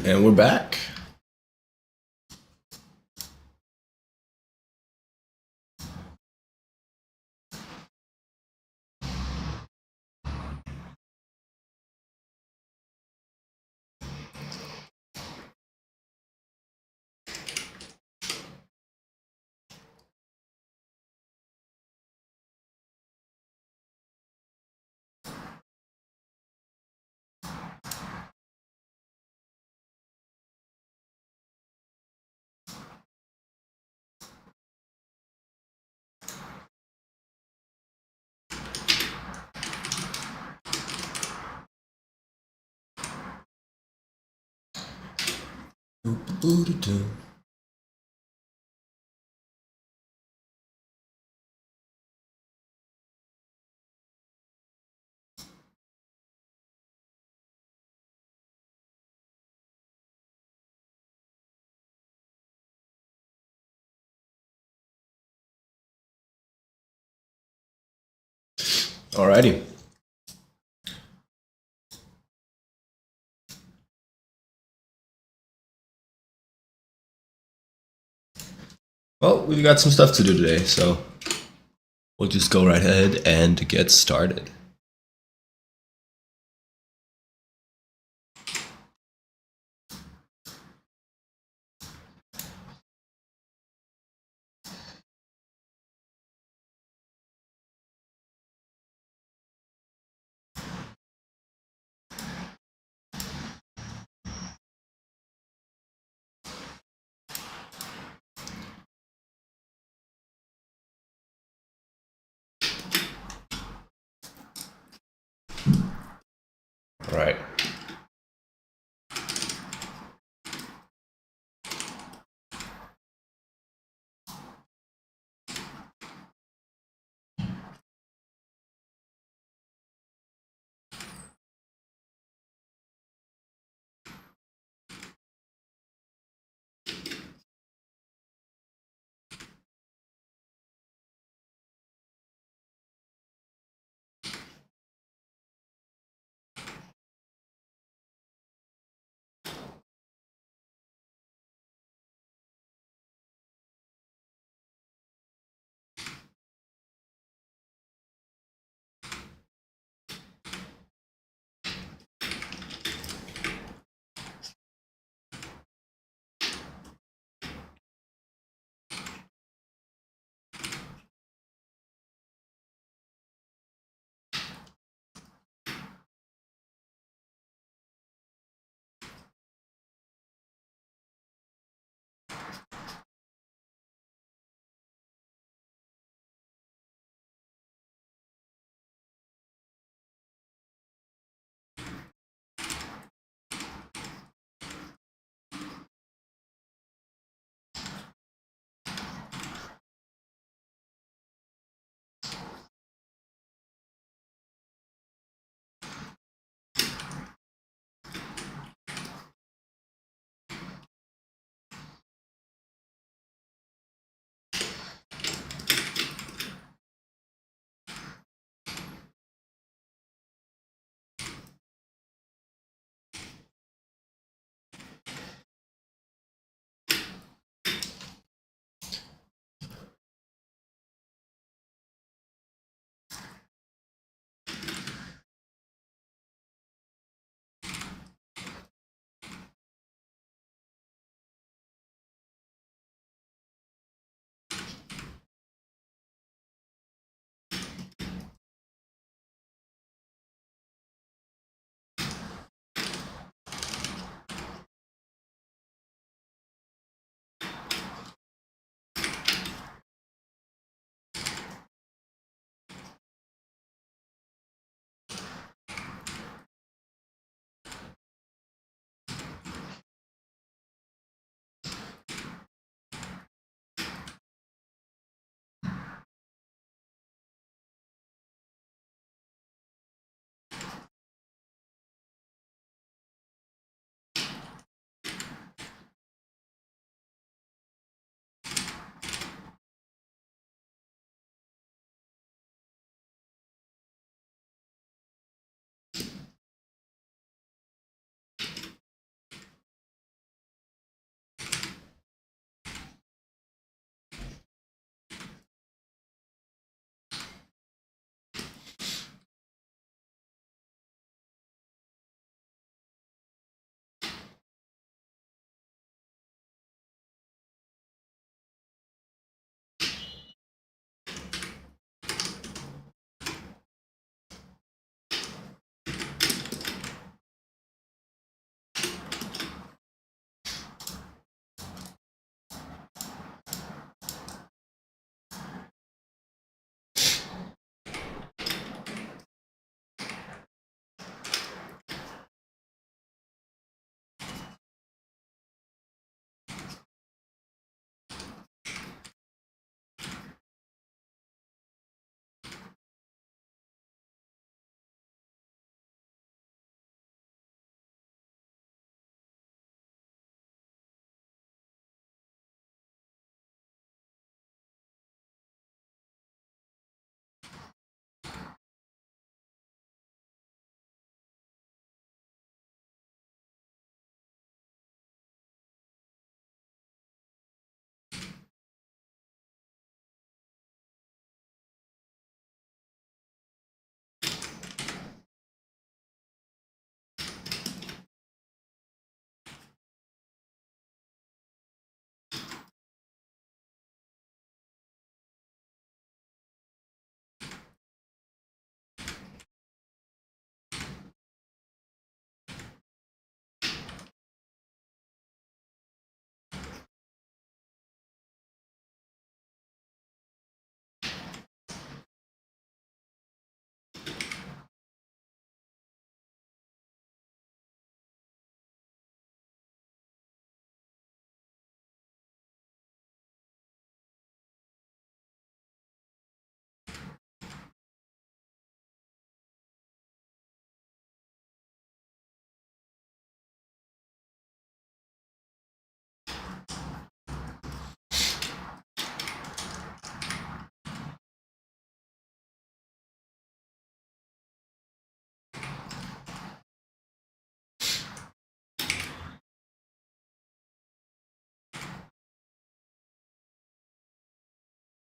And we're back. Alrighty. Well, we've got some stuff to do today, so we'll just go right ahead and get started.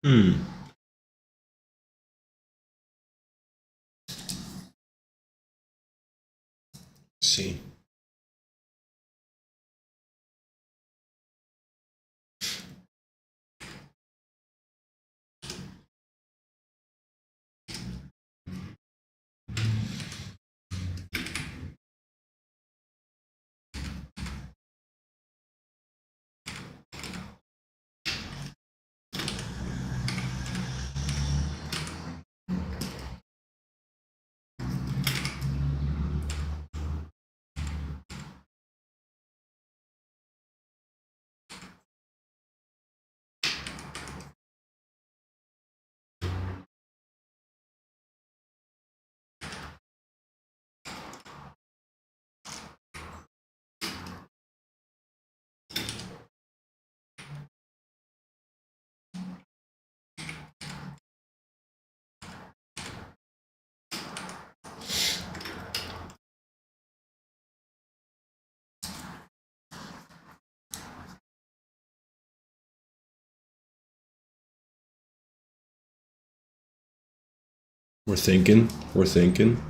Hmm. See. We're thinking. We're thinking.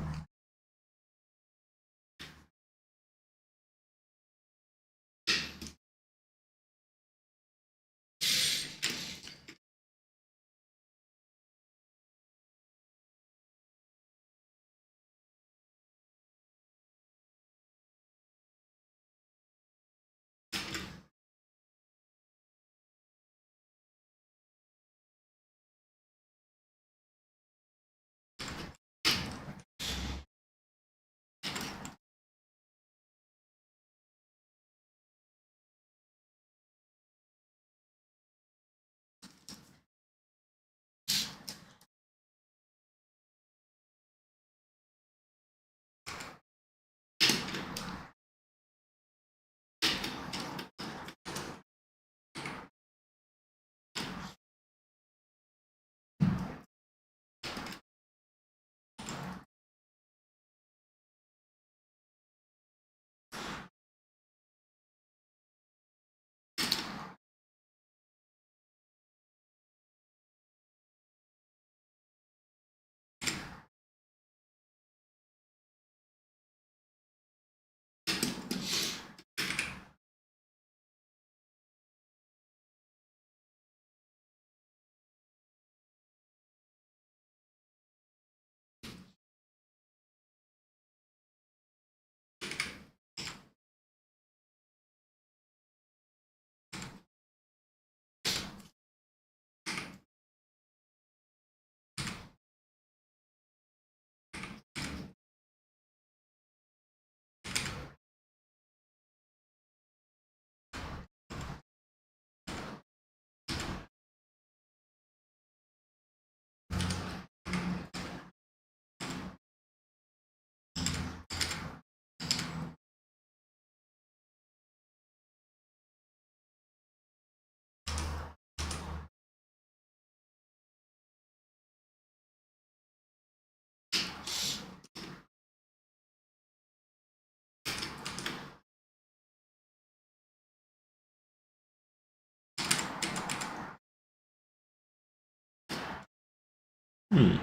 Hmm.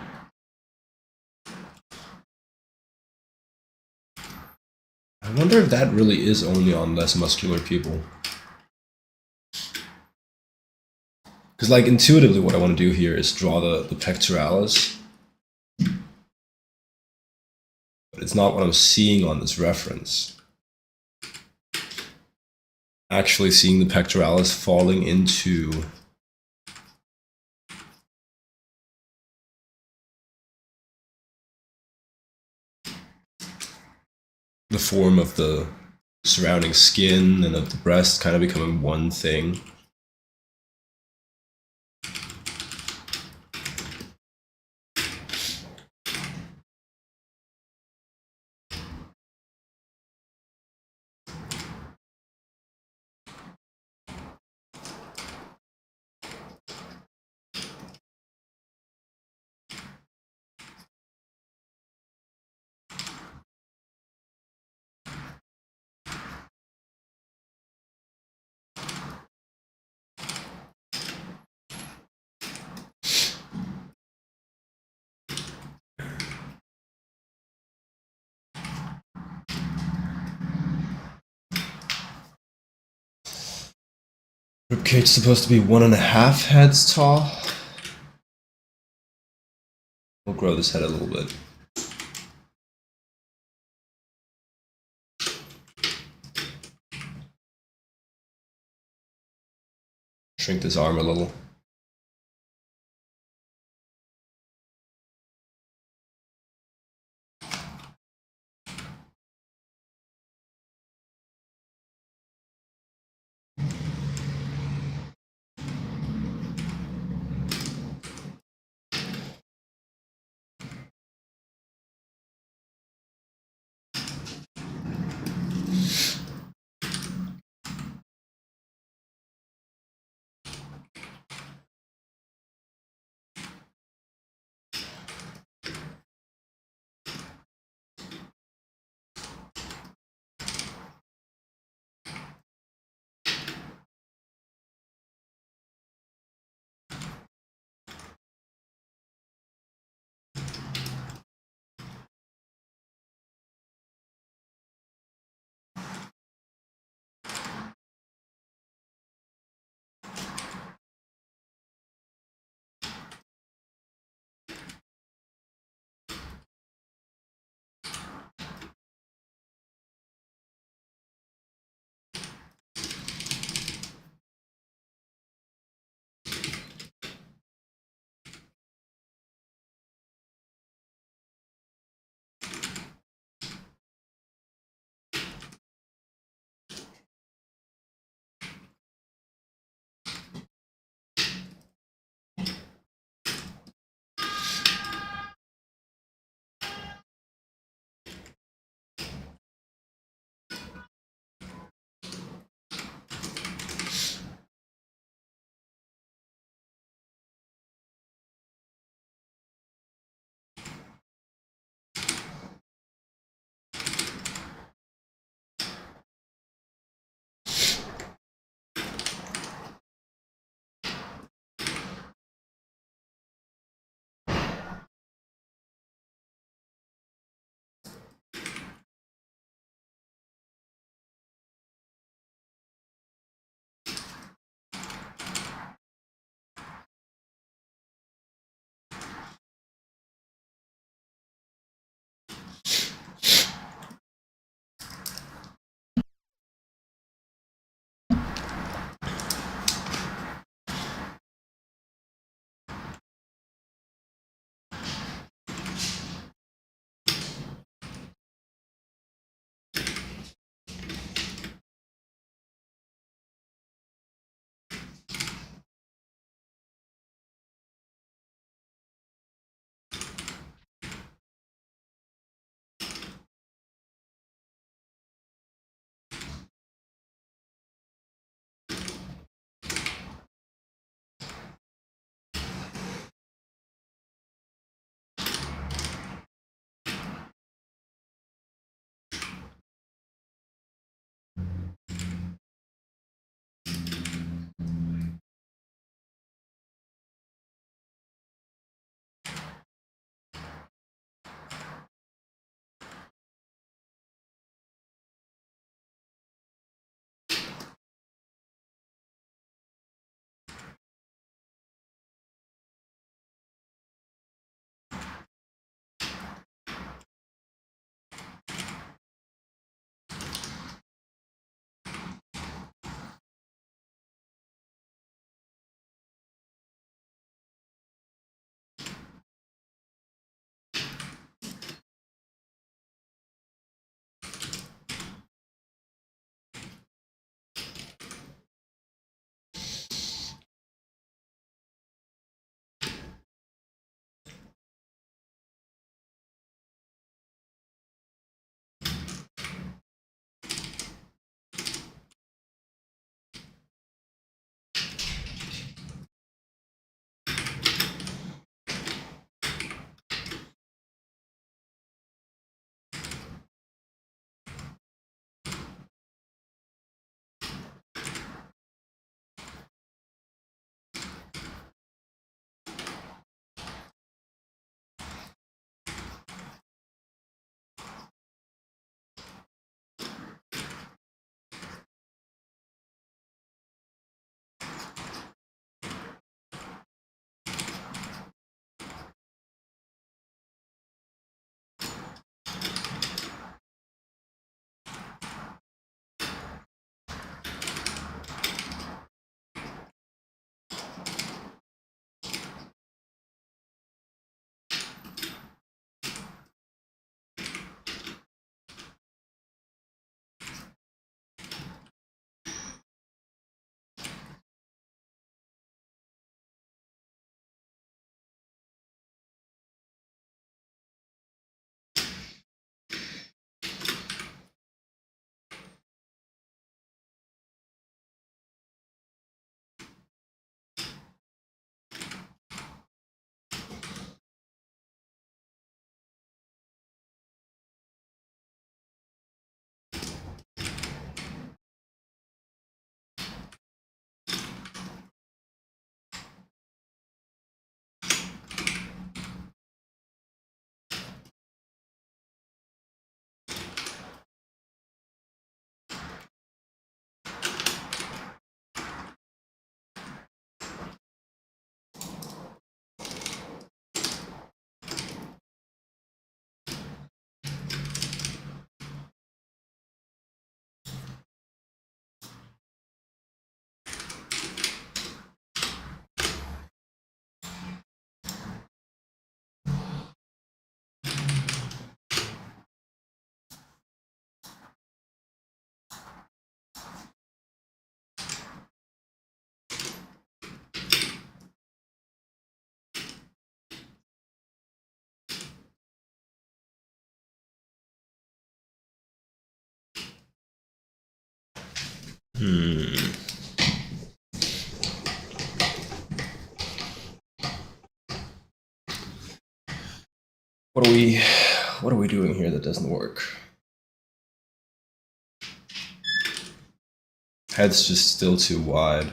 I wonder if that really is only on less muscular people. Because, like, intuitively, what I want to do here is draw the pectoralis, but it's not what I'm seeing on this reference. Actually, seeing the pectoralis falling into the form of the surrounding skin and of the breast kind of becoming one thing. Ribcage's supposed to be 1.5 heads tall. We'll grow this head a little bit. Shrink this arm a little. What are we doing here that doesn't work? Head's just still too wide.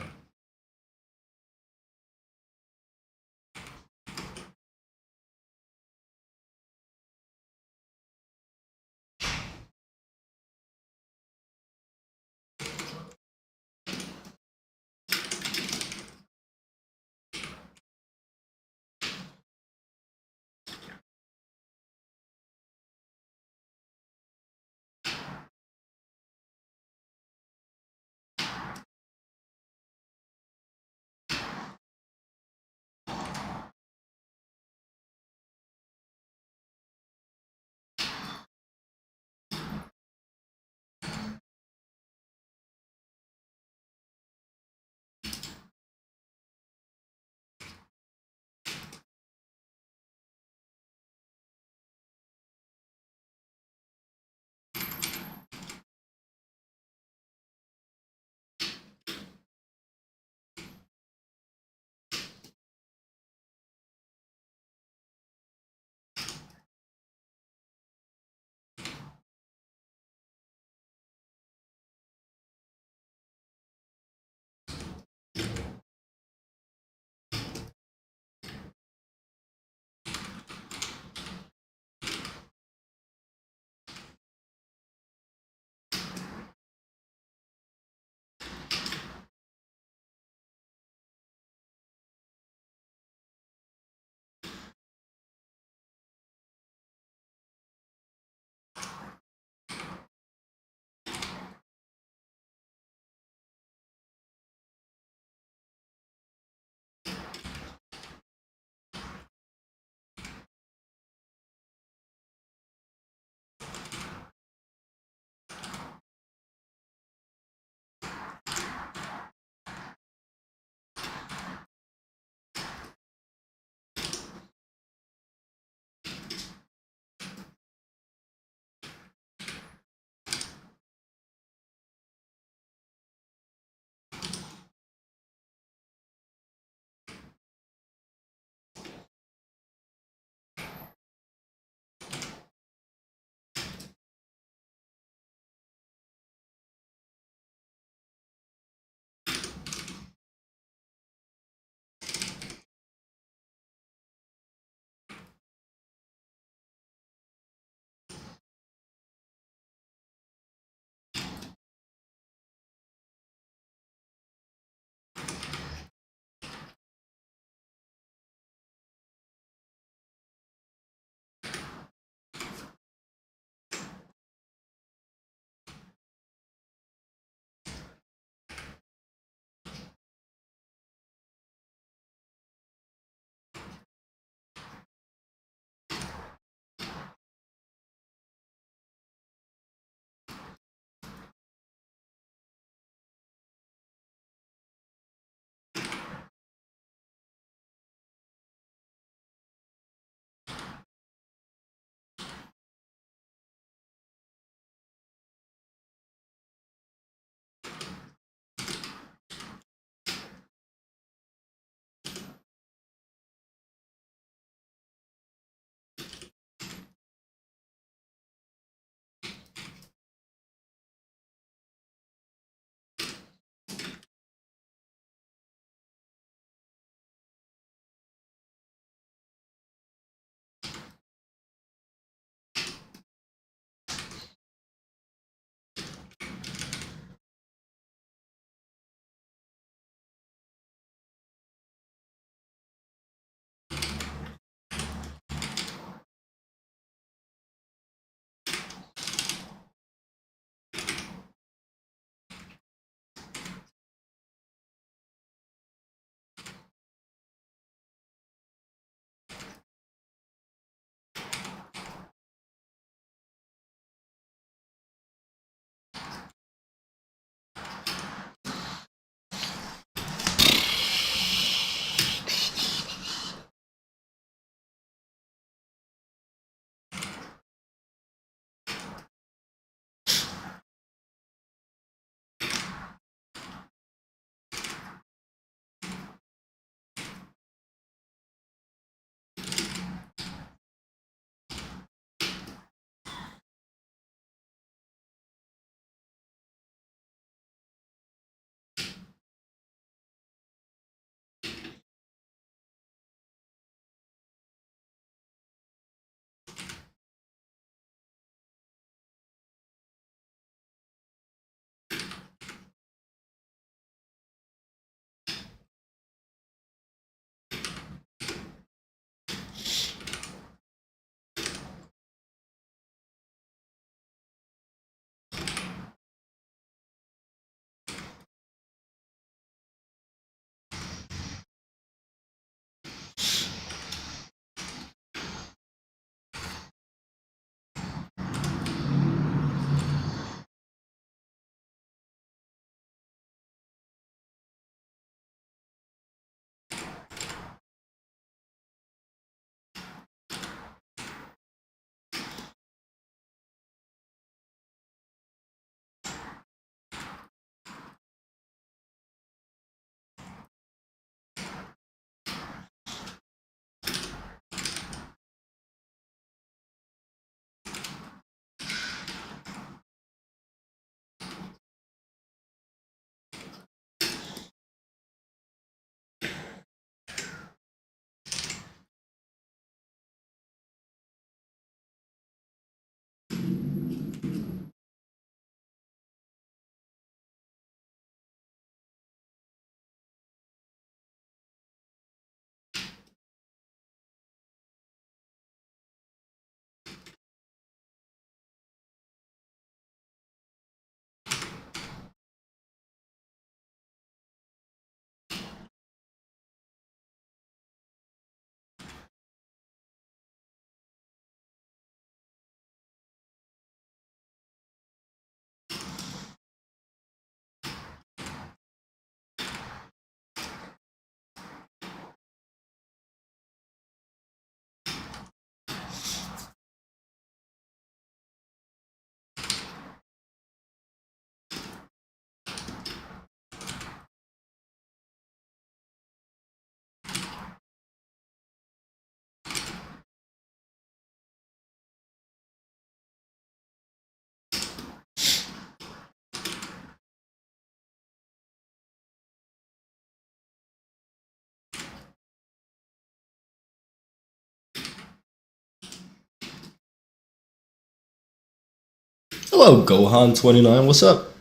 Hello, Gohan29. What's up?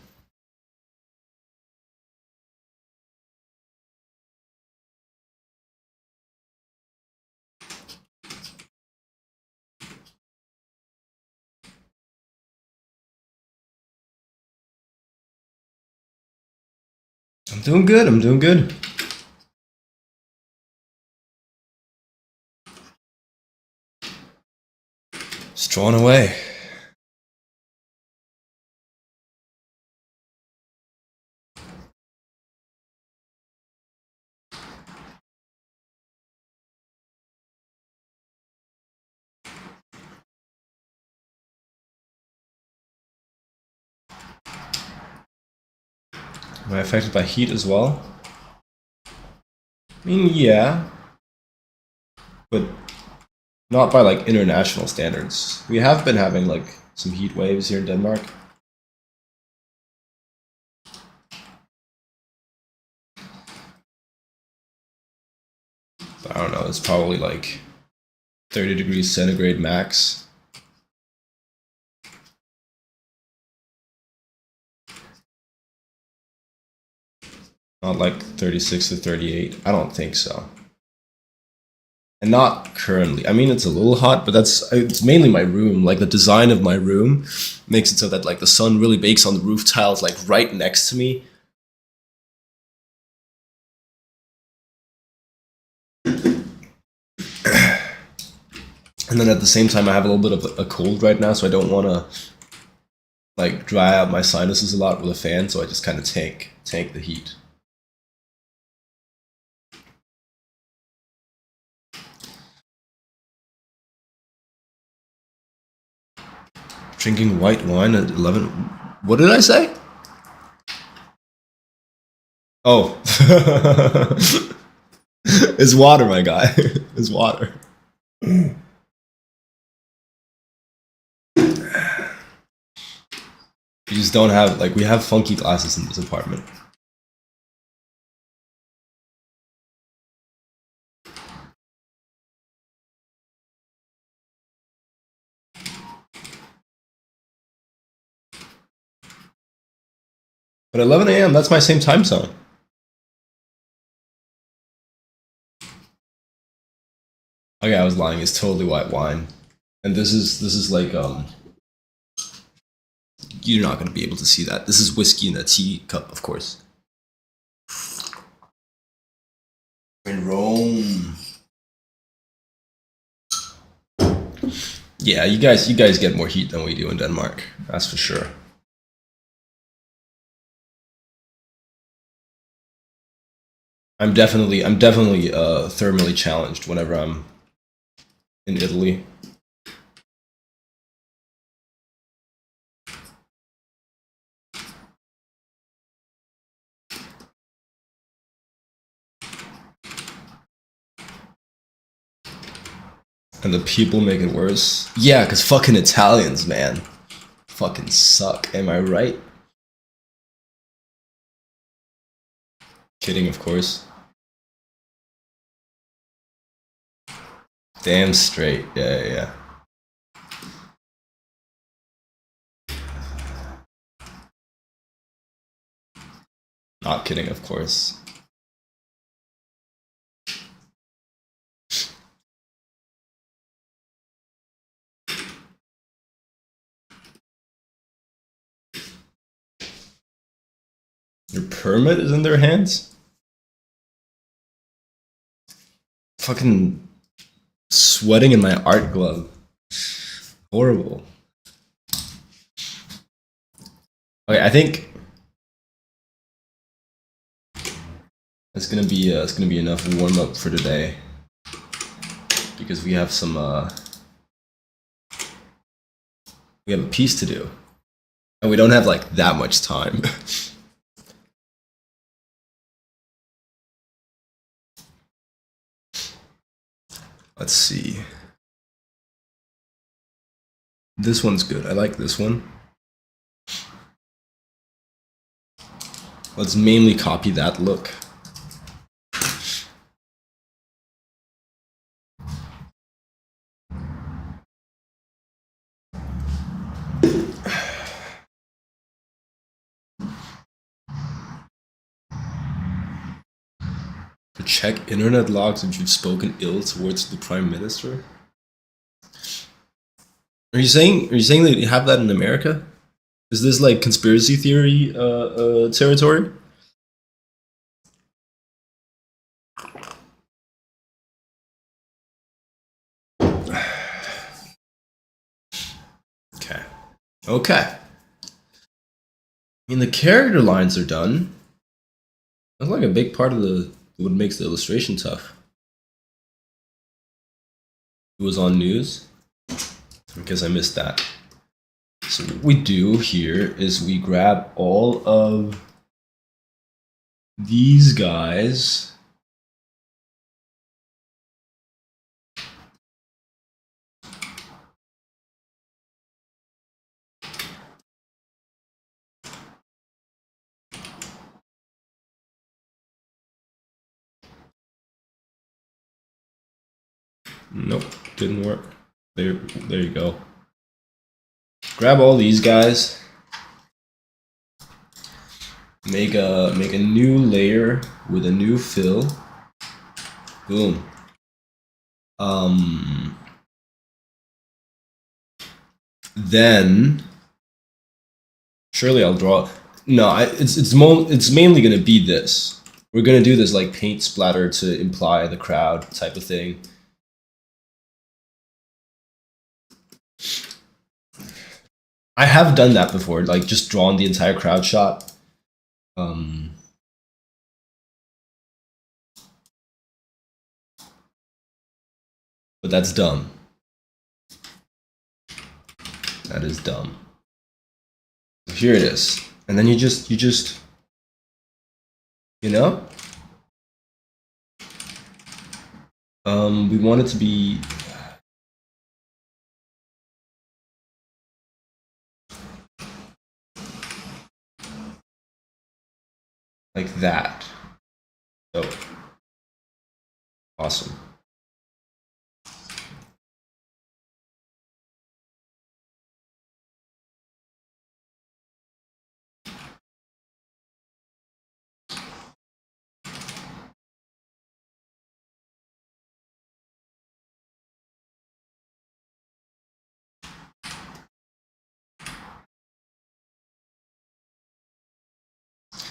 I'm doing good. I'm doing good. Just drawing away. Am I affected by heat as well? I mean, yeah, but not by like international standards. We have been having like some heat waves here in Denmark. But I don't know, it's probably like 30 degrees centigrade max. Not like 36 to 38. I don't think so. And not currently. I mean, it's a little hot, but it's mainly my room. Like the design of my room makes it so that like the sun really bakes on the roof tiles like right next to me. And then at the same time, I have a little bit of a cold right now, so I don't want to like dry out my sinuses a lot with a fan. So I just kind of tank the heat. Drinking white wine at 11. What did I say? Oh, it's water, my guy. It's water. We just don't have like we have funky glasses in this apartment. But 11 a.m. That's my same time zone. Okay, I was lying. It's totally white wine, and this is like you're not gonna be able to see that. This is whiskey in a teacup, of course. In Rome. Yeah, you guys get more heat than we do in Denmark. That's for sure. I'm definitely thermally challenged whenever I'm in Italy. And the people make it worse. Yeah, because fucking Italians, man. Fucking suck. Am I right? Kidding, of course. Damn straight. Yeah. Not kidding, of course. Your permit is in their hands? Fucking sweating in my art glove. Horrible. Okay, I think it's gonna be enough warm up for today because we have we have a piece to do and we don't have like that much time. Let's see. This one's good. I like this one. Let's mainly copy that look. To check internet logs if you've spoken ill towards the prime minister. Are you saying that you have that in America? Is this like conspiracy theory territory? Okay. Okay. I mean, the character lines are done. That's like a big part of the what makes the illustration tough. It was on news because I missed that. So what we do here is we grab all of these guys. Nope, didn't work. There you go. Grab all these guys. Make a new layer with a new fill. Boom. Then surely I'll draw. No, it's mainly gonna be this. We're gonna do this like paint splatter to imply the crowd type of thing. I have done that before, like just drawn the entire crowd shot. But that's dumb. That is dumb. Here it is. And then you just, you know? We want it to be like that. So awesome.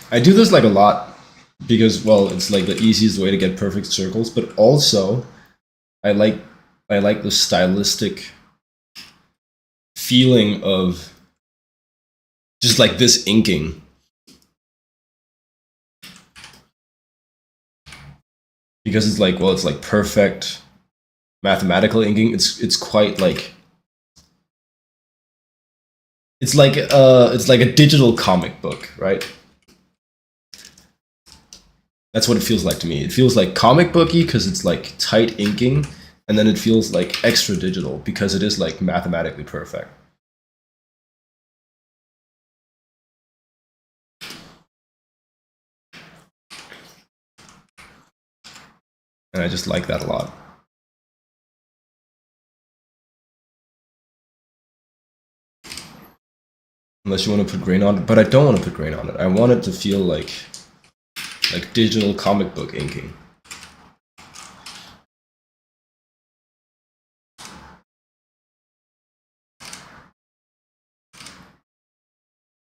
I do this like a lot because, well, it's like the easiest way to get perfect circles, but also I like the stylistic feeling of just like this inking. Because it's like, well, it's like perfect mathematical inking. It's quite like it's like a digital comic book, right? That's what it feels like to me. It feels like comic booky because it's like tight inking, and then it feels like extra digital because it is like mathematically perfect. And I just like that a lot. Unless you want to put grain on it, but I don't want to put grain on it. I want it to feel like digital comic book inking.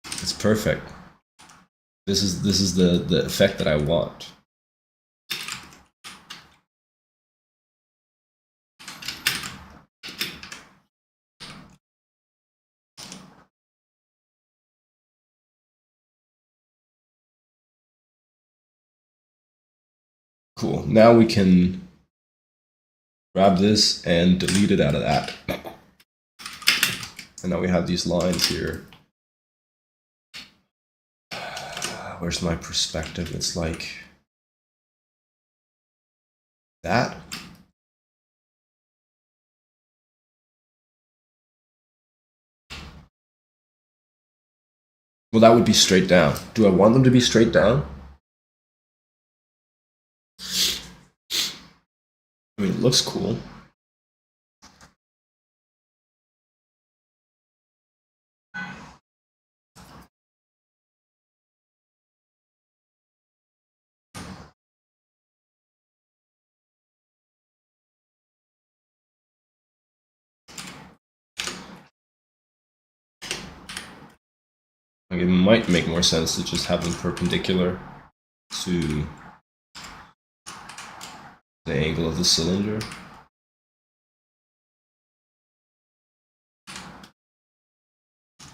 It's perfect. This is the effect that I want. Cool. Now we can grab this and delete it out of that. And now we have these lines here. Where's my perspective? It's like that. Well, that would be straight down. Do I want them to be straight down? I mean, it looks cool. Like it might make more sense to just have them perpendicular to the angle of the cylinder.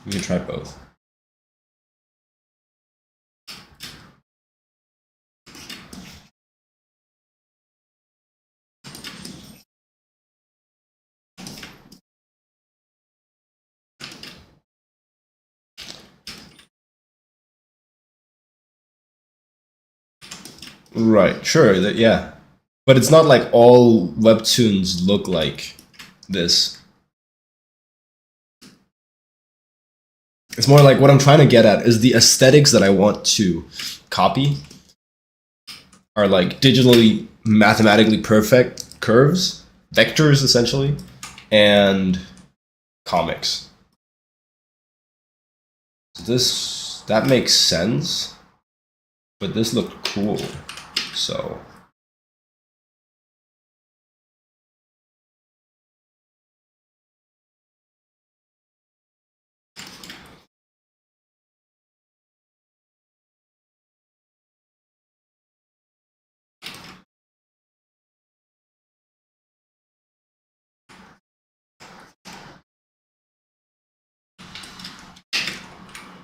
We can try both. Right, sure, yeah. But it's not like all webtoons look like this. It's more like what I'm trying to get at is the aesthetics that I want to copy are like digitally, mathematically perfect curves, vectors essentially, and comics. So that makes sense, but this looked cool, so.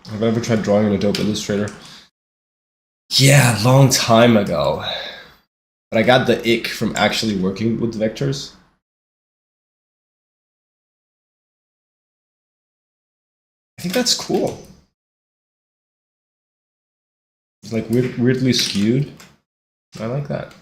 Have I ever tried drawing in Adobe Illustrator? Yeah, long time ago. But I got the ick from actually working with vectors. I think that's cool. It's like weirdly skewed. I like that.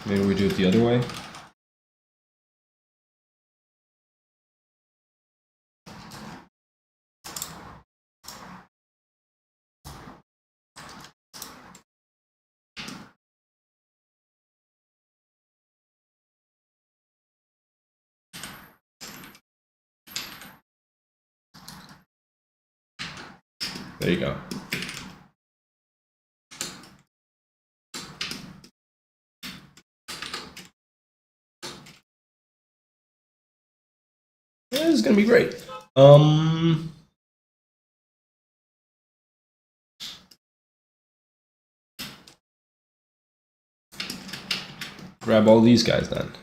Maybe we do it the other way. There you go. Yeah, this is gonna be great. Grab all these guys then.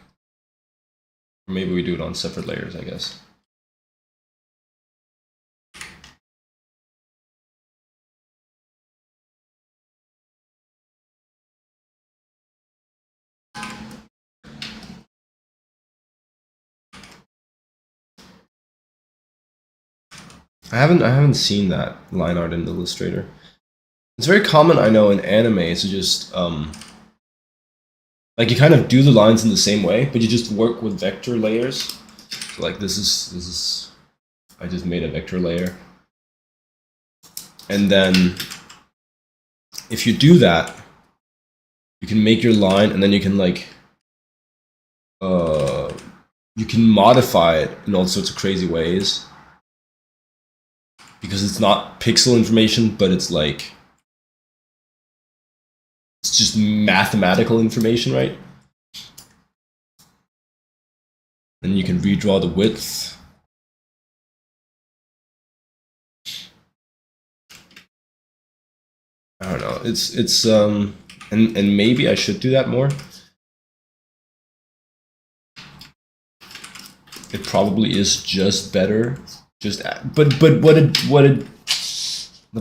Or maybe we do it on separate layers, I guess. I haven't seen that line art in Illustrator. It's very common, I know, in anime to just like you kind of do the lines in the same way, but you just work with vector layers. So like this is I just made a vector layer. And then if you do that, you can make your line and then you can like you can modify it in all sorts of crazy ways. Because it's not pixel information, but it's like it's just mathematical information, right? And you can redraw the width. I don't know. It's and maybe I should do that more. It probably is just better. But the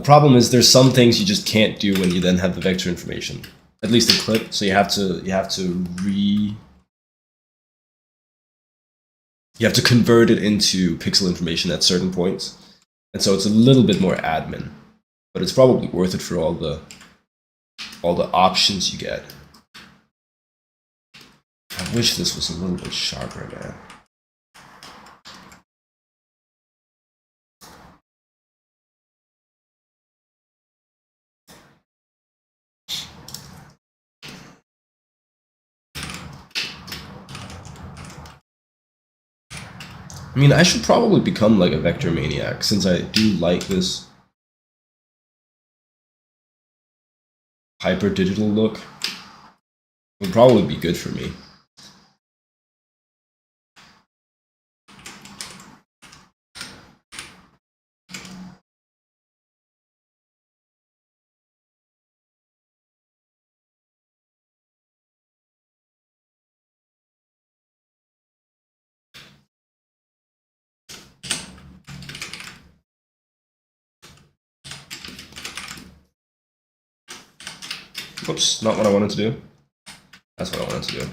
problem is there's some things you just can't do when you then have the vector information. At least in clip. So you have to convert it into pixel information at certain points. And so it's a little bit more admin. But it's probably worth it for all the options you get. I wish this was a little bit sharper, man. I mean, I should probably become like a vector maniac since I do like this hyper digital look. It would probably be good for me. Whoops, not what I wanted to do. That's what I wanted to do.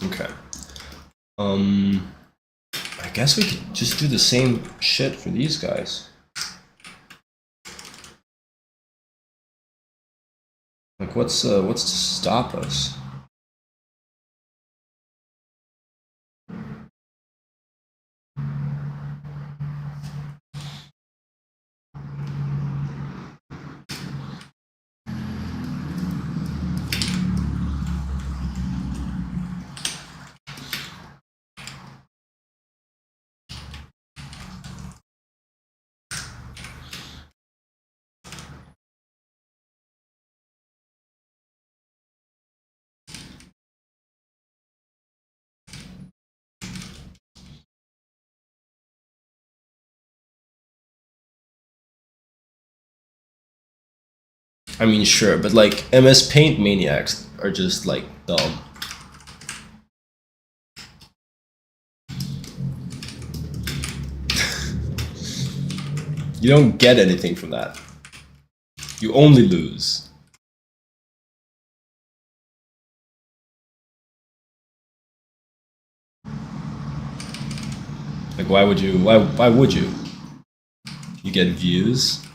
Okay. I guess we could just do the same shit for these guys. Like, what's to stop us? I mean, sure, but like MS Paint maniacs are just like dumb. You don't get anything from that. You only lose. Like, why would you? Why would you? You get views.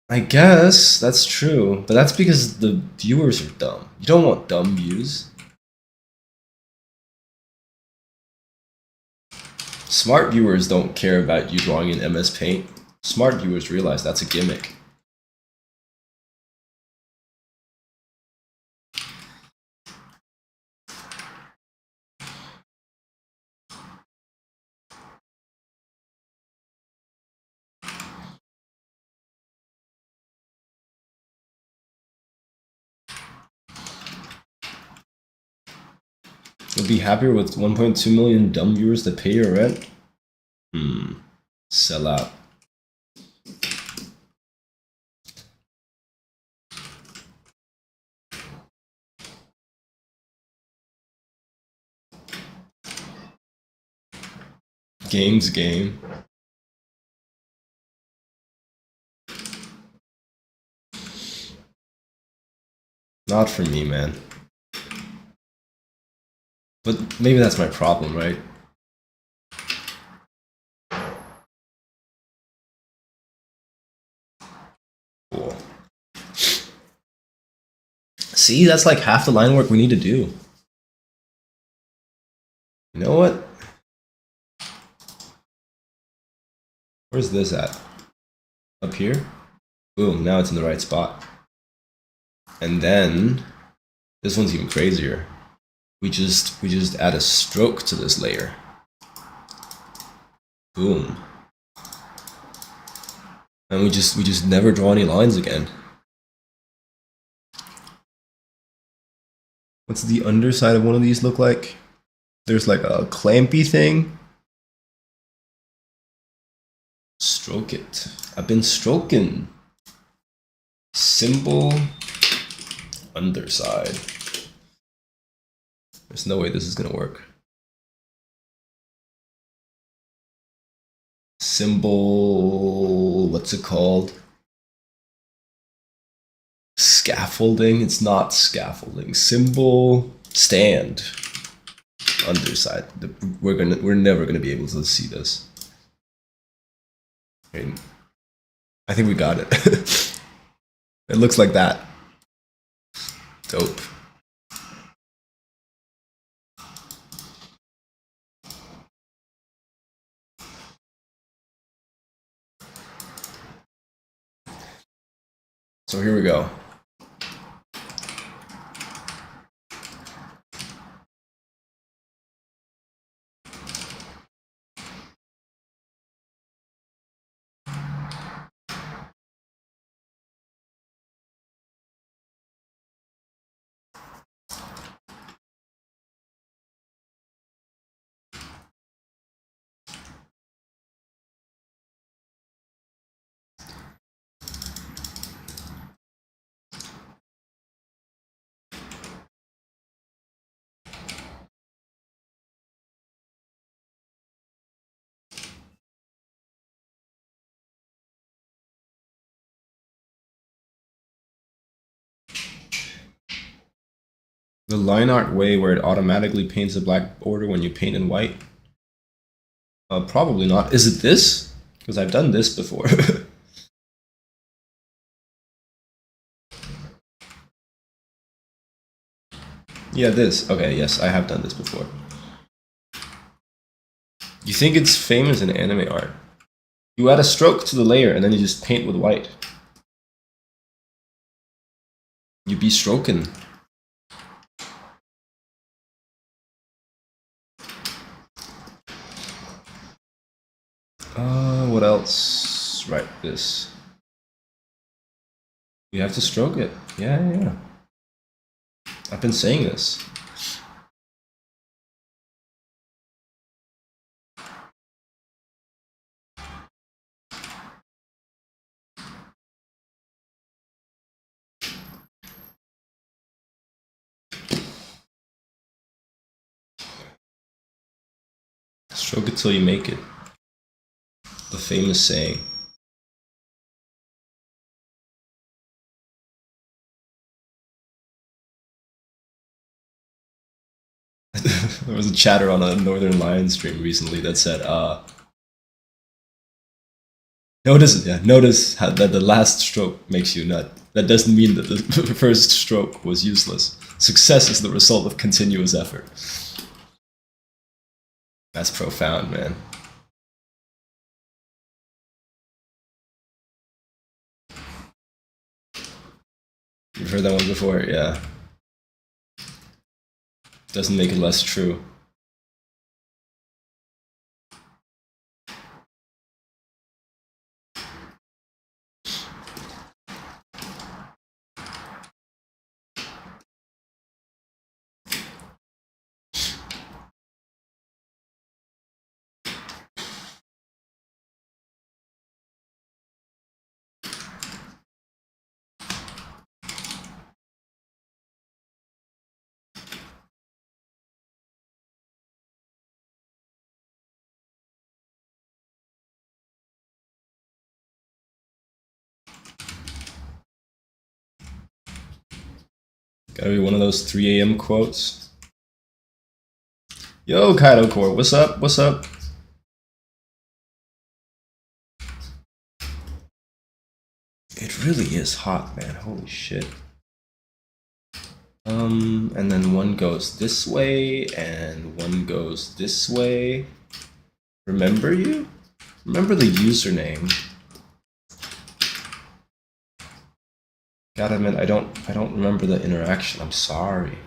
I guess that's true, but that's because the viewers are dumb. You don't want dumb views. Smart viewers don't care about you drawing in MS Paint. Smart viewers realize that's a gimmick. You'll be happier with 1.2 million dumb viewers that pay your rent? Sell out. Game's game. Not for me, man. But maybe that's my problem, right? Cool. See, that's like half the line work we need to do. You know what? Where's this at? Up here? Boom, now it's in the right spot. And then this one's even crazier. We just add a stroke to this layer. Boom. And we just never draw any lines again. What's the underside of one of these look like? There's like a clampy thing. Stroke it. I've been stroking. Symbol underside. There's no way this is gonna work. Symbol, what's it called? scaffolding. It's not scaffolding. Symbol, stand, underside. We're never gonna be able to see this. I think we got it. It looks like that. Dope. So here we go. The line art way where it automatically paints a black border when you paint in white? Probably not. Is it this? Because I've done this before. Yeah, this. Okay, yes, I have done this before. You think it's famous in anime art? You add a stroke to the layer and then you just paint with white. You be stroking. What else? Right, this. You have to stroke it. Yeah. I've been saying this. Stroke it till you make it. The famous saying. There was a chatter on a Northern Lion stream recently that said, notice how that the last stroke makes you nut. That doesn't mean that the first stroke was useless. Success is the result of continuous effort. That's profound, man. You've heard that one before, yeah. Doesn't make it less true. Gotta be one of those 3 a.m. quotes. Yo, Kaido Core, what's up? What's up? It really is hot, man. Holy shit. And then one goes this way, and one goes this way. Remember you? Remember the username. God admit, I don't remember the interaction. I'm sorry.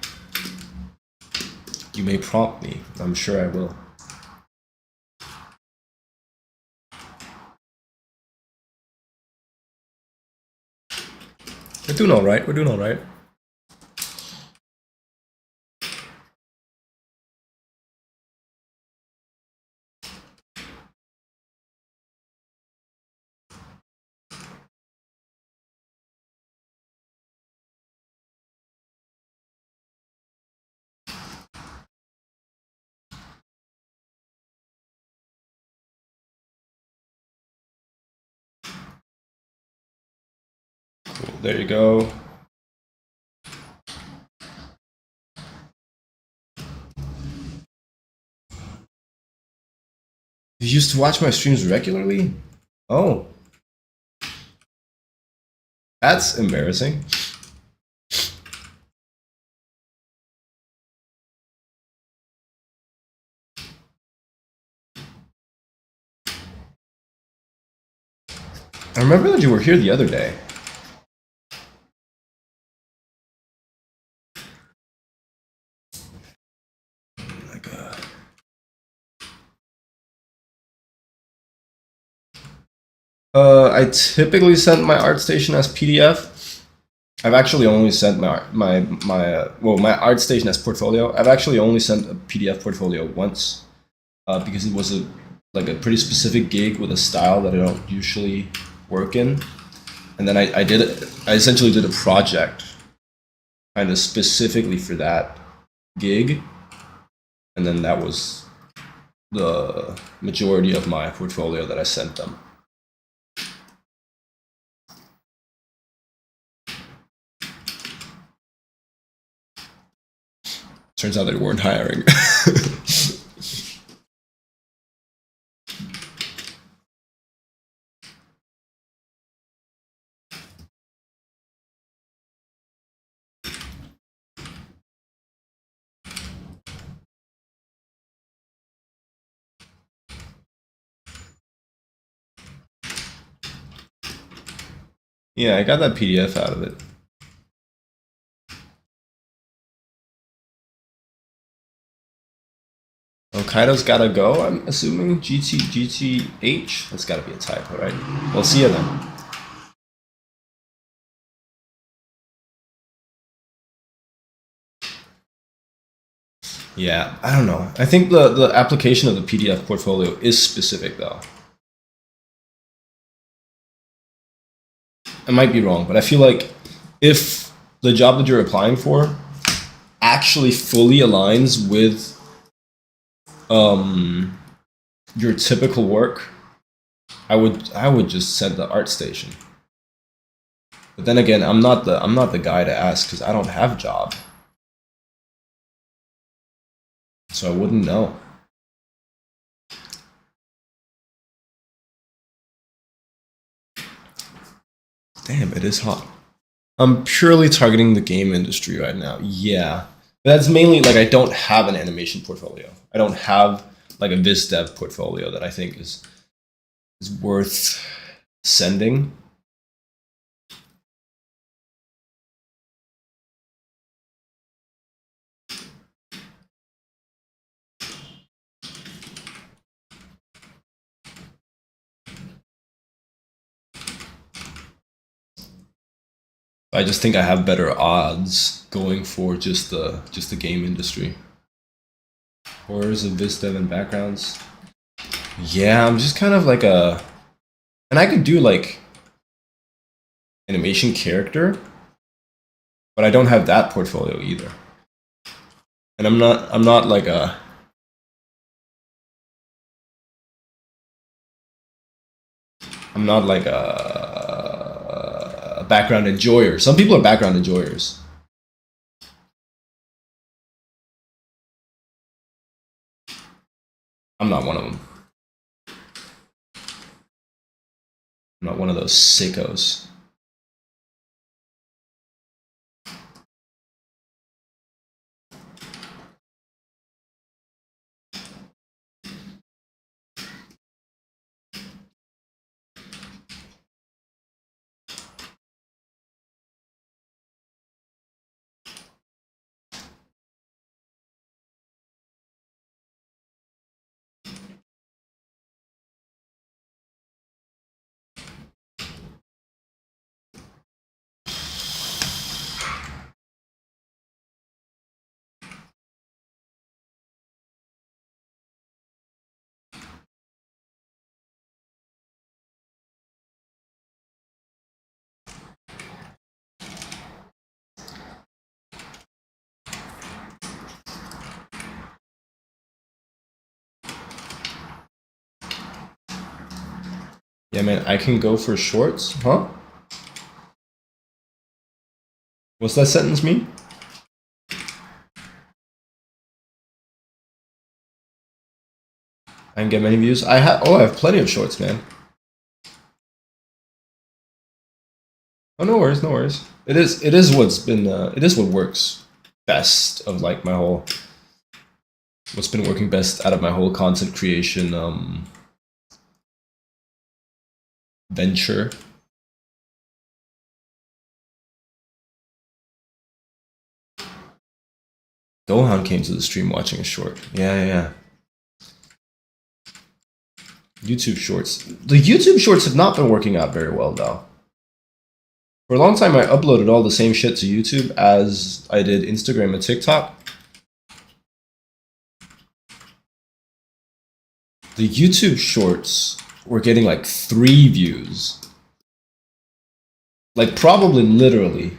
You may prompt me. I'm sure I will. We're doing all right. We're doing all right. Cool. There you go. You used to watch my streams regularly? Oh, that's embarrassing. I remember that you were here the other day. Like, I typically send my ArtStation as PDF. I've actually only sent my ArtStation as portfolio. I've actually only sent a PDF portfolio once, because it was a pretty specific gig with a style that I don't usually work in. And then I essentially did a project kind of specifically for that gig. And then that was the majority of my portfolio that I sent them. Turns out they weren't hiring. Yeah, I got that PDF out of it. Oh, Kaido's gotta go, I'm assuming. GTH? That's gotta be a typo, right? We'll see you then. Yeah, I don't know. I think the application of the PDF portfolio is specific, though. I might be wrong, but I feel like if the job that you're applying for actually fully aligns with your typical work, I would just send the ArtStation. But then again, I'm not the guy to ask because I don't have a job, so I wouldn't know. Damn, it is hot. I'm purely targeting the game industry right now. Yeah, but that's mainly like I don't have an animation portfolio. I don't have like a Viz Dev portfolio that I think is worth sending. I just think I have better odds going for just the game industry. Horrors of Viz Dev and backgrounds. Yeah, I'm just kind of like and I could do like animation character, but I don't have that portfolio either. And I'm not like I'm not like a background enjoyer. Some people are background enjoyers. I'm not one of them. I'm not one of those sickos. Yeah, man, I can go for shorts, huh? What's that sentence mean? I can get many views. I have plenty of shorts, man. Oh, no worries, no worries. It is what's been it is what works best of like my whole what's been working best out of my whole content creation venture. Gohan came to the stream watching a short. Yeah. YouTube shorts. The YouTube shorts have not been working out very well though. For a long time, I uploaded all the same shit to YouTube as I did Instagram and TikTok. The YouTube shorts were getting like 3 views. Like probably literally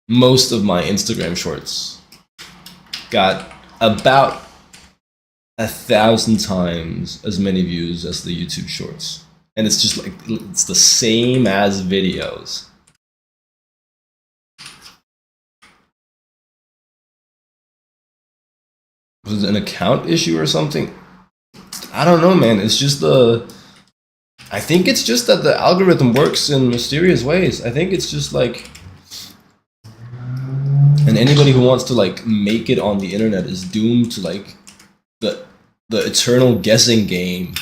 most of my Instagram shorts got about 1,000 times as many views as the YouTube shorts. And it's just like, it's the same as videos. Was it an account issue or something? I don't know, man. It's just I think it's just that the algorithm works in mysterious ways. I think it's just like, and anybody who wants to like make it on the internet is doomed to like the eternal guessing game.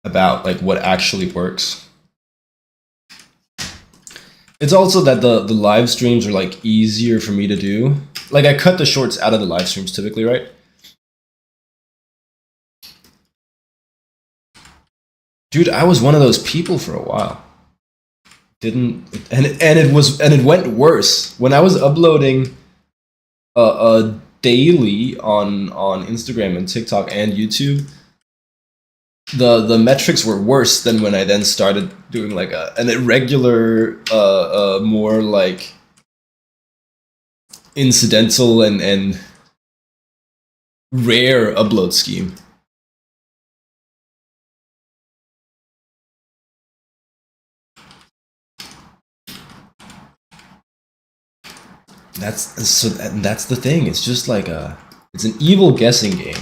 About like what actually works. It's also that the live streams are like easier for me to do. Like I cut the shorts out of the live streams typically, right? Dude, I was one of those people for a while. It went worse when I was uploading daily on Instagram and TikTok and YouTube. The metrics were worse than when I then started doing like an irregular, more like incidental and rare upload scheme. That's the thing. It's just like it's an evil guessing game.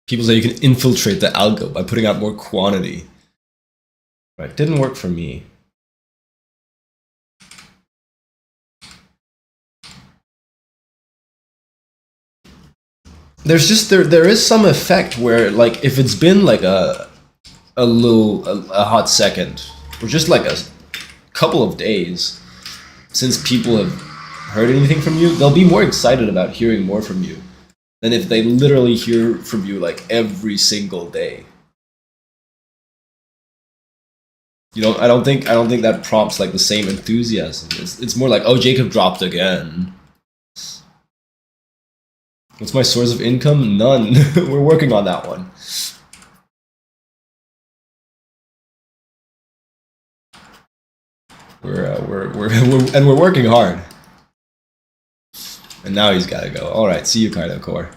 People say you can infiltrate the algo by putting out more quantity. Right, it didn't work for me. There's just there is some effect where like if it's been like a hot second or just like a couple of days since people have heard anything from you, they'll be more excited about hearing more from you than if they literally hear from you like every single day. You know, I don't think that prompts like the same enthusiasm. It's more like, oh, Jacob dropped again. What's my source of income? None. We're working on that one. We're working hard. And now he's gotta go. All right, see you, Cardo Core.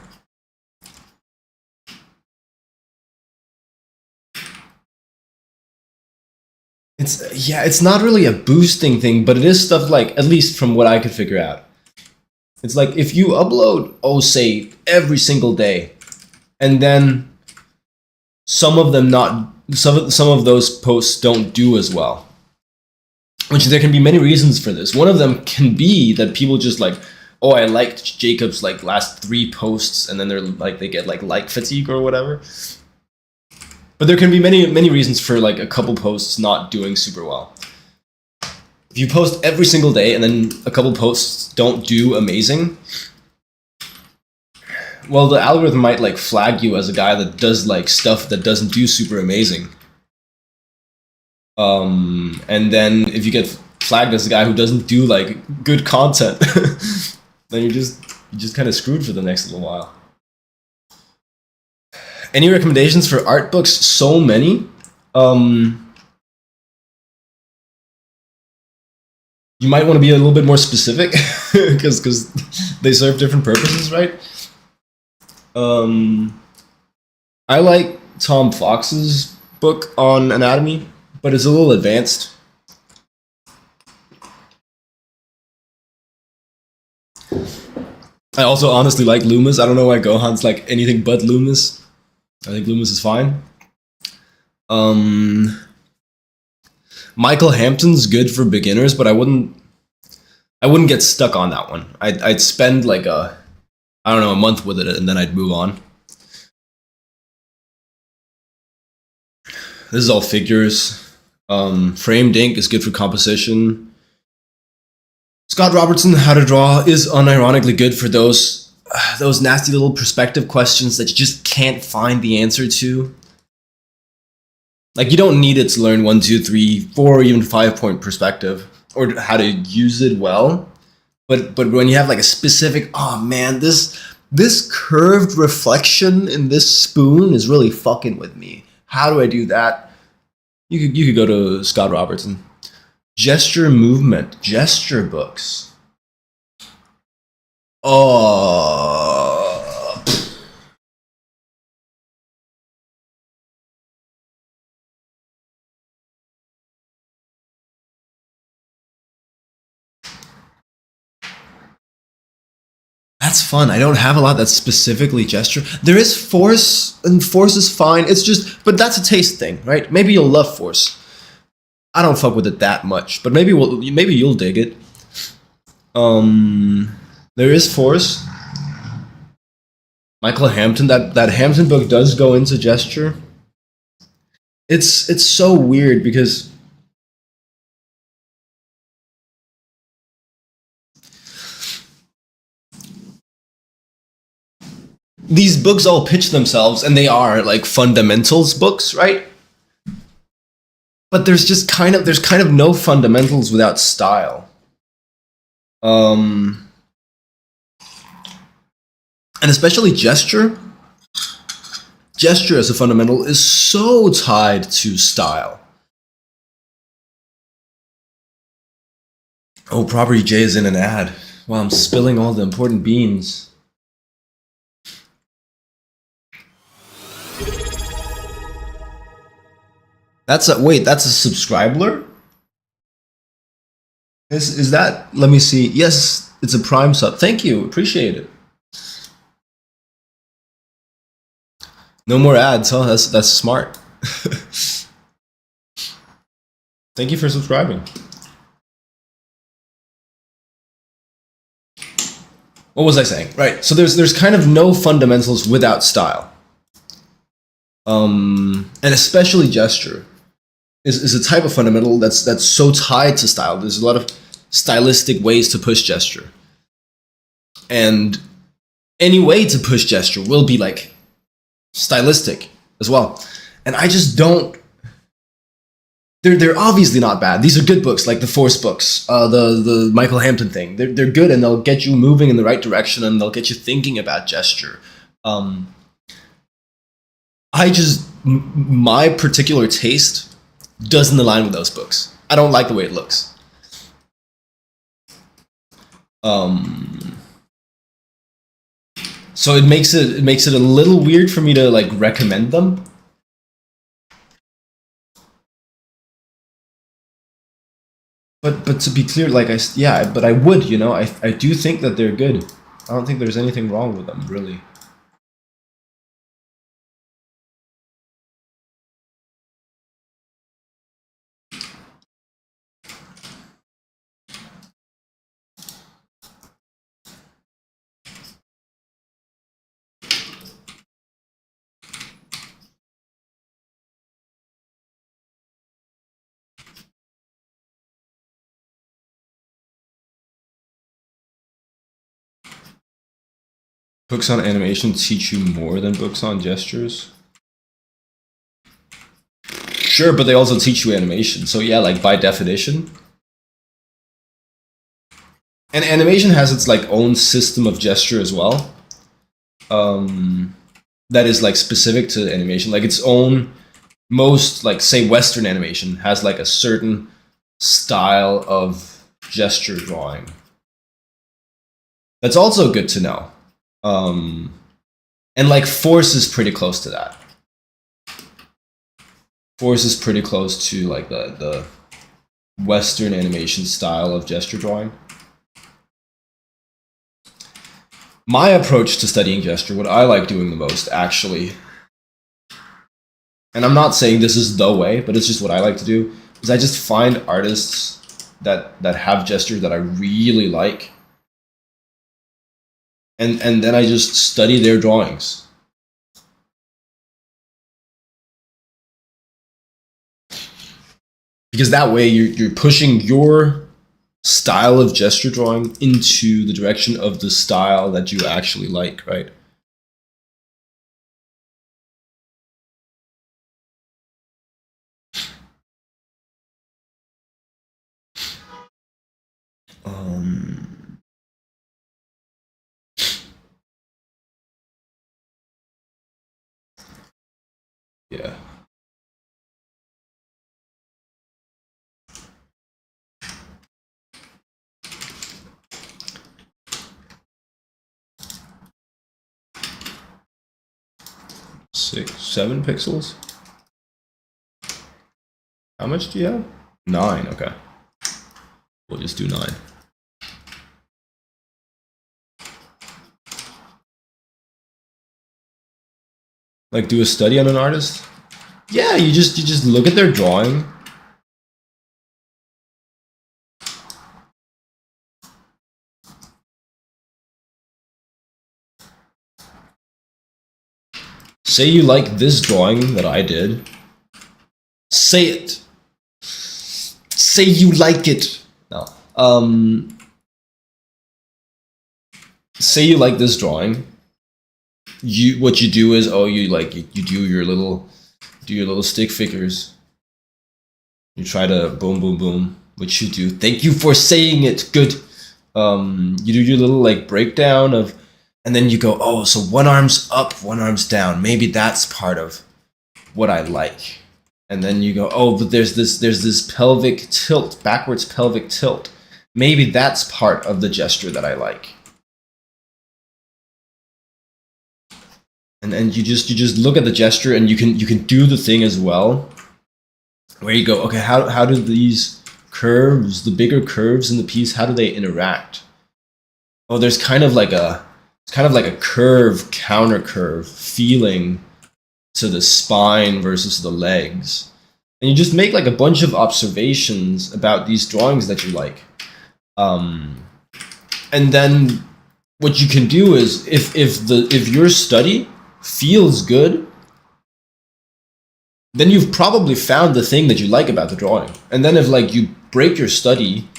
It's not really a boosting thing, but it is stuff like, at least from what I could figure out. It's like if you upload, say every single day, and then some of those posts don't do as well. Which there can be many reasons for this. One of them can be that people just like, oh, I liked Jacob's like last 3 posts, and then they get like fatigue or whatever. But there can be many reasons for like a couple posts not doing super well. If you post every single day and then a couple posts don't do amazing, well, the algorithm might like flag you as a guy that does like stuff that doesn't do super amazing. And then if you get flagged as a guy who doesn't do like good content, then you're just kind of screwed for the next little while. Any recommendations for art books? So many. You might want to be a little bit more specific because they serve different purposes, right? I like Tom Fox's book on anatomy, but it's a little advanced. I also honestly like Loomis. I don't know why Gohan's like anything but Loomis. I think Loomis is fine. Michael Hampton's good for beginners, but I wouldn't get stuck on that one. I'd spend like a month with it and then I'd move on. This is all figures. Framed ink is good for composition. Scott Robertson, How to Draw, is unironically good for those nasty little perspective questions that you just can't find the answer to. Like, you don't need it to learn 1, 2, 3, 4, or even 5-point perspective or how to use it well. But when you have like a specific, oh man, this curved reflection in this spoon is really fucking with me. How do I do that? You could go to Scott Robertson. Gesture movement, gesture books. Oh, that's fun. I don't have a lot that's specifically gesture. There is force, and force is fine. It's just, but that's a taste thing, right? Maybe you'll love force. I don't fuck with it that much, but maybe you'll dig it. There is force. Michael Hampton, that Hampton book does go into gesture. It's so weird because these books all pitch themselves, and they are like fundamentals books, right? But there's kind of no fundamentals without style. And especially gesture. Gesture as a fundamental is so tied to style. Oh, Property J is in an ad. Wow, I'm spilling all the important beans. That's a subscriber? Is that, let me see. Yes, it's a Prime sub. Thank you, appreciate it. No more ads, huh? That's smart. Thank you for subscribing. What was I saying? Right. So there's kind of no fundamentals without style. And especially gesture is a type of fundamental that's so tied to style. There's a lot of stylistic ways to push gesture. And any way to push gesture will be like stylistic as well. And I just don't. They're obviously not bad. These are good books, like the Force books, the Michael Hampton thing. They're good, and they'll get you moving in the right direction, and they'll get you thinking about gesture. My particular taste doesn't align with those books. I don't like the way it looks. So it makes it a little weird for me to like recommend them. But to be clear, like but I would, I do think that they're good. I don't think there's anything wrong with them, really. Books on animation teach you more than books on gestures? Sure, but they also teach you animation. So yeah, like by definition. And animation has its like own system of gesture as well. That is like specific to animation. Like its own most like say Western animation has like a certain style of gesture drawing. That's also good to know. And like Force is pretty close to that. Force is pretty close to like the Western animation style of gesture drawing. My approach to studying gesture, what I like doing the most, actually, and I'm not saying this is the way, but it's just what I like to do, is I just find artists that have gesture that I really like, and then I just study their drawings. Because that way you're pushing your style of gesture drawing into the direction of the style that you actually like, right? Yeah. Six, 7 pixels? How much do you have? 9, okay. We'll just do 9. Like do a study on an artist? Yeah, you just look at their drawing. Say you like this drawing that I did. Say it. Say you like it. No. Say you like this drawing. What you do is you do your little stick figures. You try to boom boom boom. What you do? Thank you for saying it. Good. You do your little like breakdown of, and then you go, oh, so one arm's up, one arm's down. Maybe that's part of what I like. And then you go, oh, but there's this pelvic tilt, backwards pelvic tilt. Maybe that's part of the gesture that I like. And then you just look at the gesture, and you can do the thing as well, where you go, okay, how do these curves, the bigger curves in the piece, how do they interact? Oh, there's kind of like a curve counter curve feeling to the spine versus the legs. And you just make like a bunch of observations about these drawings that you like. And then what you can do is if your study feels good, then you've probably found the thing that you like about the drawing. And then if like you break your study,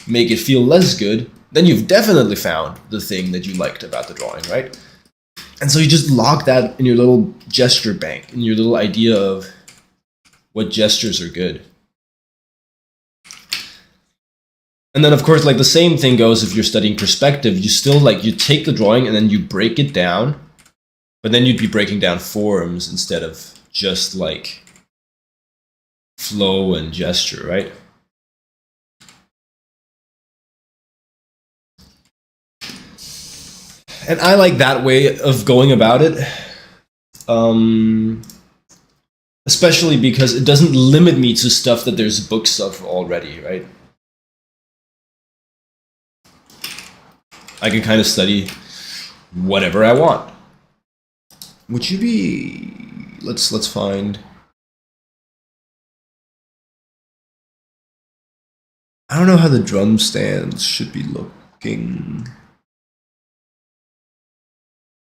make it feel less good, then you've definitely found the thing that you liked about the drawing, right? And so you just log that in your little gesture bank, in your little idea of what gestures are good. And then of course, like the same thing goes if you're studying perspective. You still like, you take the drawing and then you break it down, but then you'd be breaking down forms instead of just like flow and gesture, right? And I like that way of going about it, especially because it doesn't limit me to stuff that there's books of already, right? I can kind of study whatever I want. Would you be? Let's find. I don't know how the drum stands should be looking.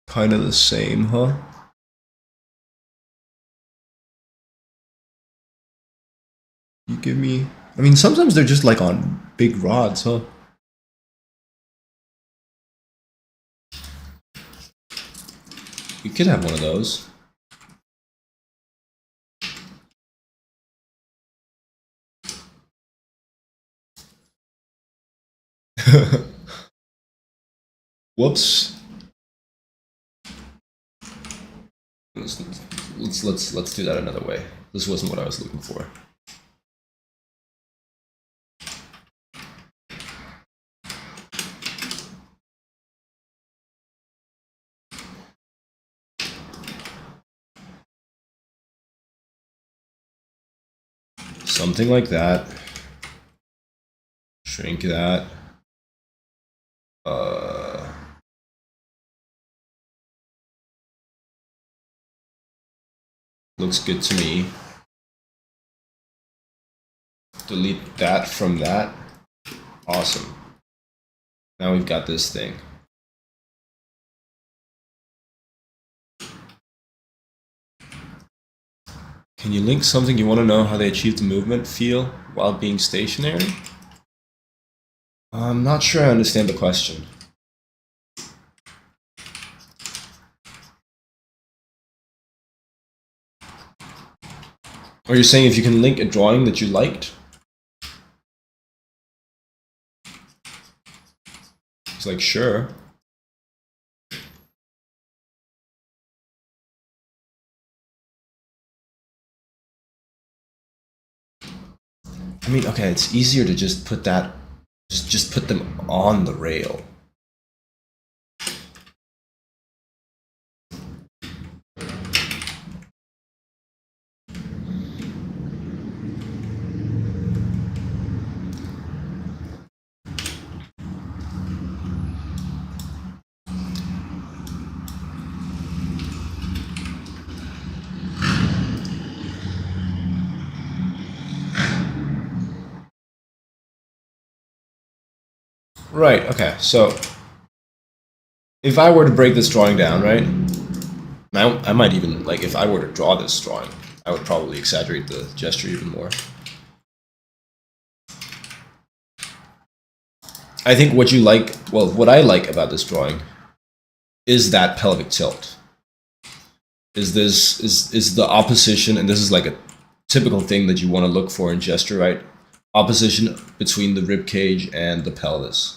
Kind of the same, huh? You give me. I mean, sometimes they're just like on big rods, huh? You could have one of those. Whoops. Let's do that another way. This wasn't what I was looking for. Something like that. Shrink that. Looks good to me. Delete that from that. Awesome. Now we've got this thing. Can you link something you want to know how they achieve the movement feel while being stationary? I'm not sure I understand the question. Are you saying if you can link a drawing that you liked? It's like, sure. I mean, okay, it's easier to just put that, just put them on the rail. Right, okay, so if I were to break this drawing down, right? I might even, like, if I were to draw this drawing, I would probably exaggerate the gesture even more. I think what you like, well, what I like about this drawing is that pelvic tilt. Is the opposition, and this is like a typical thing that you want to look for in gesture, right? Opposition between the rib cage and the pelvis.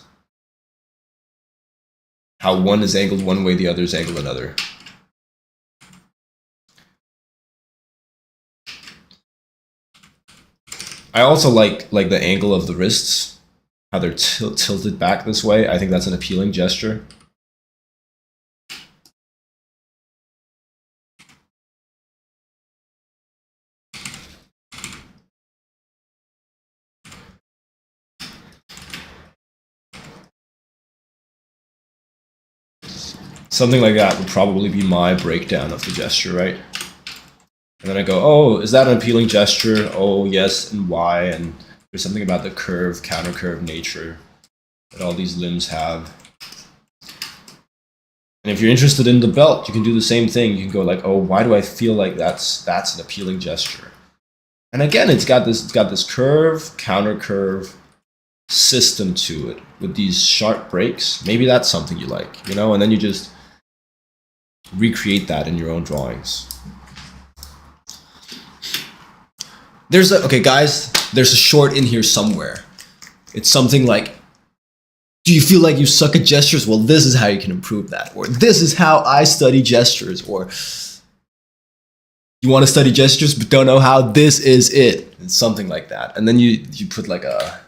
How one is angled one way, the other is angled another. I also like the angle of the wrists, how they're tilted back this way. I think that's an appealing gesture. Something like that would probably be my breakdown of the gesture, right? And then I go, oh, is that an appealing gesture? Oh, yes, and why? And there's something about the curve, counter-curve nature that all these limbs have. And if you're interested in the belt, you can do the same thing. You can go like, oh, why do I feel like that's an appealing gesture? And again, it's got this curve, counter-curve system to it with these sharp breaks. Maybe that's something you like, you know? And then you just recreate that in your own drawings. Okay, guys, there's a short in here somewhere. It's something like, do you feel like you suck at gestures? Well, this is how you can improve that. Or this is how I study gestures. Or you want to study gestures but don't know how? This is it. It's something like that. And then you put like a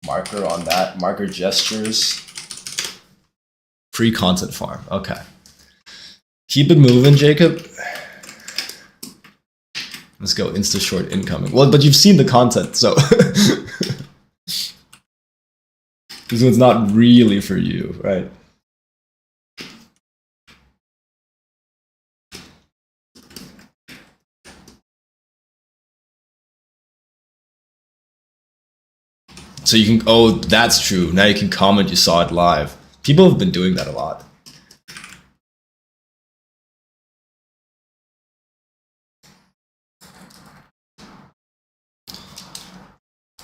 marker on that. Marker gestures. Free content farm. Okay. Keep it moving, Jacob. Let's go. Insta short incoming. Well, but you've seen the content, so this one's not really for you, right? So you can, oh, that's true. Now you can comment you saw it live. People have been doing that a lot.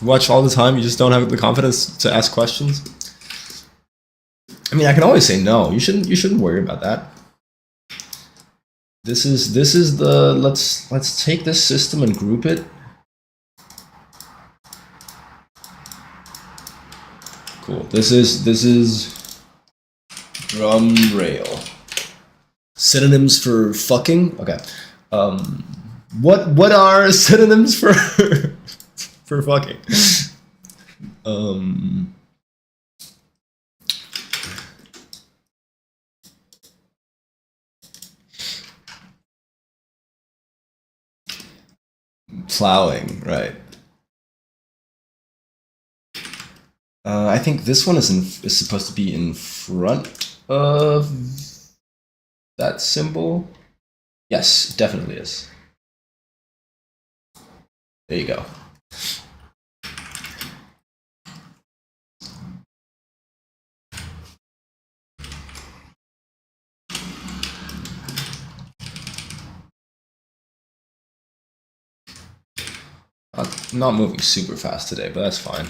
You watch all the time, you just don't have the confidence to ask questions. I mean, I can always say no. You shouldn't worry about that. This is the, let's take this system and group it. Cool. This is drum rail. Synonyms for fucking? Okay. What are synonyms for for fucking? Plowing, right. I think this one is supposed to be in front of that symbol. Yes, definitely is. There you go. I'm not moving super fast today, but that's fine.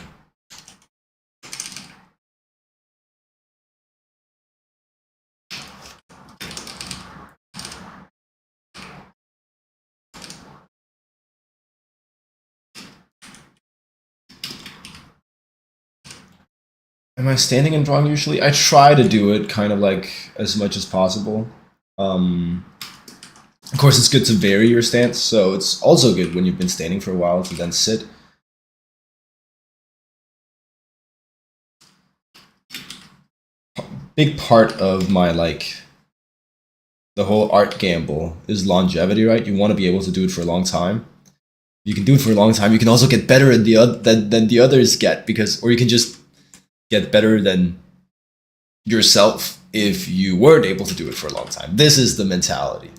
Am I standing and drawing usually? I try to do it kind of like as much as possible. Of course, it's good to vary your stance, so it's also good when you've been standing for a while to then sit. Big part of my the whole art gamble is longevity, right? You want to be able to do it for a long time. You can do it for a long time. You can also get better than the others get, because, or you can just get better than yourself if you weren't able to do it for a long time. This is the mentality,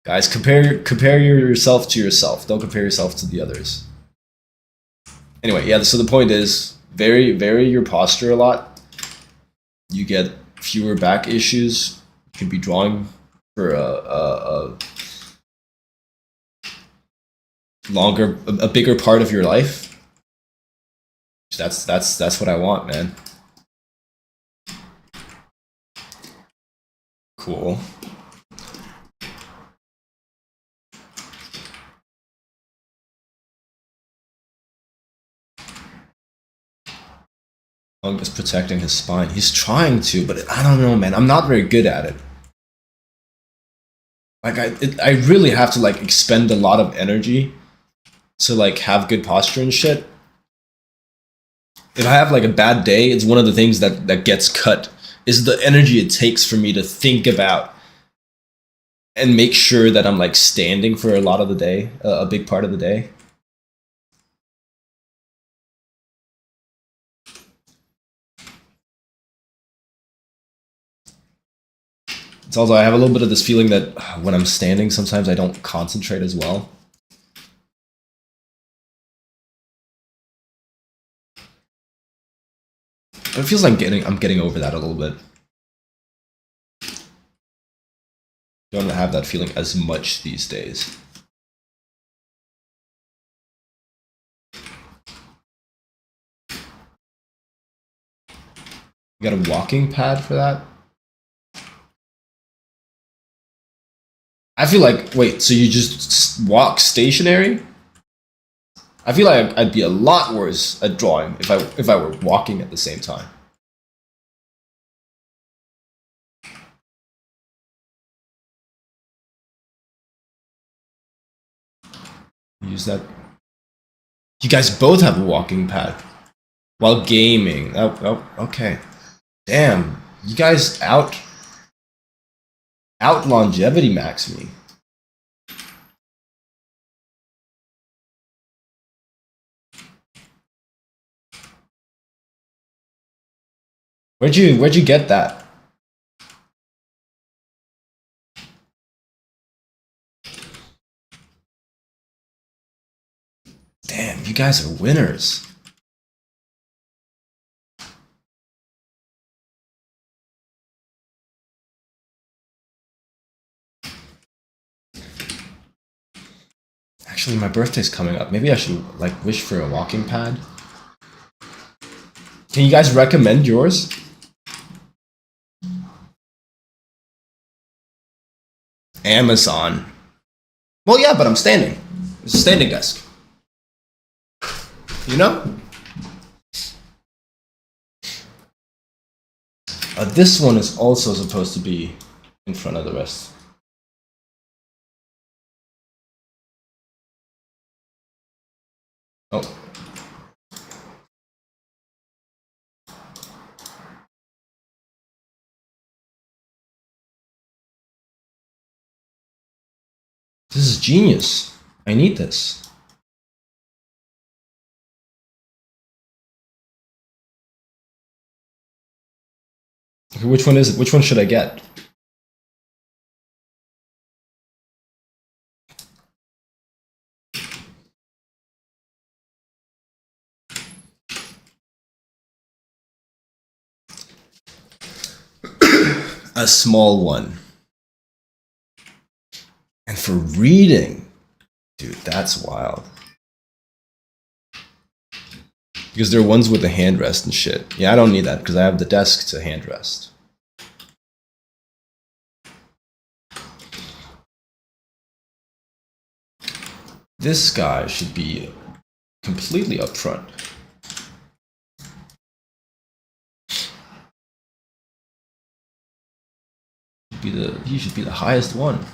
guys. Compare yourself to yourself. Don't compare yourself to the others. Anyway, yeah. So the point is, vary your posture a lot. You get fewer back issues. You can be drawing for a longer, a bigger part of your life. That's what I want, man. Cool. Monk is protecting his spine. He's trying to, but I don't know, man. I'm not very good at it. Like I really have to like expend a lot of energy to like have good posture and shit. If I have like a bad day, it's one of the things that gets cut, is the energy it takes for me to think about and make sure that I'm like standing for a lot of the day, a big part of the day. It's also, I have a little bit of this feeling that when I'm standing, sometimes I don't concentrate as well. But it feels like I'm getting over that a little bit. Don't have that feeling as much these days. You got a walking pad for that? I feel like, wait, so you just walk stationary? I feel like I'd be a lot worse at drawing if I were walking at the same time. Use that. You guys both have a walking pad while gaming. Oh, okay. Damn, you guys out longevity max me. Where'd you get that? Damn, you guys are winners. Actually, my birthday's coming up. Maybe I should like wish for a walking pad. Can you guys recommend yours? Amazon. Well, yeah, but I'm standing. It's a standing desk. You know? This one is also supposed to be in front of the rest. Oh. This is genius. I need this. Okay, which one is it? Which one should I get? A small one. And for reading, dude, that's wild. Because there are ones with a handrest and shit. Yeah, I don't need that because I have the desk to handrest. This guy should be completely up front. He should be the highest one.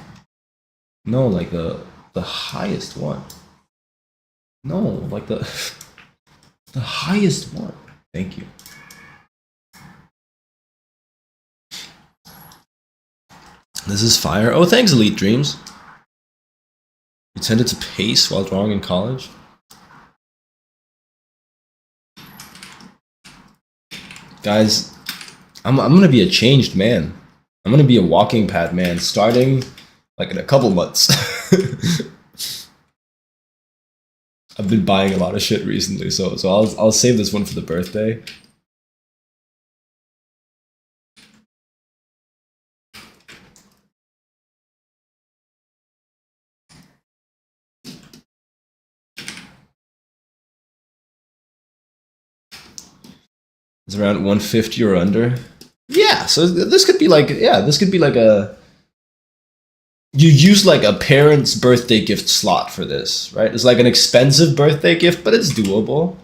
No, like the highest one. No, like the highest one. Thank you. This is fire. Oh, thanks, Elite Dreams. You tended to pace while drawing in college? Guys, I'm gonna be a changed man. I'm gonna be a walking pad man starting like in a couple months. I've been buying a lot of shit recently, so I'll save this one for the birthday. It's around 150 or under. Yeah, so this could be like a you use like a parent's birthday gift slot for this, right? It's like an expensive birthday gift, but it's doable.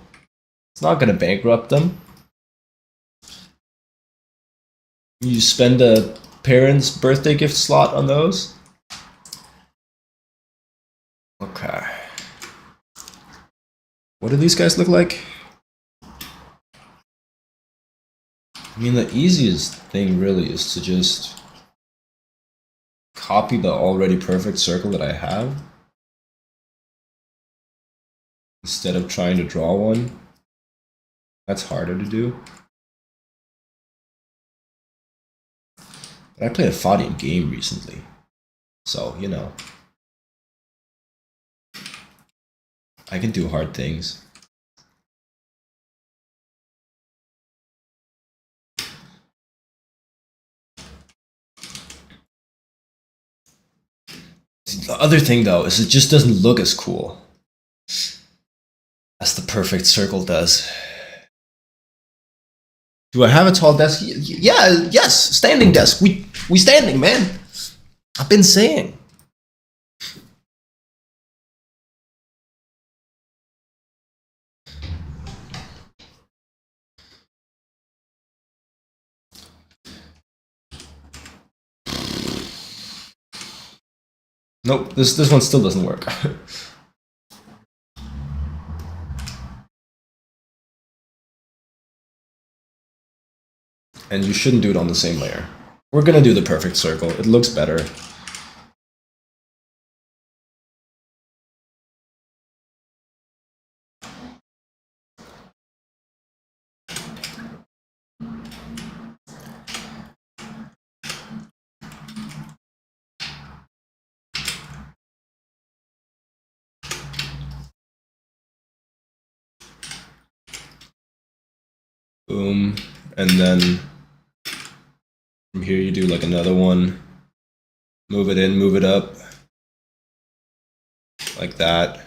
It's not gonna bankrupt them. You spend a parent's birthday gift slot on those. Okay. What do these guys look like? I mean, the easiest thing really is to just copy the already perfect circle that I have instead of trying to draw one. That's harder to do. But I played a fighting game recently, so you know, I can do hard things. The other thing though is it just doesn't look as cool as the perfect circle does. Do I have a tall desk? Yeah, yes, standing desk. We standing, man. I've been saying. Nope, this one still doesn't work. And you shouldn't do it on the same layer. We're gonna do the perfect circle. It looks better. Boom. And then from here you do like another one. Move it in, move it up. Like that.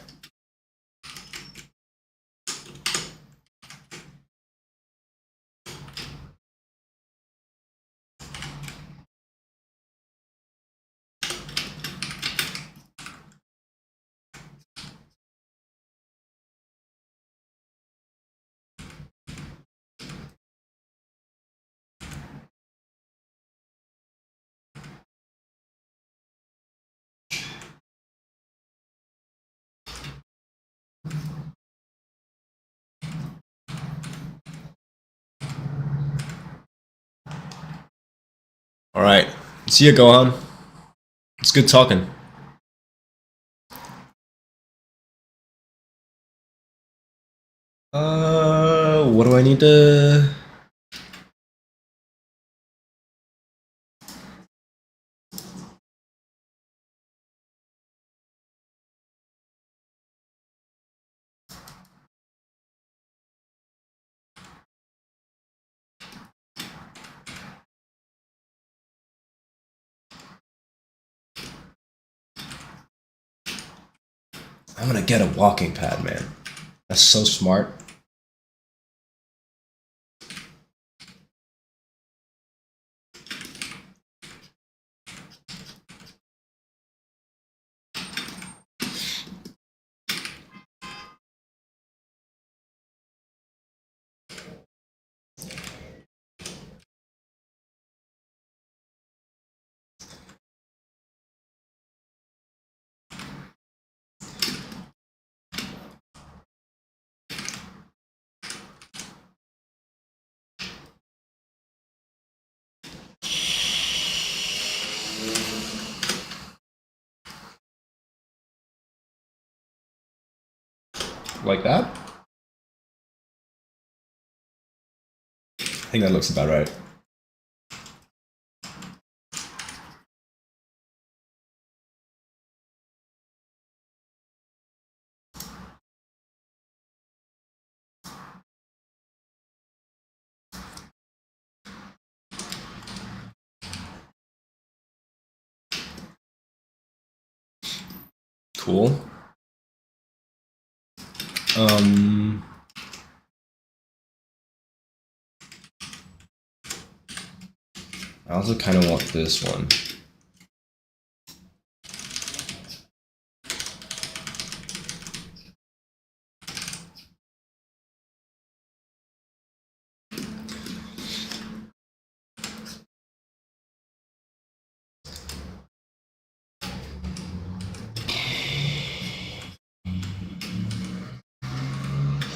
All right. See you, Gohan. It's good talking. What do I need to? I'm gonna get a walking pad, man. That's so smart. Like that? I think that looks about right. Cool. I also kind of want this one.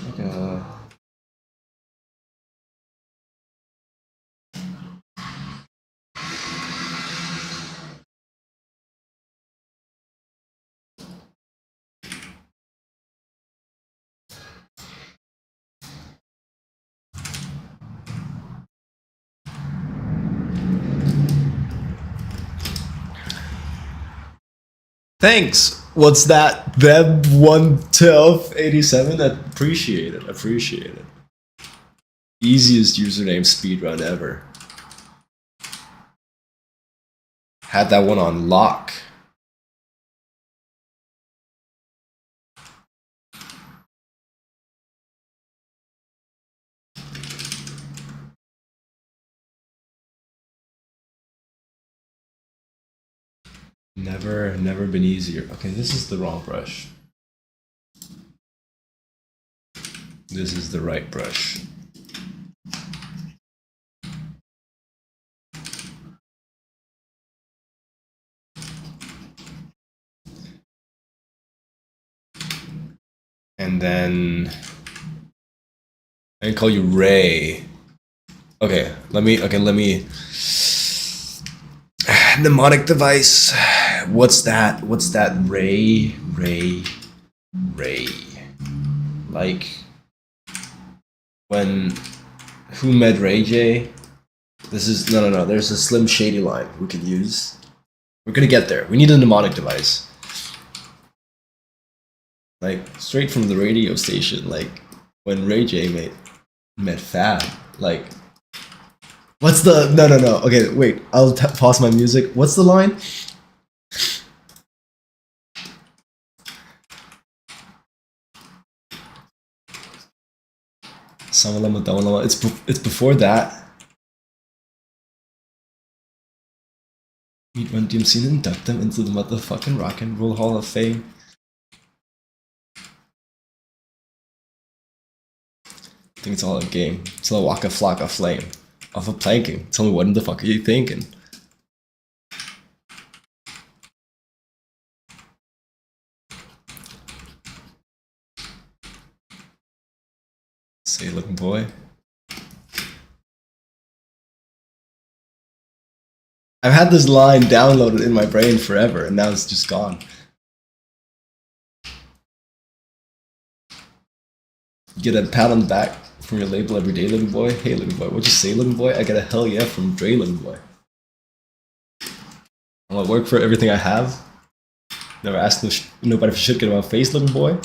Like thanks. What's that? Web 11287? Appreciate it. Appreciate it. Easiest username speedrun ever. Had that one on lock. Never been easier. Okay, this is the wrong brush. This is the right brush. And then I can call you Ray. Okay, let me mnemonic device. What's that? Ray. Like when who met Ray J? This is no. There's a Slim Shady line we could use. We're gonna get there. We need a mnemonic device. Like straight from the radio station, like when Ray J met Fab. Like what's the no. Okay, wait. I'll pause my music. What's the line? It's before that. Meet Run DMC and induct them into the motherfucking Rock and Roll Hall of Fame. I think it's all a game. It's a Waka Flocka Flame. Off of planking. Tell me what in the fuck are you thinking? Say looking boy. I've had this line downloaded in my brain forever, and now it's just gone. You get a pat on the back from your label every day, living boy. Hey, living boy, what'd you say, living boy? I get a hell yeah from Dre, living boy. I want to work for everything I have. Never asked nobody for shit, get in my face, living boy.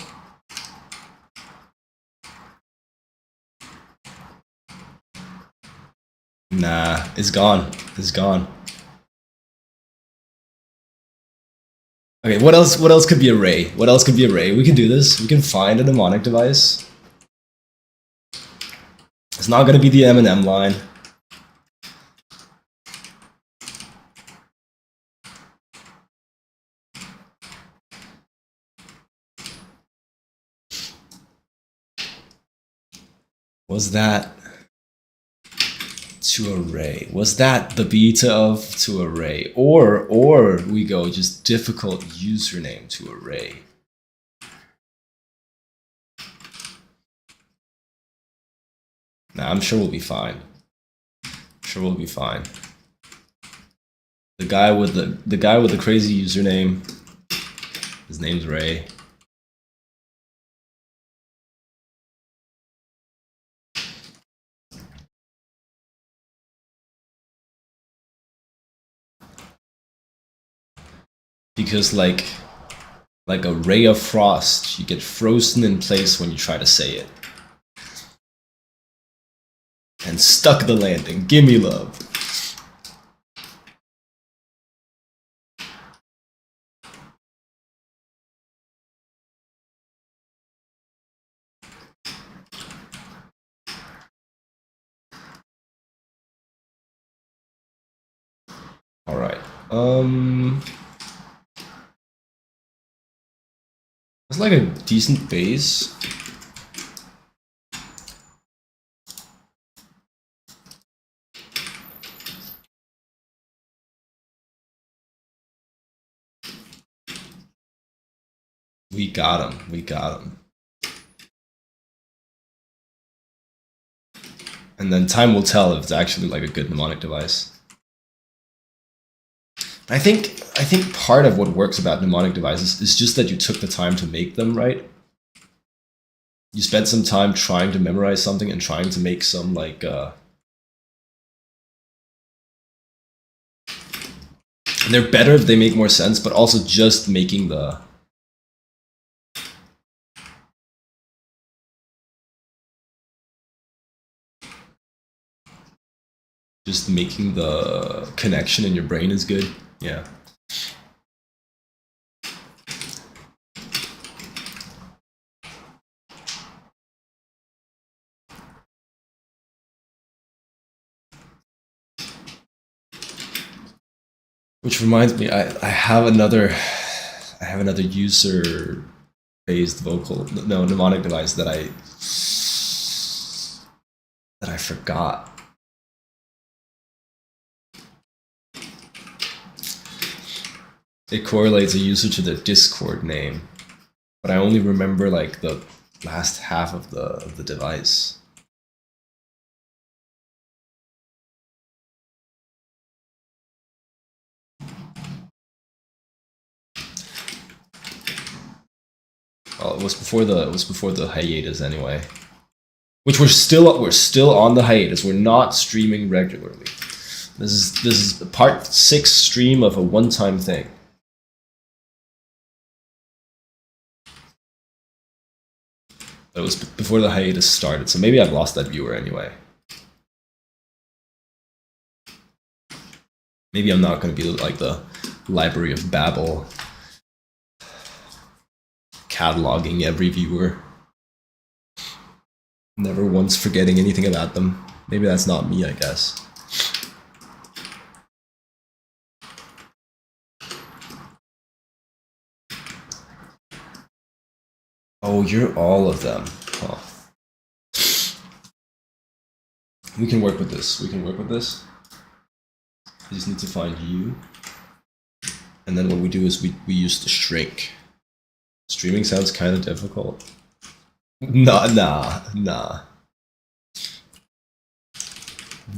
Nah, it's gone. It's gone. Okay, what else? What else could be a ray? What else could be a ray? We can do this. We can find a mnemonic device. It's not gonna be the M&M line. Was that to array? Was that the beta of to array? Or we go just difficult username to array? Nah, I'm sure we'll be fine. Sure we'll be fine. The guy with the crazy username, his name's Ray. Because like a ray of frost, you get frozen in place when you try to say it. And stuck the landing. Gimme love. All right. It's like a decent base. We got him. We got him. And then time will tell if it's actually like a good mnemonic device. I think part of what works about mnemonic devices is just that you took the time to make them, right? You spent some time trying to memorize something and trying to make some like and they're better if they make more sense, but also just making the connection in your brain is good. Yeah. Which reminds me, I have another user based mnemonic device that I forgot. It correlates a user to their Discord name, but I only remember like the last half of the device. Well, it was before the hiatus anyway. Which we're still on the hiatus. We're not streaming regularly. This is part 6 stream of a one-time thing. It was before the hiatus started, so maybe I've lost that viewer anyway. Maybe I'm not going to be like the Library of Babel, cataloging every viewer, never once forgetting anything about them. Maybe that's not me, I guess. Oh, you're all of them. Huh. We can work with this. We just need to find you. And then what we do is we use the shrink. Streaming sounds kind of difficult. Nah.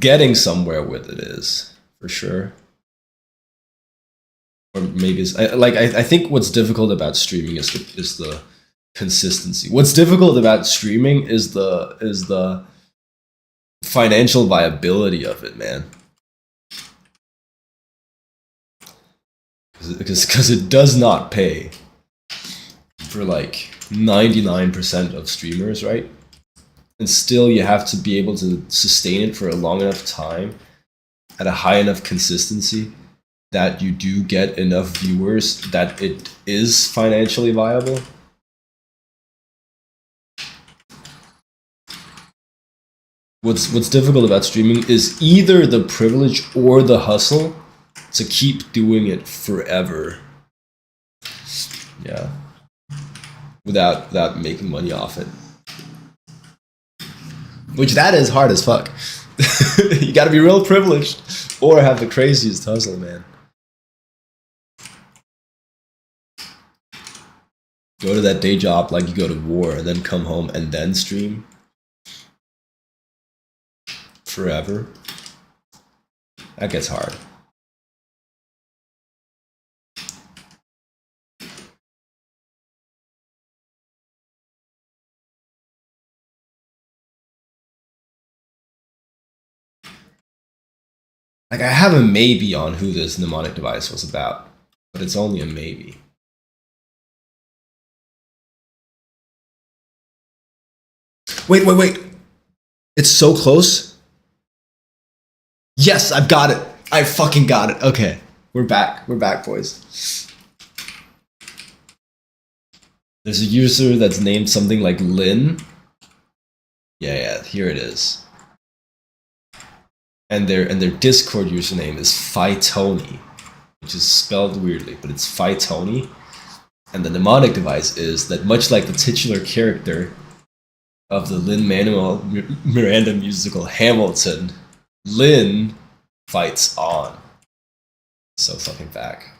Getting somewhere with it is, for sure. or maybe it's, I think what's difficult about streaming is the consistency. What's difficult about streaming is the financial viability of it, man. Because it does not pay for like 99% of streamers, right? And still you have to be able to sustain it for a long enough time at a high enough consistency that you do get enough viewers that it is financially viable. What's difficult about streaming is either the privilege or the hustle to keep doing it forever. Yeah. Without making money off it. Which that is hard as fuck. You gotta be real privileged or have the craziest hustle, man. Go to that day job like you go to war and then come home and then stream forever. That gets hard. Like, I have a maybe on who this mnemonic device was about, but it's only a maybe. Wait. It's so close. Yes, I've got it. I fucking got it. Okay. We're back, boys. There's a user that's named something like Lynn. Yeah, here it is. And their Discord username is Phytony, which is spelled weirdly, but it's Phytony. And the mnemonic device is that, much like the titular character of the Lin-Manuel Miranda musical Hamilton, Lin fights on. So fucking back.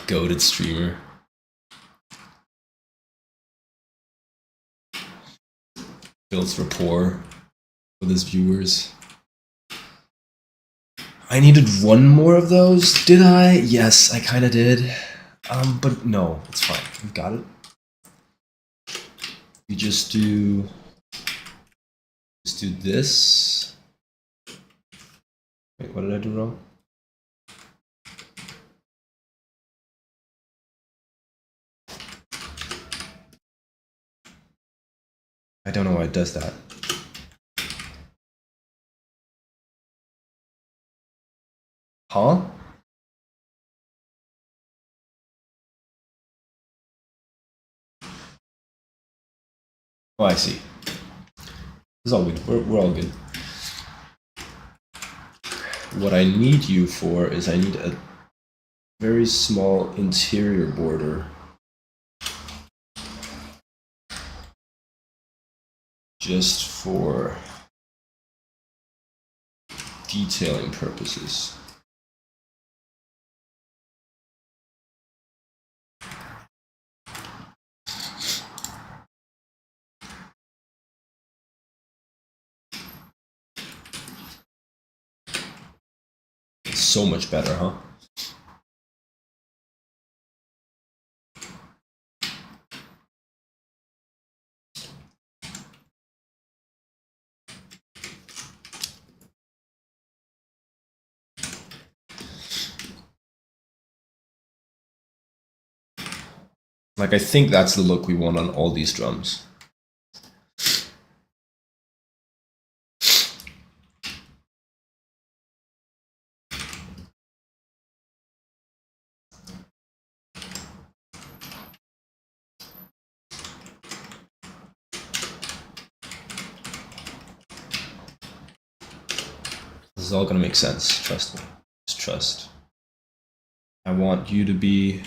Goated streamer. Builds rapport with his viewers. I needed one more of those, did I? Yes, I kinda did. But no, it's fine. We've got it. We just do this. Wait, what did I do wrong? I don't know why it does that. Huh? Oh, I see. It's all good. We're all good. What I need you for is I need a very small interior border. Just for detailing purposes. It's so much better, huh? Like, I think that's the look we want on all these drums. This is all gonna make sense, trust me. Just trust. I want you to be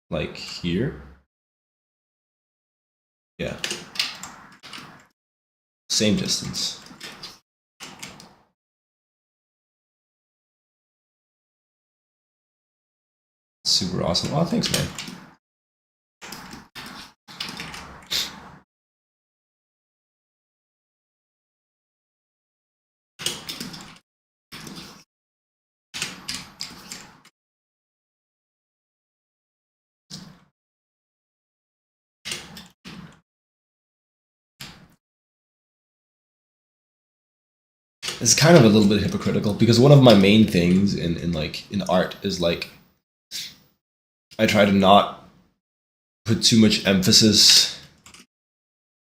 like here. Yeah. Same distance. Super awesome. Oh, thanks, man. it's kind of a little bit hypocritical because one of my main things in art is like I try to not put too much emphasis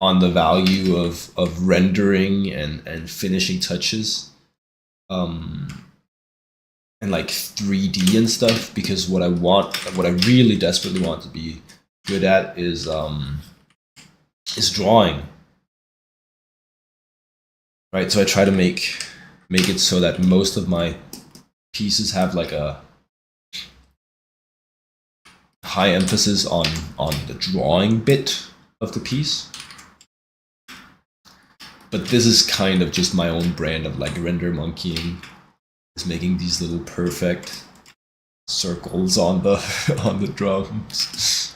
on the value of rendering and finishing touches, um, and like 3D and stuff, because what I really desperately want to be good at is drawing, right? So I try to make it so that most of my pieces have like a high emphasis on the drawing bit of the piece. But this is kind of just my own brand of like render monkeying, is making these little perfect circles on the on the drums,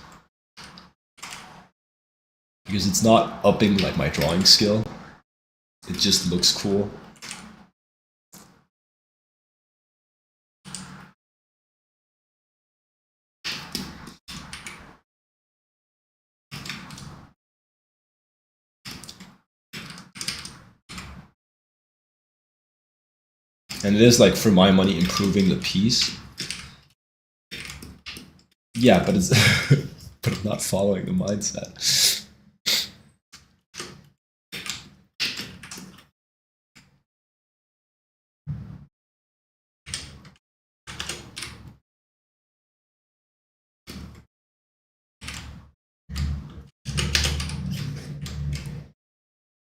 because it's not upping like my drawing skill. It just looks cool. And it is like, for my money, improving the piece. Yeah, but it's but I'm not following the mindset.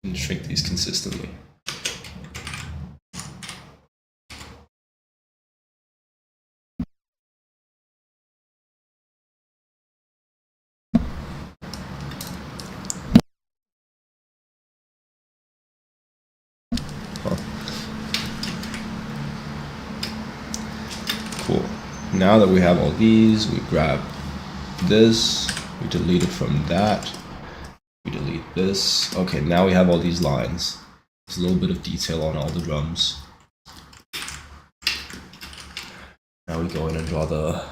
And shrink these consistently. Huh. Cool. Now that we have all these, we grab this, we delete it from that, we delete this. Okay, now we have all these lines. There's a little bit of detail on all the drums. Now we go in and draw the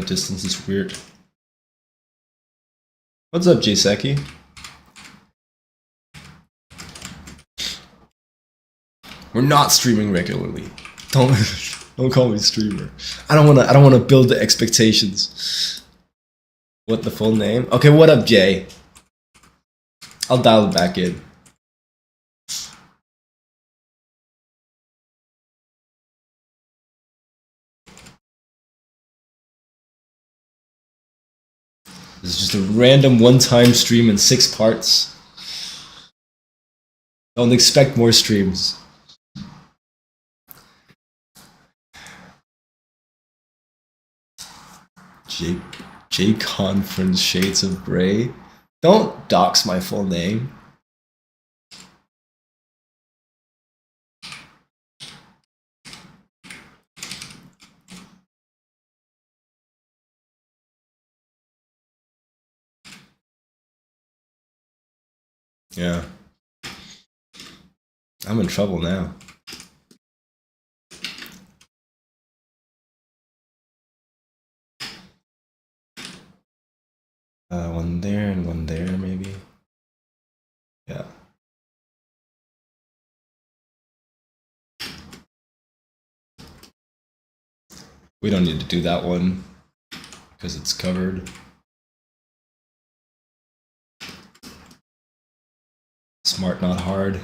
distance is weird. What's up, Jseki? We're not streaming regularly. Don't don't call me streamer. I don't wanna build the expectations. What the full name? Okay, what up, Jay? I'll dial it back in. This is just a random one-time stream in 6 parts. Don't expect more streams. J Conference Shades of Grey. Don't dox my full name. Yeah. I'm in trouble now. One there and one there, maybe. Yeah. We don't need to do that one because it's covered. Smart, not hard.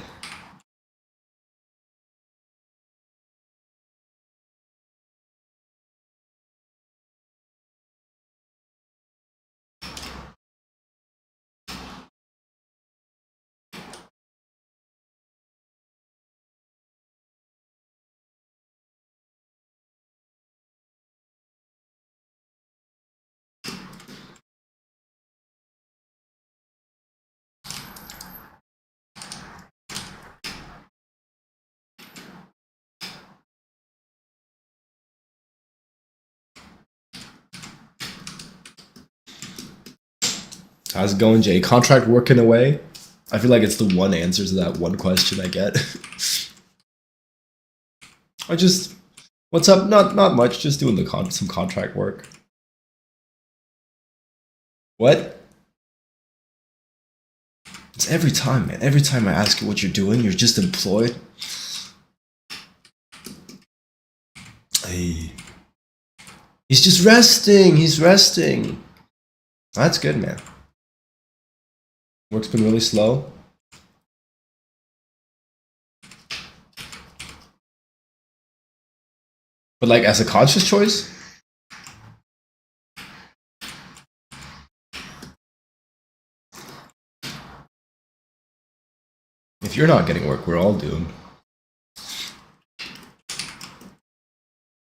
How's it going, Jay? Contract working away? I feel like it's the one answer to that one question I get. I just, what's up? Not much. Just doing some contract work. What? It's every time, man. Every time I ask you what you're doing, you're just employed. Hey, he's just resting. He's resting. That's good, man. Work's been really slow. But like as a conscious choice? If you're not getting work, we're all doomed.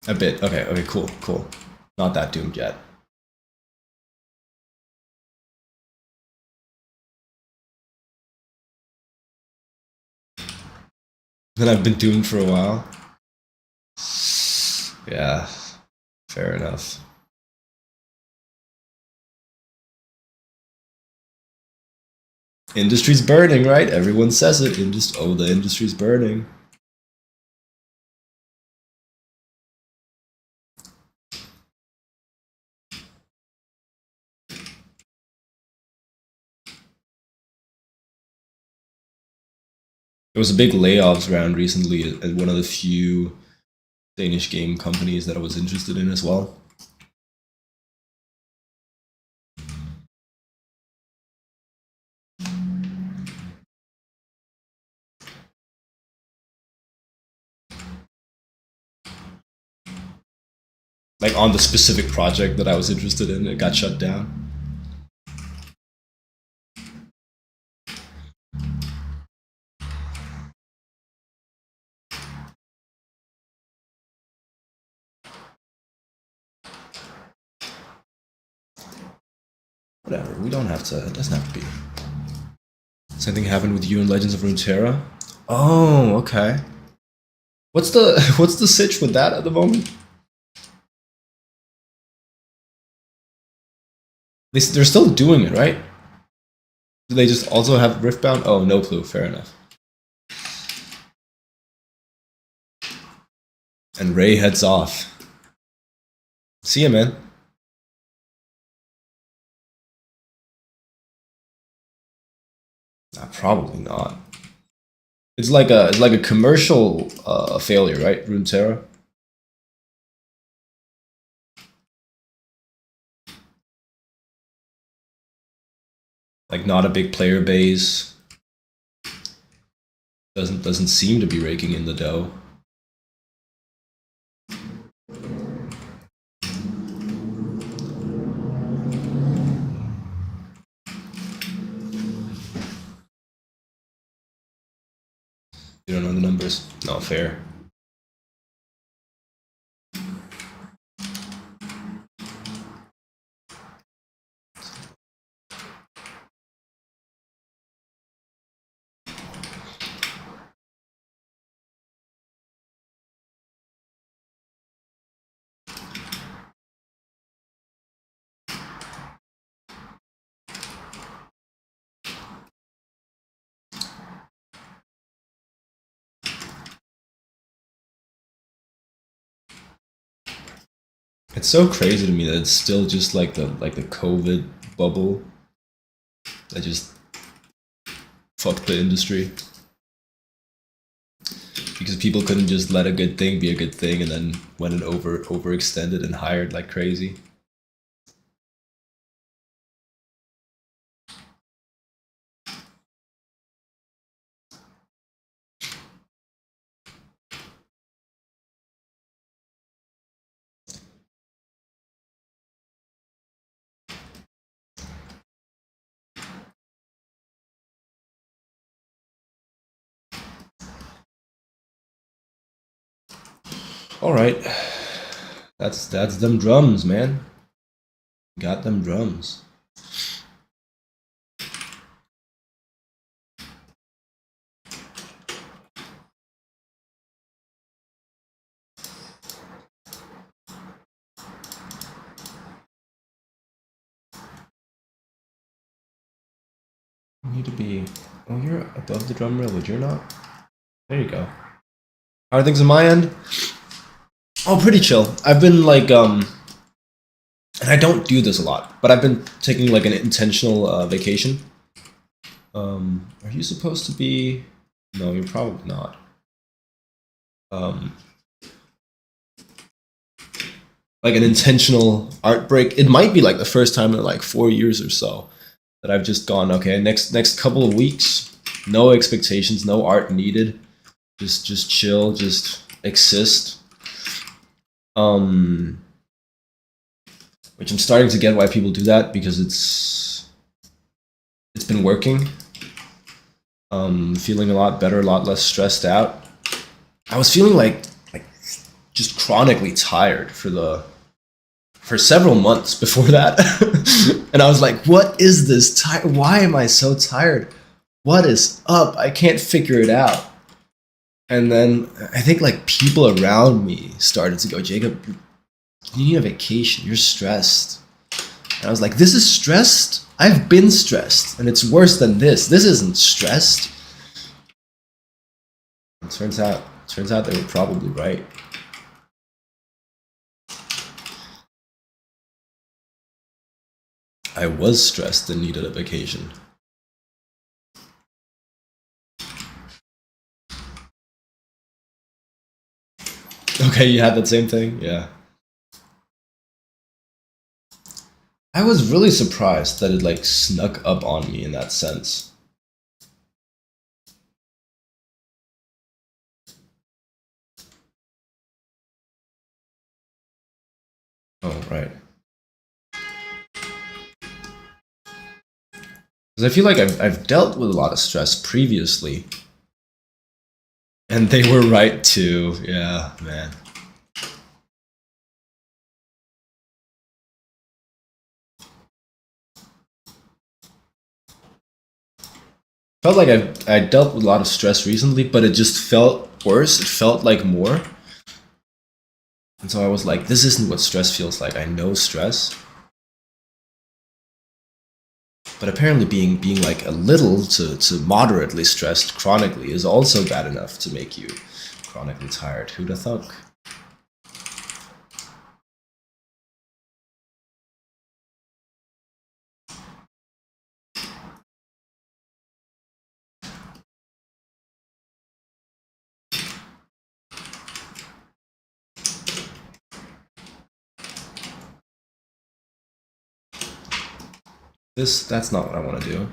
A bit. Okay, cool. Not that doomed yet. Then I've been doomed for a while. Yeah, fair enough. Industry's burning, right? Everyone says it. The industry's burning. There was a big layoffs round recently at one of the few Danish game companies that I was interested in as well. Like on the specific project that I was interested in, it got shut down. Whatever, we don't have to, it doesn't have to be. Same thing happened with you in Legends of Runeterra? Oh, okay. What's the sitch with that at the moment? They're still doing it, right? Do they just also have Riftbound? Oh, no clue. Fair enough. And Ray heads off. See ya, man. Probably not. It's like a commercial failure, right? Runeterra. Like not a big player base. Doesn't seem to be raking in the dough. You don't know the numbers? Not fair. It's so crazy to me that it's still just like the COVID bubble that just fucked the industry. Because people couldn't just let a good thing be a good thing and then went and overextended and hired like crazy. All right, that's them drums, man. Got them drums. You need to be. Oh, you're above the drum rail, but you're not. There you go. How are things on my end? Oh, pretty chill. I've been like and I don't do this a lot, but I've been taking like an intentional vacation. Are you supposed to be? No, you're probably not. Um, like an intentional art break. It might be like the first time in like 4 years or so that I've just gone, okay, next couple of weeks, no expectations, no art needed. Just chill, just exist. Um, which I'm starting to get why people do that, because it's been working. Feeling a lot better, a lot less stressed out. I was feeling like just chronically tired for several months before that. And I was like, what is this? Why am I so tired? What is up? I can't figure it out. And then I think like people around me started to go, Jacob, you need a vacation. You're stressed. And I was like, this is stressed? I've been stressed, and it's worse than this. This isn't stressed. It turns out they were probably right. I was stressed and needed a vacation. Okay, you had that same thing? Yeah. I was really surprised that it like snuck up on me in that sense. Oh, right. Because I feel like I've dealt with a lot of stress previously. And they were right too. Yeah, man. Felt like I dealt with a lot of stress recently, but it just felt worse. It felt like more. And so I was like, this isn't what stress feels like. I know stress. But apparently being like a little to moderately stressed chronically is also bad enough to make you chronically tired. Who'da thunk? That's not what I want to do.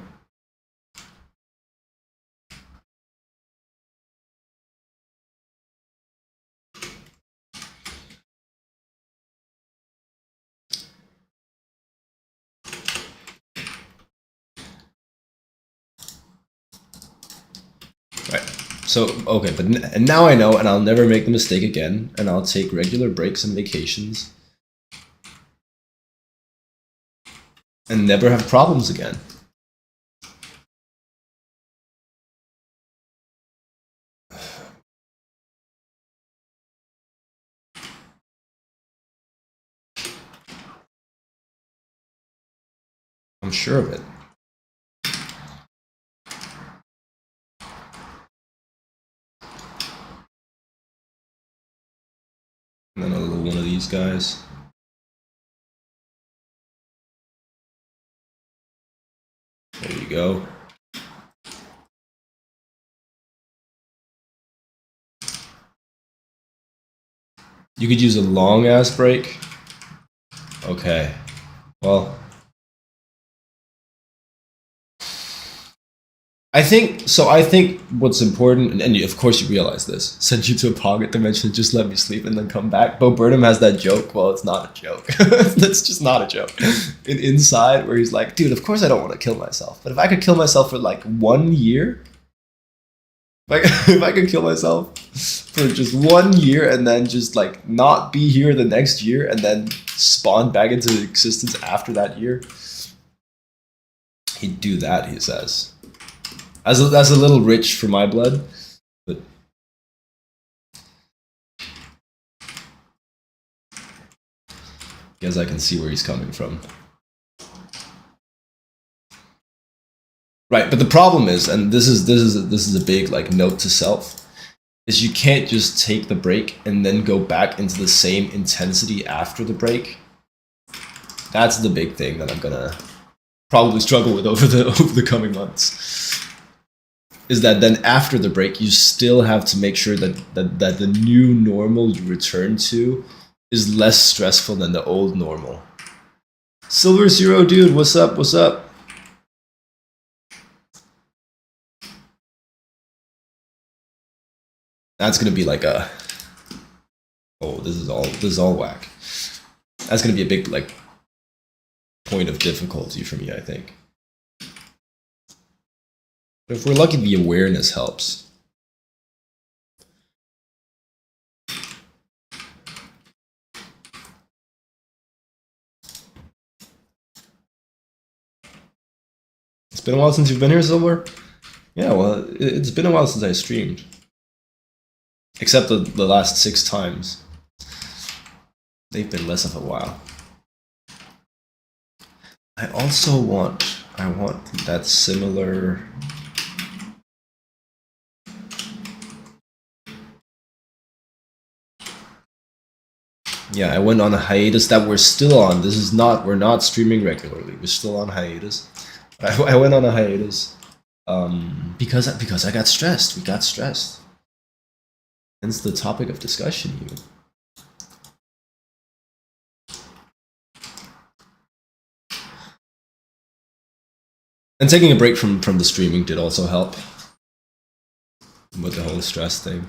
Right. So, okay, but and now I know, and I'll never make the mistake again, and I'll take regular breaks and vacations, and never have problems again. I'm sure of it. And then a little one of these guys. There you go. You could use a long ass break. Okay. Well, I think what's important, and of course you realize this, send you to a pocket dimension, just let me sleep and then come back. Bo Burnham has that joke. Well, it's not a joke. That's just not a joke. In Inside, where he's like, dude, of course I don't want to kill myself, but if I could kill myself for like 1 year, like if I could kill myself for just 1 year and then just like not be here the next year and then spawn back into existence after that year, he'd do that, he says. That's a little rich for my blood, but guess I can see where he's coming from. Right, but the problem is, and this is a big like note to self, is you can't just take the break and then go back into the same intensity after the break. That's the big thing that I'm gonna probably struggle with over the coming months. Is that then after the break, you still have to make sure that the new normal you return to is less stressful than the old normal. Silver Zero dude, what's up? What's up? That's gonna be like a this is all whack. That's gonna be a big like point of difficulty for me, I think. But if we're lucky, the awareness helps. It's been a while since you've been here, Silver? Yeah, well, it's been a while since I streamed. Except the last 6 times. They've been less of a while. I also want that similar. Yeah, I went on a hiatus that we're still on. We're not streaming regularly. We're still on hiatus. I went on a hiatus because I got stressed. We got stressed. Hence the topic of discussion even. And taking a break from the streaming did also help with the whole stress thing.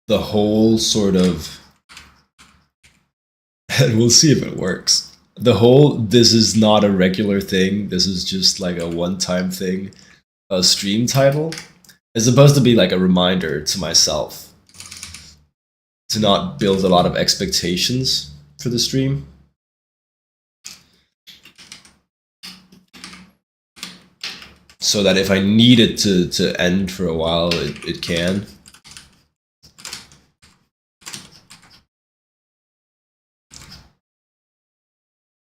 The whole sort of, and we'll see if it works. The whole this is not a regular thing. This is just like a one-time thing. A stream title is supposed to be like a reminder to myself to not build a lot of expectations for the stream. So that if I need it to end for a while, it can.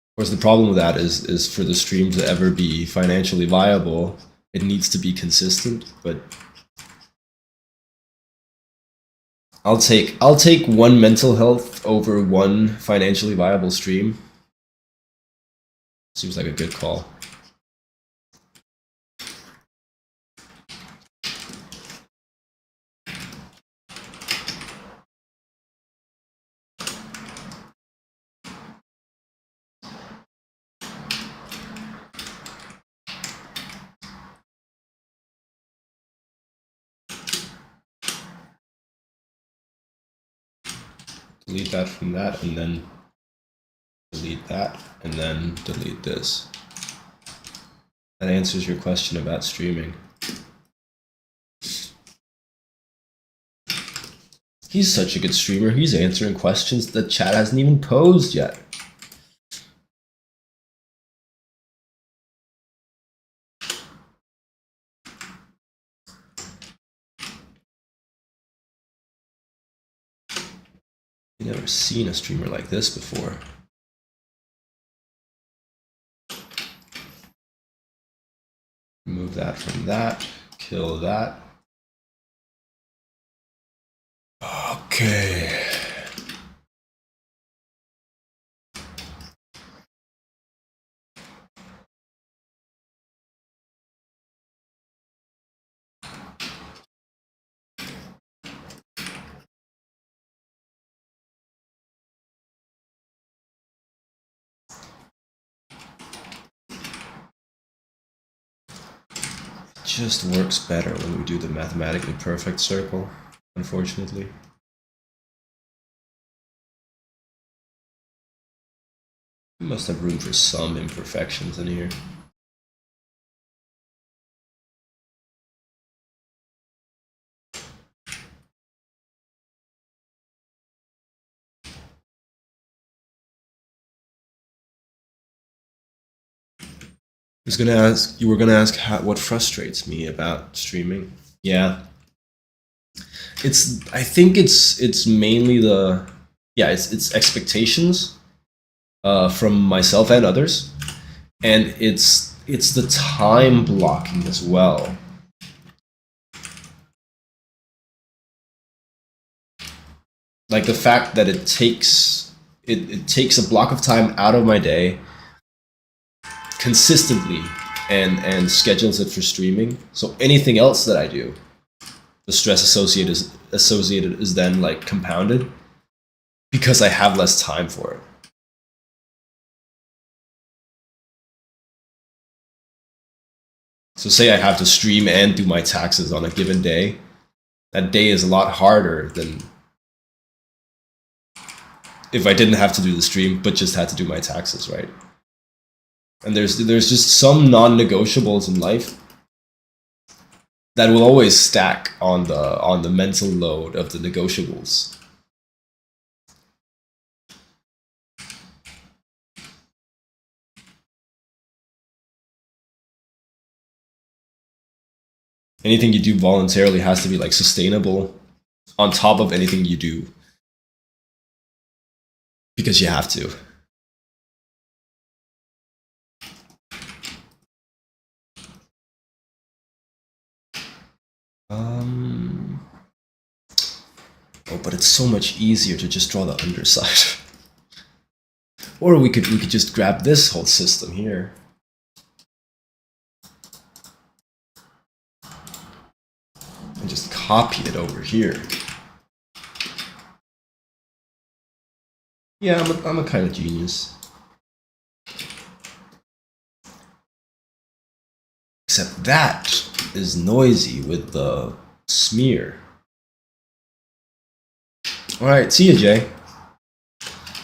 Of course, the problem with that is for the stream to ever be financially viable, it needs to be consistent, but I'll take one mental health over one financially viable stream. Seems like a good call. Delete that from that, and then delete that, and then delete this. That answers your question about streaming. He's such a good streamer. He's answering questions that chat hasn't even posed yet. I've never seen a streamer like this before. Remove that from that. Kill that. Okay. Just works better when we do the mathematically perfect circle, unfortunately. We must have room for some imperfections in here. You were gonna ask what frustrates me about streaming. Yeah. I think it's mainly it's expectations from myself and others, and it's the time blocking as well. Like the fact that it takes a block of time out of my day consistently and schedules it for streaming. So anything else that I do, the stress associated is then like compounded because I have less time for it. So say I have to stream and do my taxes on a given day. That day is a lot harder than if I didn't have to do the stream but just had to do my taxes, right? And there's just some non-negotiables in life that will always stack on the mental load of the negotiables. Anything you do voluntarily has to be like sustainable on top of anything you do because you have to. Oh, but it's so much easier to just draw the underside. Or we could just grab this whole system here. And just copy it over here. Yeah, I'm a kind of genius. Except that is noisy with the smear. All right, see you, Jay.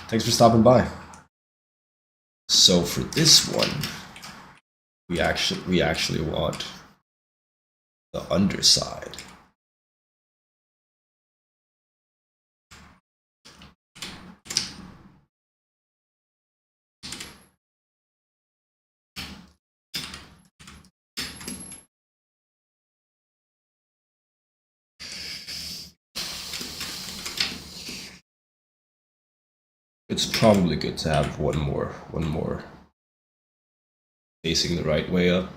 Thanks for stopping by. So for this one, we actually want the underside. It's probably good to have one more facing the right way up.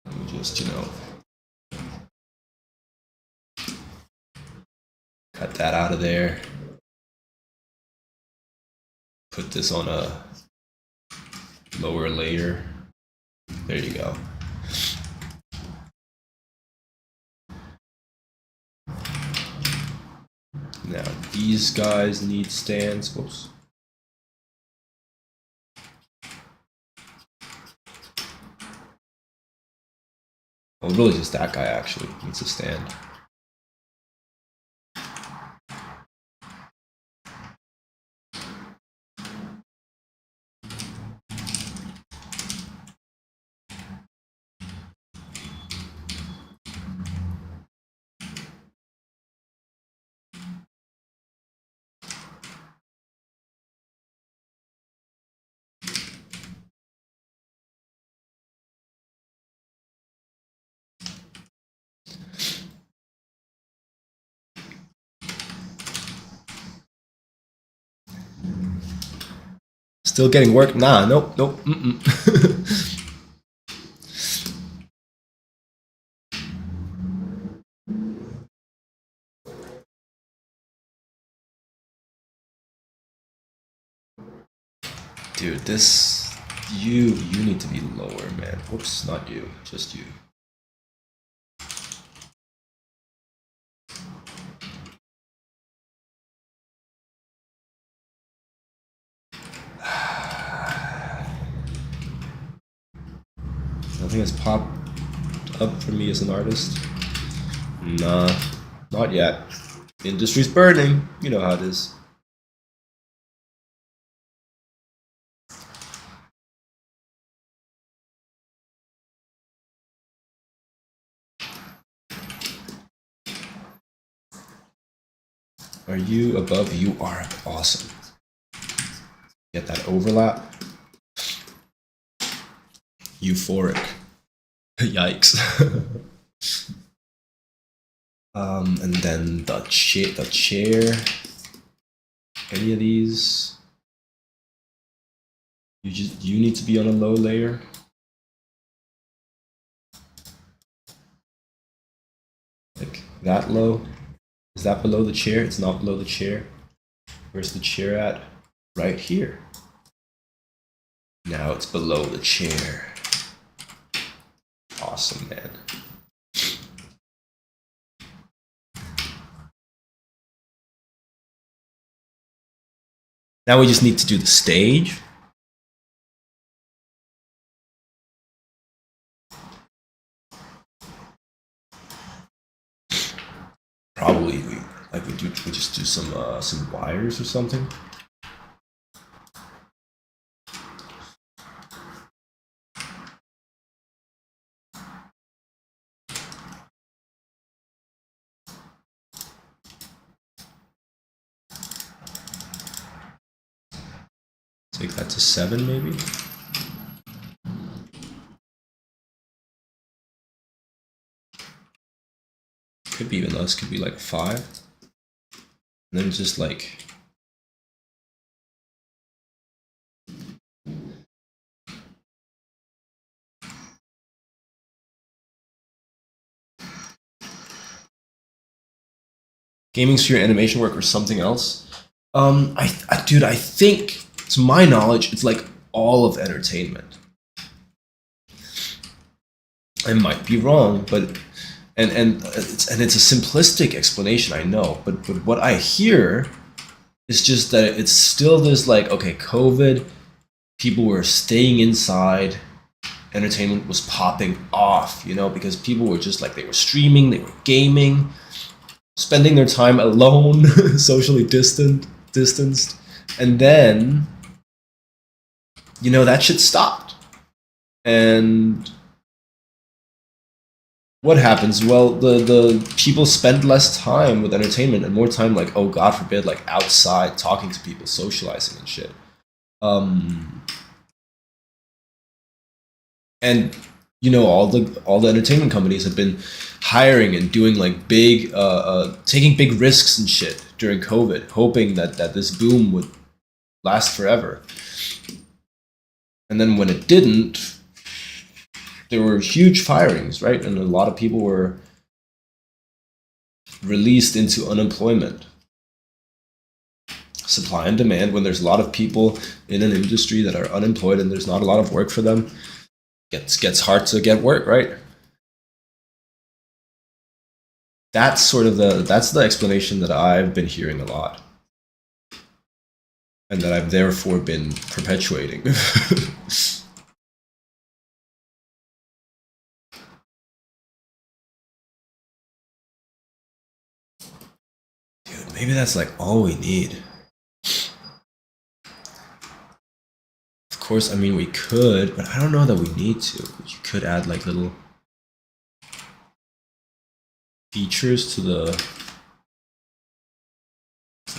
Let me just, cut that out of there. Put this on a lower layer. There you go. Now these guys need stands. Whoops. Well, really just that guy actually needs a stand. Still getting work? Nah, nope. Dude, this you need to be lower, man. Whoops, not you, just you. Nothing has popped up for me as an artist. Nah, not yet. The industry's burning. You know how it is. Are you above? You are. Awesome. Get that overlap. Euphoric. Yikes. And then the chair. Any of these? You need to be on a low layer. Like that low. Is that below the chair? It's not below the chair. Where's the chair at? Right here. Now it's below the chair. Awesome, man. Now we just need to do the stage. Probably we just do some wires or something. Take that to 7 maybe. Could be even less, could be like 5. And then just like gaming sphere animation work or something else. Dude, I think, to my knowledge, it's like all of entertainment. I might be wrong, but and it's a simplistic explanation, I know, but what I hear is just that it's still this like, okay, COVID, people were staying inside, entertainment was popping off, you know, because people were just like, they were streaming, they were gaming, spending their time alone, socially distanced, and then, you know, that shit stopped. And what happens? Well, the people spend less time with entertainment and more time, like, oh god forbid, like outside talking to people, socializing and shit. And you know, all the entertainment companies have been hiring and doing like big, taking big risks and shit during COVID, hoping that this boom would last forever. And then when it didn't, there were huge firings, right? And a lot of people were released into unemployment. Supply and demand, when there's a lot of people in an industry that are unemployed and there's not a lot of work for them, gets hard to get work, right? That's the explanation that I've been hearing a lot. And that I've therefore been perpetuating. Dude, maybe that's like all we need. Of course, I mean, we could, but I don't know that we need to. You could add like little features to the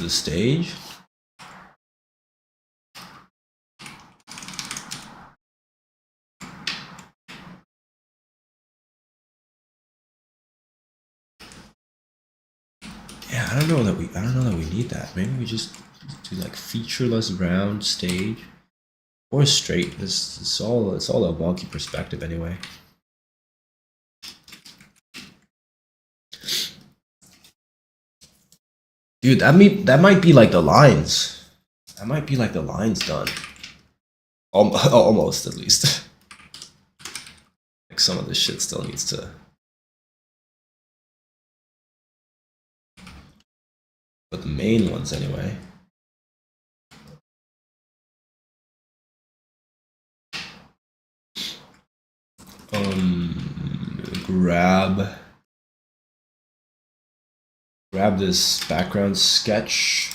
stage. Yeah, I don't know that we need that. Maybe we just do like featureless round stage or straight. It's all a wonky perspective anyway. Dude, that might be like the lines. That might be like the lines done. Almost, at least. Like some of this shit still needs to. But the main ones anyway. Grab this background sketch.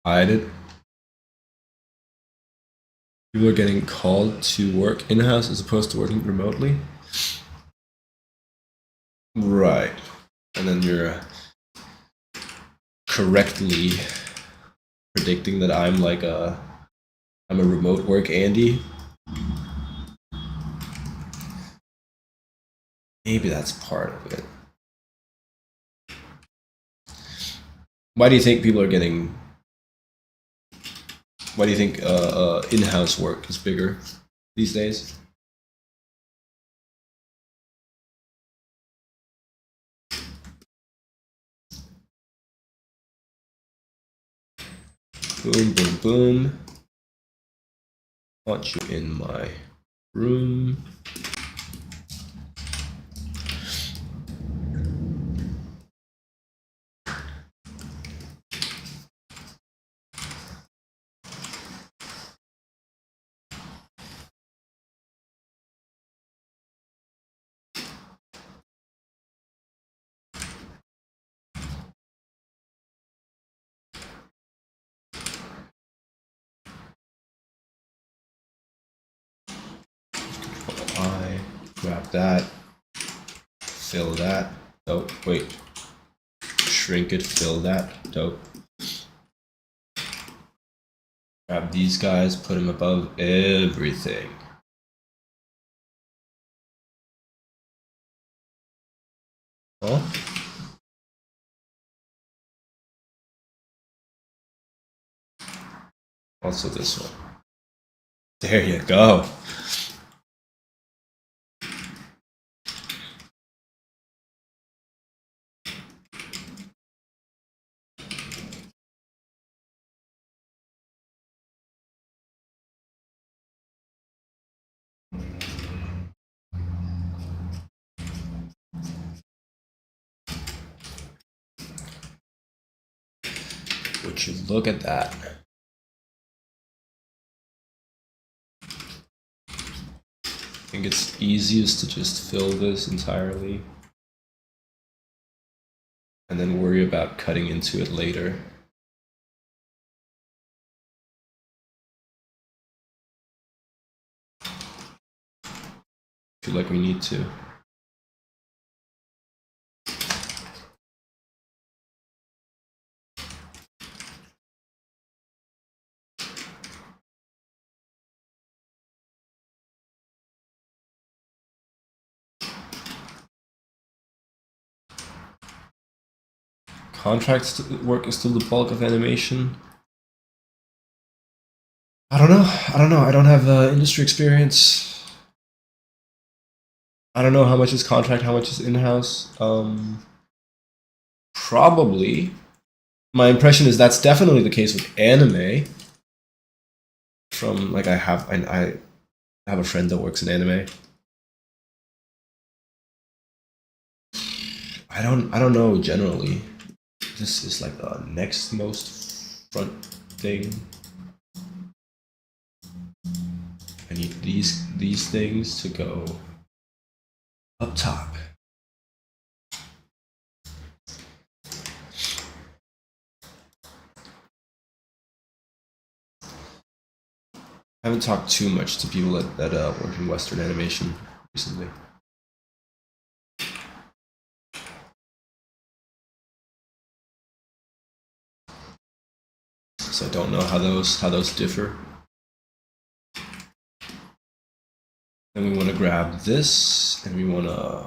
Hide it. People are getting called to work in-house as opposed to working remotely. Right. And then you're correctly predicting that I'm a remote work Andy. Maybe that's part of it. Why do you think people are getting? Why do you think in-house work is bigger these days? Boom, boom, boom. Want you in my room. I grab that, fill that. Oh, wait. Shrink it, fill that. Dope. Grab these guys, put them above everything. Oh. Also this one. There you go. Would you look at that? I think it's easiest to just fill this entirely and then worry about cutting into it later. Feel like we need to. Contract work is still the bulk of animation. I don't know. I don't have industry experience. I don't know how much is contract, how much is in-house. Probably. My impression is that's definitely the case with anime. From like I have a friend that works in anime. I don't know generally. This is like the next most front thing. I need these things to go up top. I haven't talked too much to people that work in Western animation recently. So I don't know how those differ. Then we want to grab this, and we want to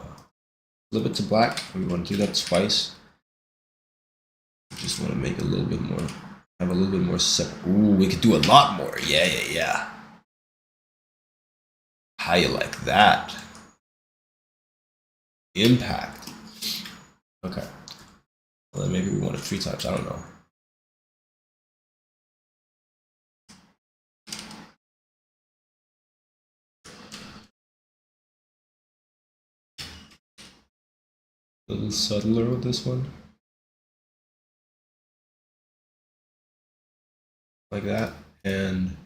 flip it to black. And we want to do that twice. We just want to make a little bit more, have a little bit more Ooh, we could do a lot more. Yeah. How you like that? Impact. Okay. Well, then maybe we want it 3 times. I don't know. A little subtler with this one. Like that. And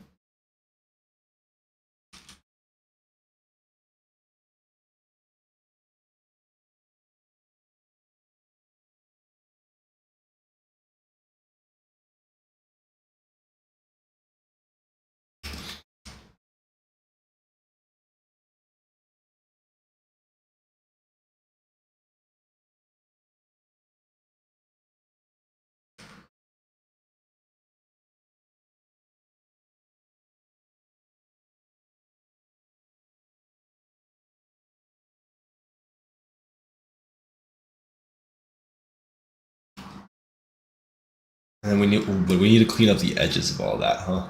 And then we need to clean up the edges of all that, huh?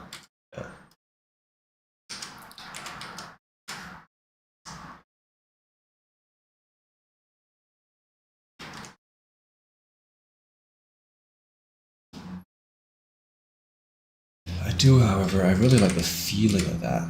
Yeah. I do, however, I really like the feeling of that.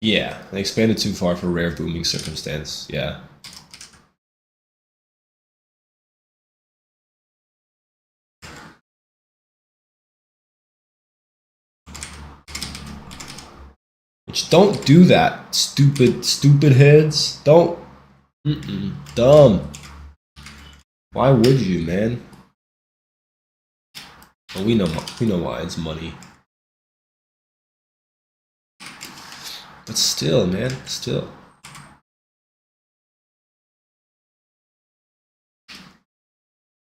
Yeah, they expanded too far for rare booming circumstance. Yeah. Which don't do that, stupid heads. Don't. Dumb. Why would you, man? Well, we know why. It's money. But still, man, still.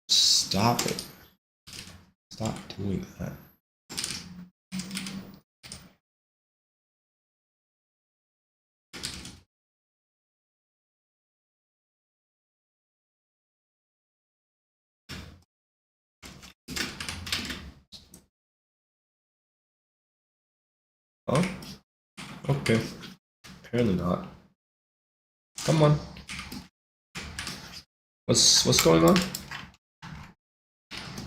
Stop it. Stop doing that. Huh? Okay. Apparently not. Come on. What's going on?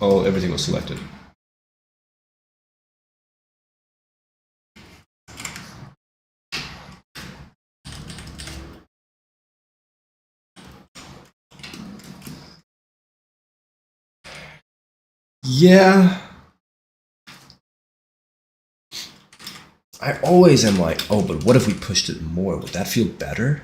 Oh, everything was selected. Yeah. I always am like, oh, but what if we pushed it more? Would that feel better?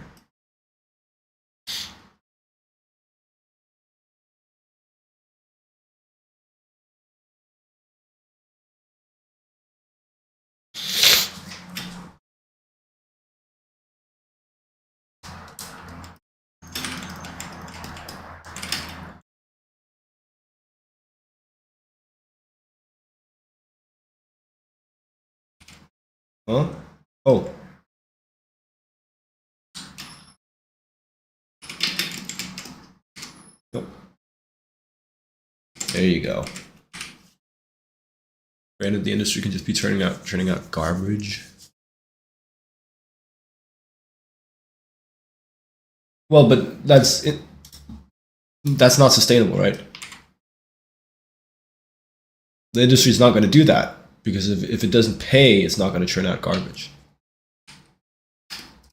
Huh? Oh. Nope. There you go. Granted, the industry can just be turning out garbage. Well, but that's it. That's not sustainable, right? The industry's not going to do that because if it doesn't pay, it's not going to turn out garbage.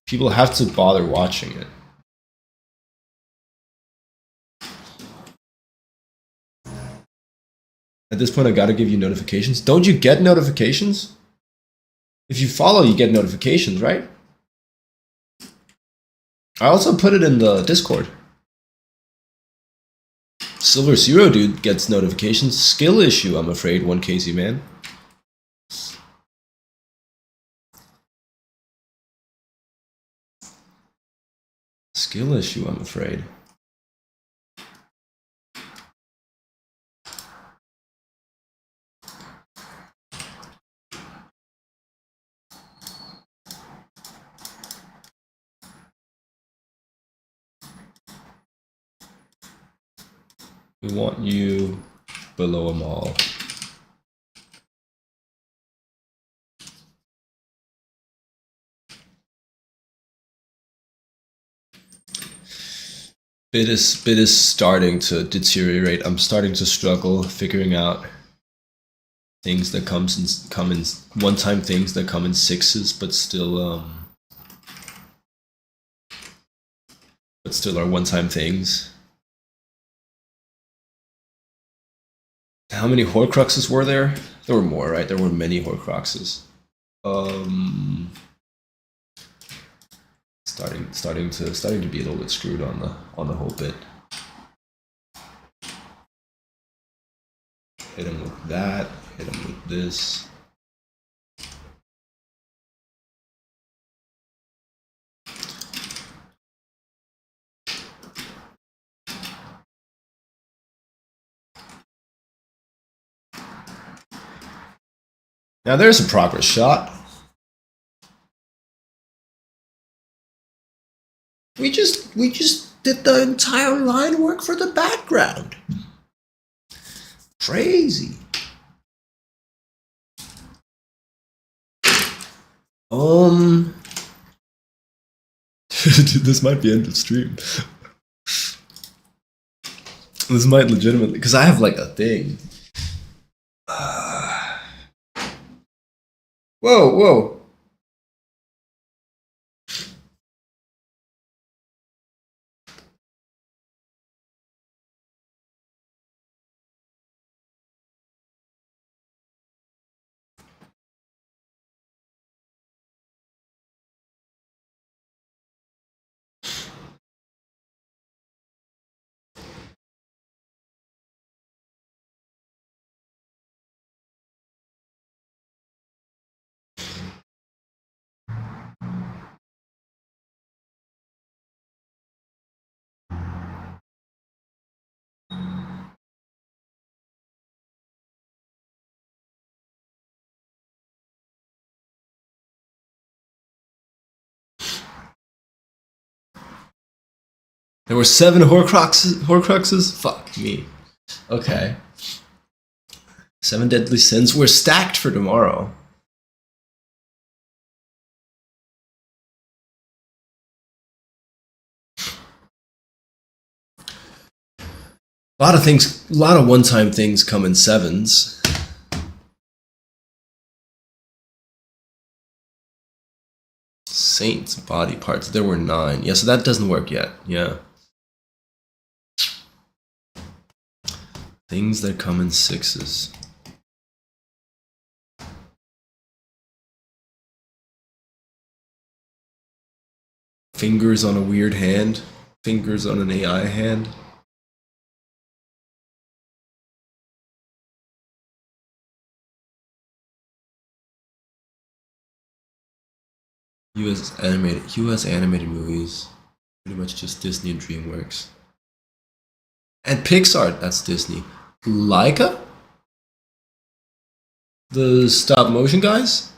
People have to bother watching it. At this point, I got to give you notifications. Don't you get notifications? If you follow, you get notifications, right? I also put it in the Discord. Silver Zero Dude gets notifications. Skill issue, I'm afraid, 1KZ man. Skill issue, I'm afraid. We want you below them all. Bid is starting to deteriorate. I'm starting to struggle figuring out things that come in one-time things that come in sixes, but still are one-time things. How many Horcruxes were there? There were more, right? There were many Horcruxes. Starting to be a little bit screwed on the whole bit. Hit him with that. Hit him with this. Now there's a progress shot. We just did the entire line work for the background. Crazy. Dude, this might be end of stream. This might legitimately, because I have like a thing. Whoa. There were 7 Horcruxes? Fuck me. Okay. 7 deadly sins. We're stacked for tomorrow. A lot of one-time things come in 7s. Saints body parts. There were 9. Yeah, so that doesn't work yet. Yeah. Things that come in 6s. Fingers on a weird hand. Fingers on an AI hand. US animated movies. Pretty much just Disney and DreamWorks. And Pixar, that's Disney. Laika? The stop motion guys?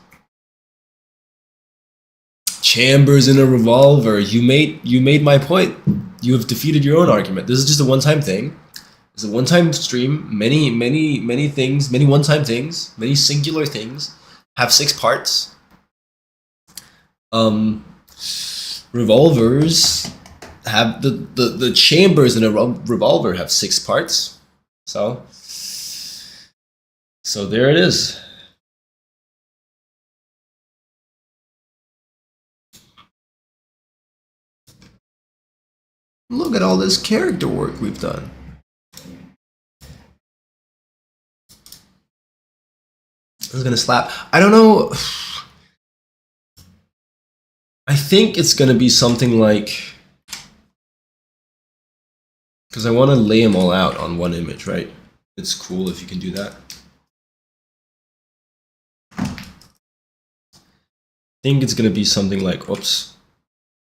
Chambers in a revolver. You made my point. You have defeated your own argument. This is just a one-time thing. It's a one-time stream. Many things, many one-time things, many singular things have 6 parts. Revolvers have the chambers in a revolver have 6 parts. So there it is. Look at all this character work we've done. This is gonna slap. I don't know. I think it's gonna be something like, because I want to lay them all out on one image, right? It's cool if you can do that. I think it's gonna be something like, oops,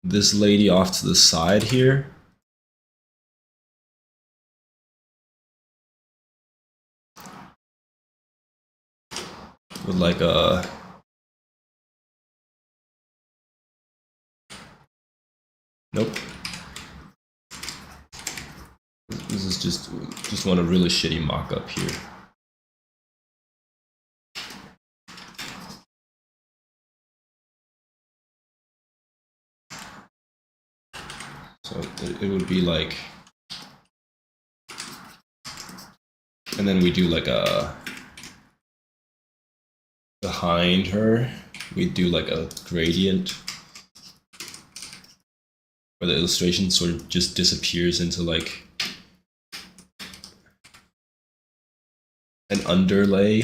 this lady off to the side here. With like a nope. This is just want a really shitty mock-up here. So it would be like, and then we do like a behind her, we do like a gradient where the illustration sort of just disappears into like an underlay.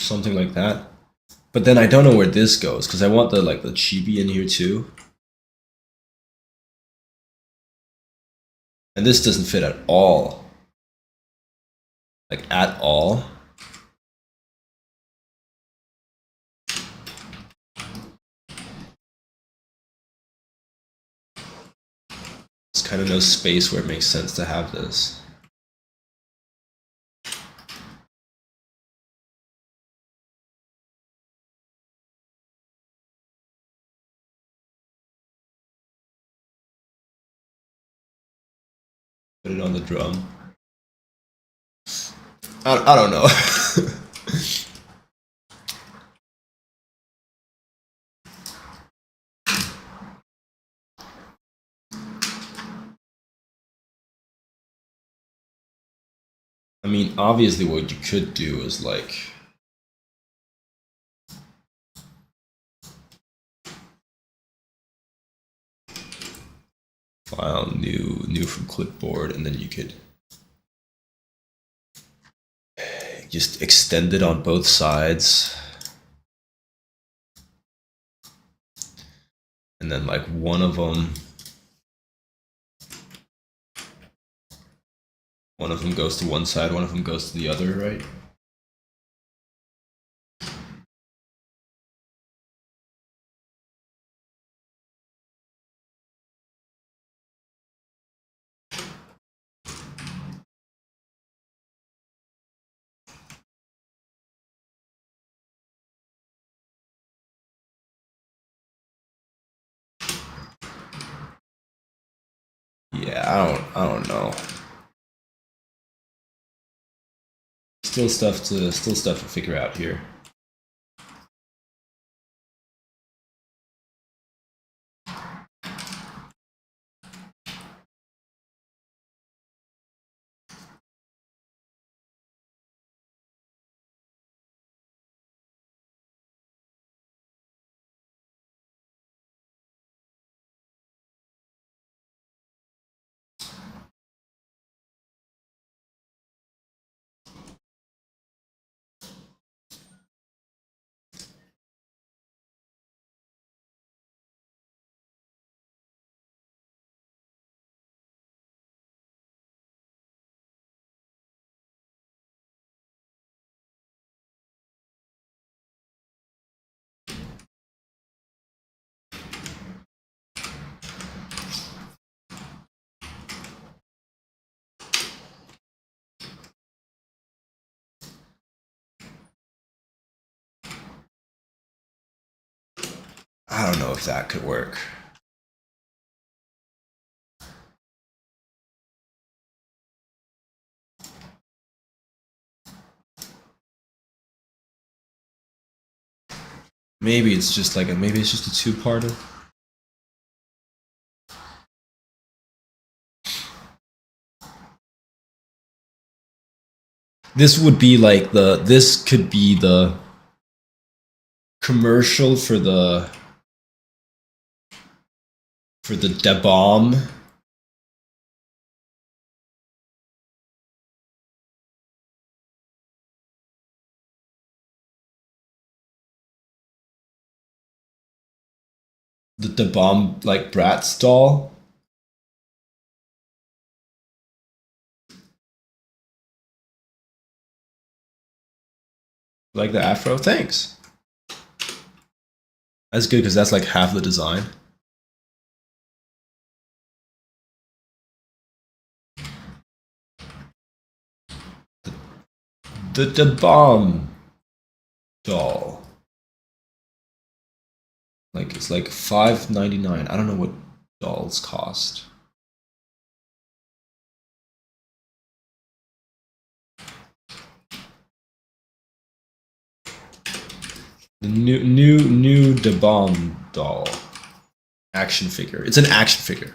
something like that. But then I don't know where this goes because I want the like the chibi in here too. And this doesn't fit at all. Like at all. There's kind of no space where it makes sense to have this. Put it on the drum. I don't know. I mean, obviously what you could do is like file new from clipboard, and then you could just extend it on both sides. And then like one of them goes to one side, one of them goes to the other, right? Yeah, I don't know. Still stuff to figure out here. I don't know if that could work. Maybe it's just like maybe it's just a two-parter. This would be like this could be the commercial for the Da Bomb. The Da Bomb like Bratz doll. Like the afro? Thanks. That's good because that's like half the design. The bomb doll. Like it's like $5.99. I don't know what dolls cost. The new Da Bomb doll. Action figure. It's an action figure.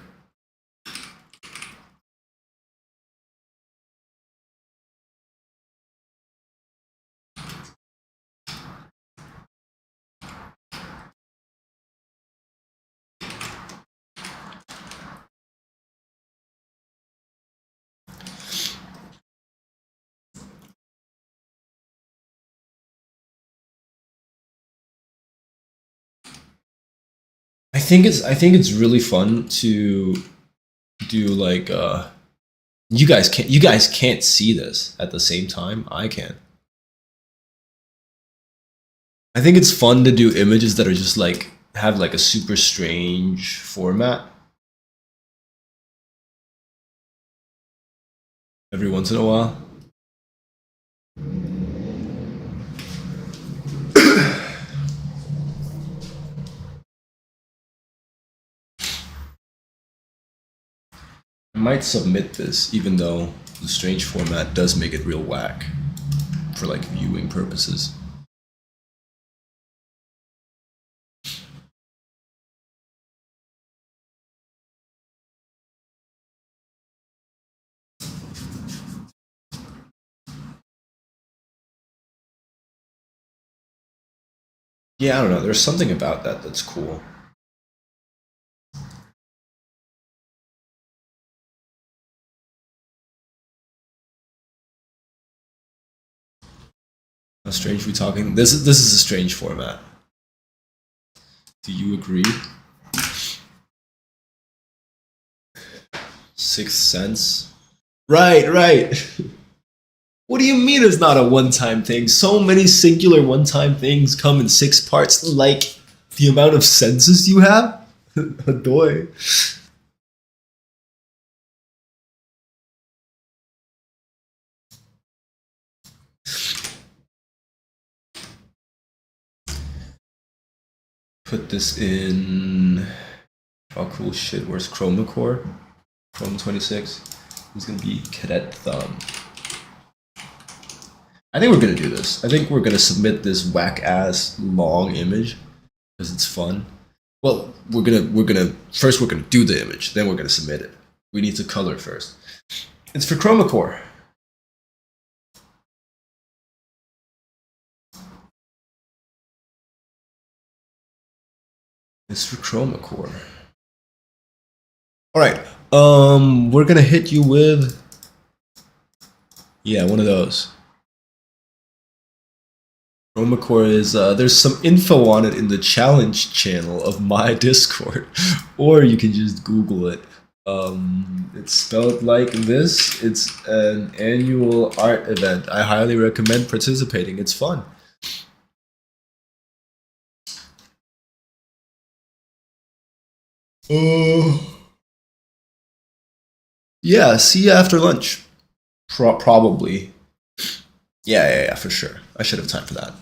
I think it's really fun to do like you guys can't see this at the same time. I can. I think it's fun to do images that are just like have like a super strange format every once in a while. I might submit this, even though the strange format does make it real whack for like viewing purposes. Yeah, I don't know. There's something about that that's cool. How strange we talking? This is a strange format. Do you agree? Sixth Sense. Right, right. What do you mean it's not a one-time thing? So many singular one-time things come in six parts, like the amount of senses you have. Adoy. Put this in. Oh, cool shit. Where's Chroma Core? Chrome 26. Who's gonna be Cadet Thumb? I think we're gonna do this. I think we're gonna submit this whack ass long image because it's fun. Well, we're gonna first we're gonna do the image, then we're gonna submit it. We need to color first. It's for Chroma Core. It's for Chroma Core. All right. We're gonna hit you with yeah, one of those. Chroma Core is there's some info on it in the challenge channel of my Discord, or you can just Google it. It's spelled like this. It's an annual art event. I highly recommend participating. It's fun. Uh, yeah, see you after lunch. Probably. Yeah, yeah, yeah, for sure. I should have time for that.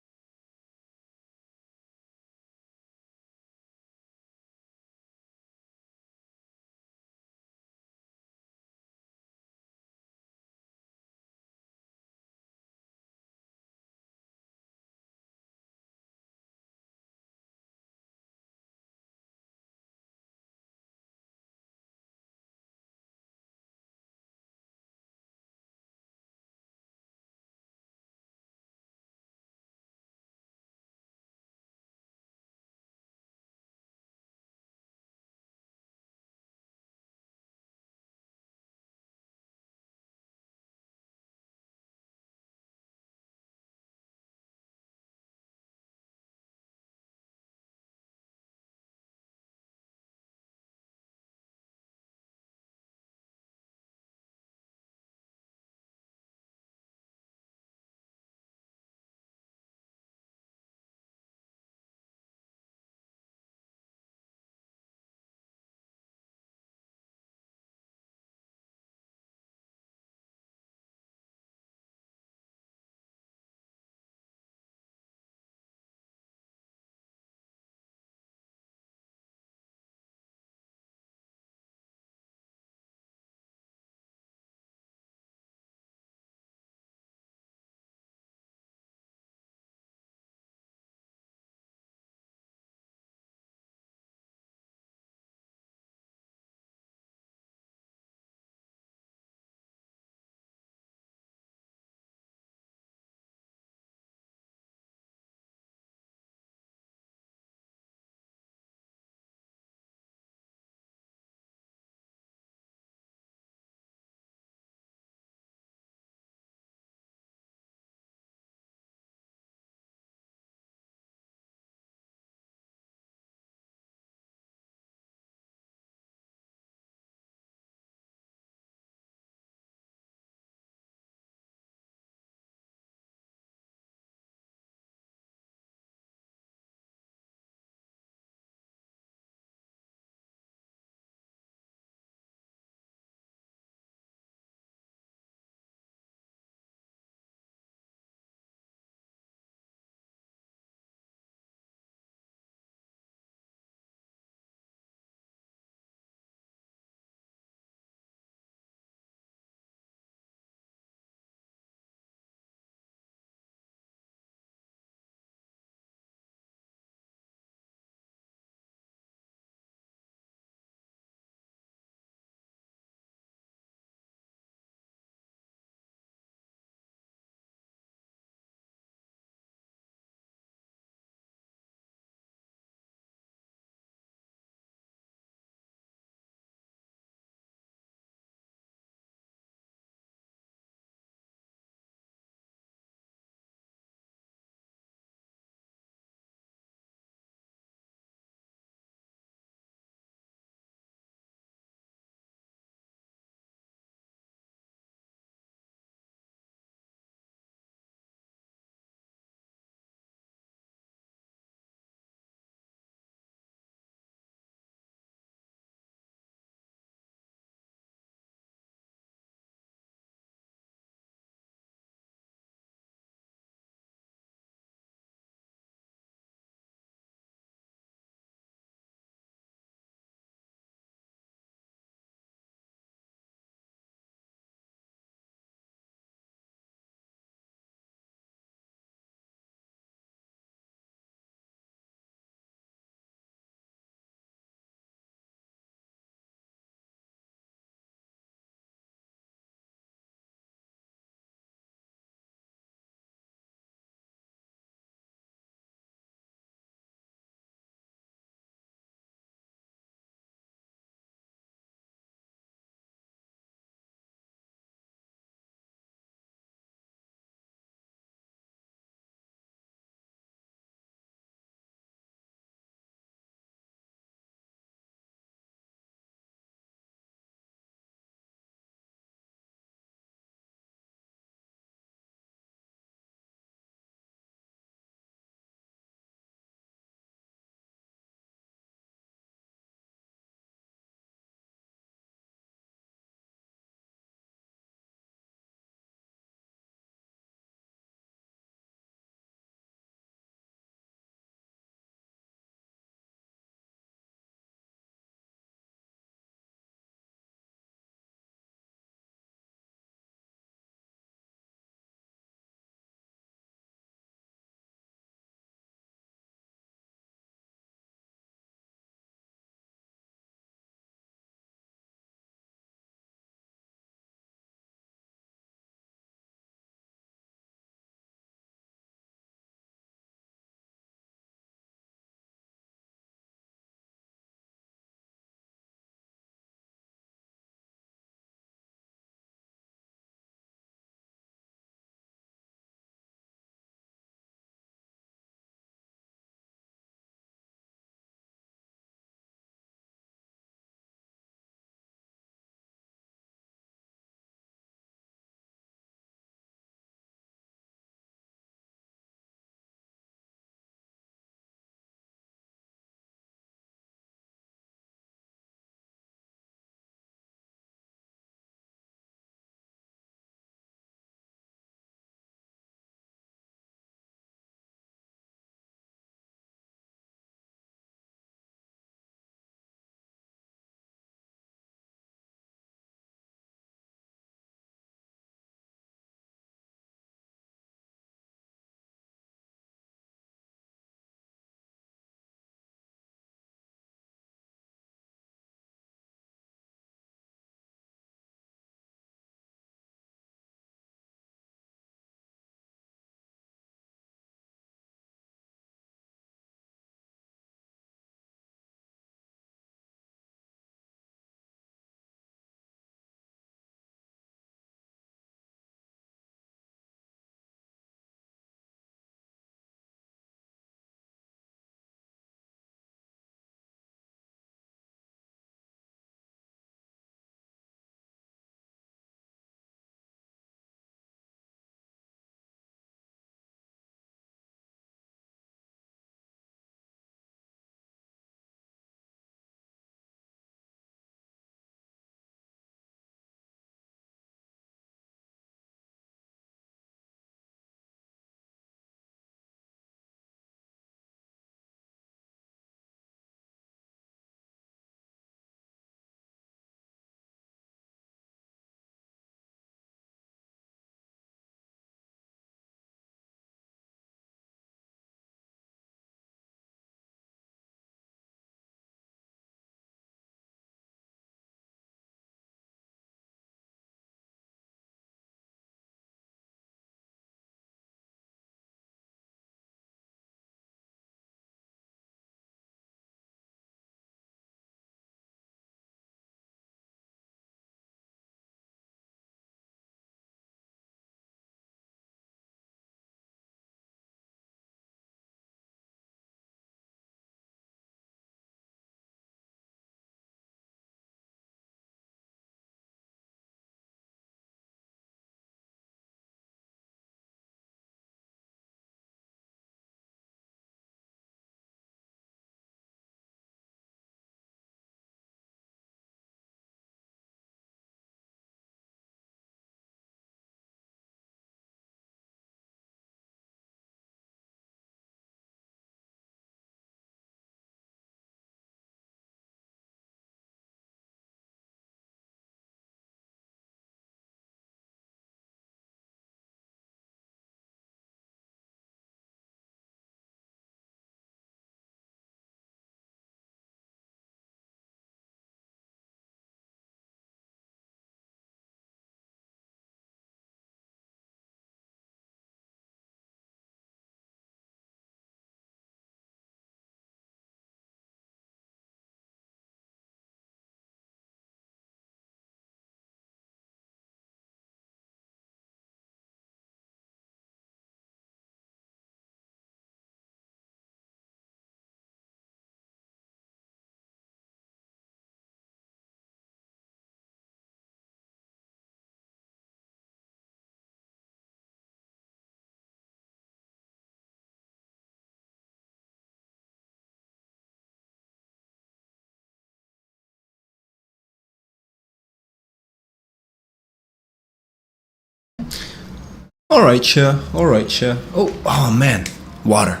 Alright, Che. Alright, Che. Oh man. Water.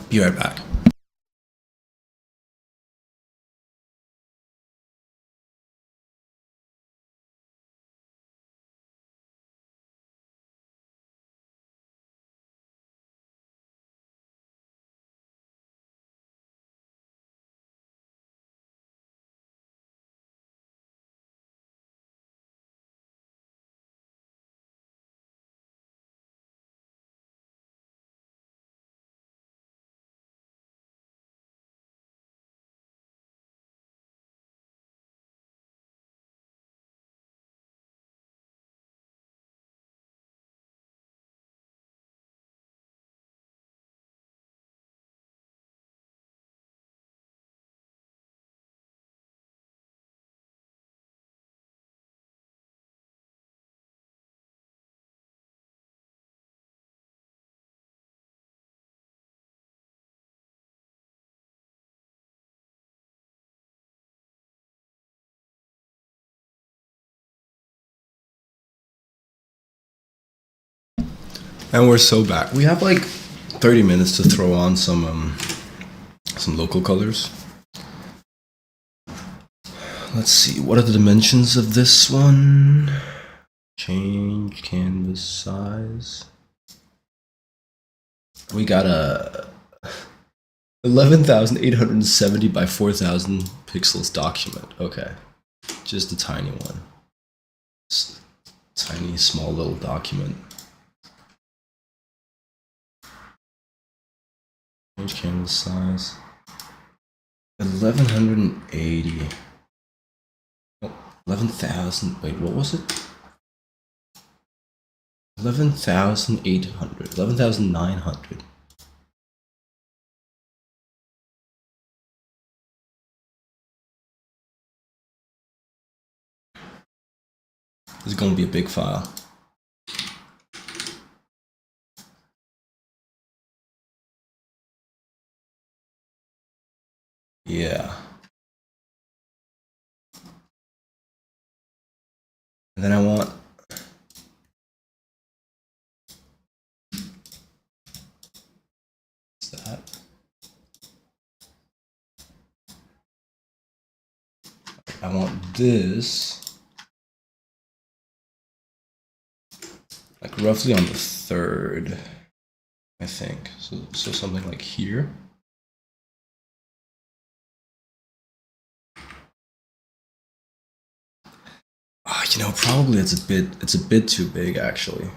Be right back. And we're so back. We have like 30 minutes to throw on some local colors. Let's see, what are the dimensions of this one? Change canvas size. We got a 11,870 by 4,000 pixels document. Okay, just a tiny one. Tiny, small little document. Change canvas size. 1180. Oh, 11,000. Wait, what was it? 11,800. 11,900. This is gonna be a big file. Yeah. And then I want that. I want this like roughly on the third, I think. So something like here. You know, probably it's a bit too big actually.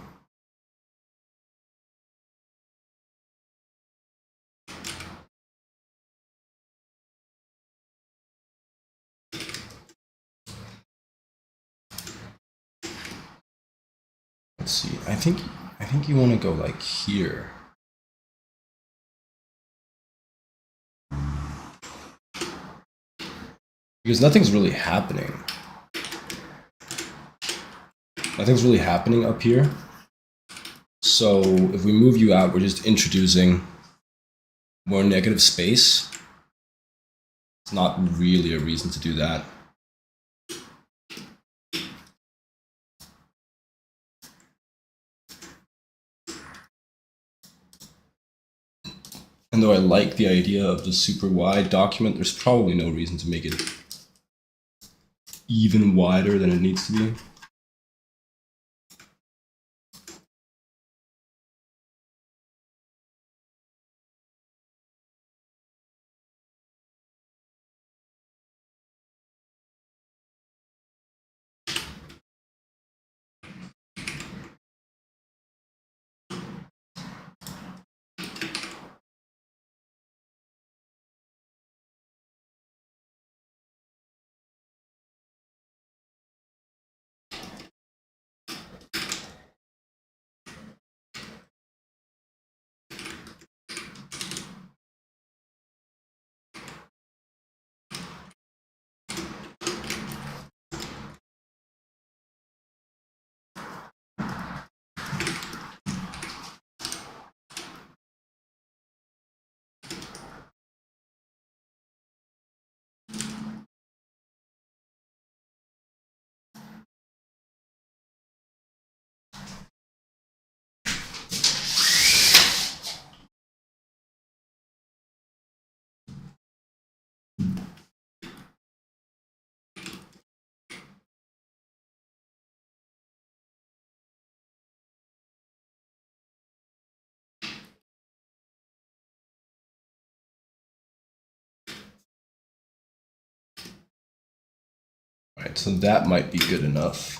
Let's see. I think you want to go like here. Because nothing's really happening. Nothing's really happening up here. So if we move you out, we're just introducing more negative space. It's not really a reason to do that. And though I like the idea of the super wide document, there's probably no reason to make it even wider than it needs to be. Alright, so that might be good enough.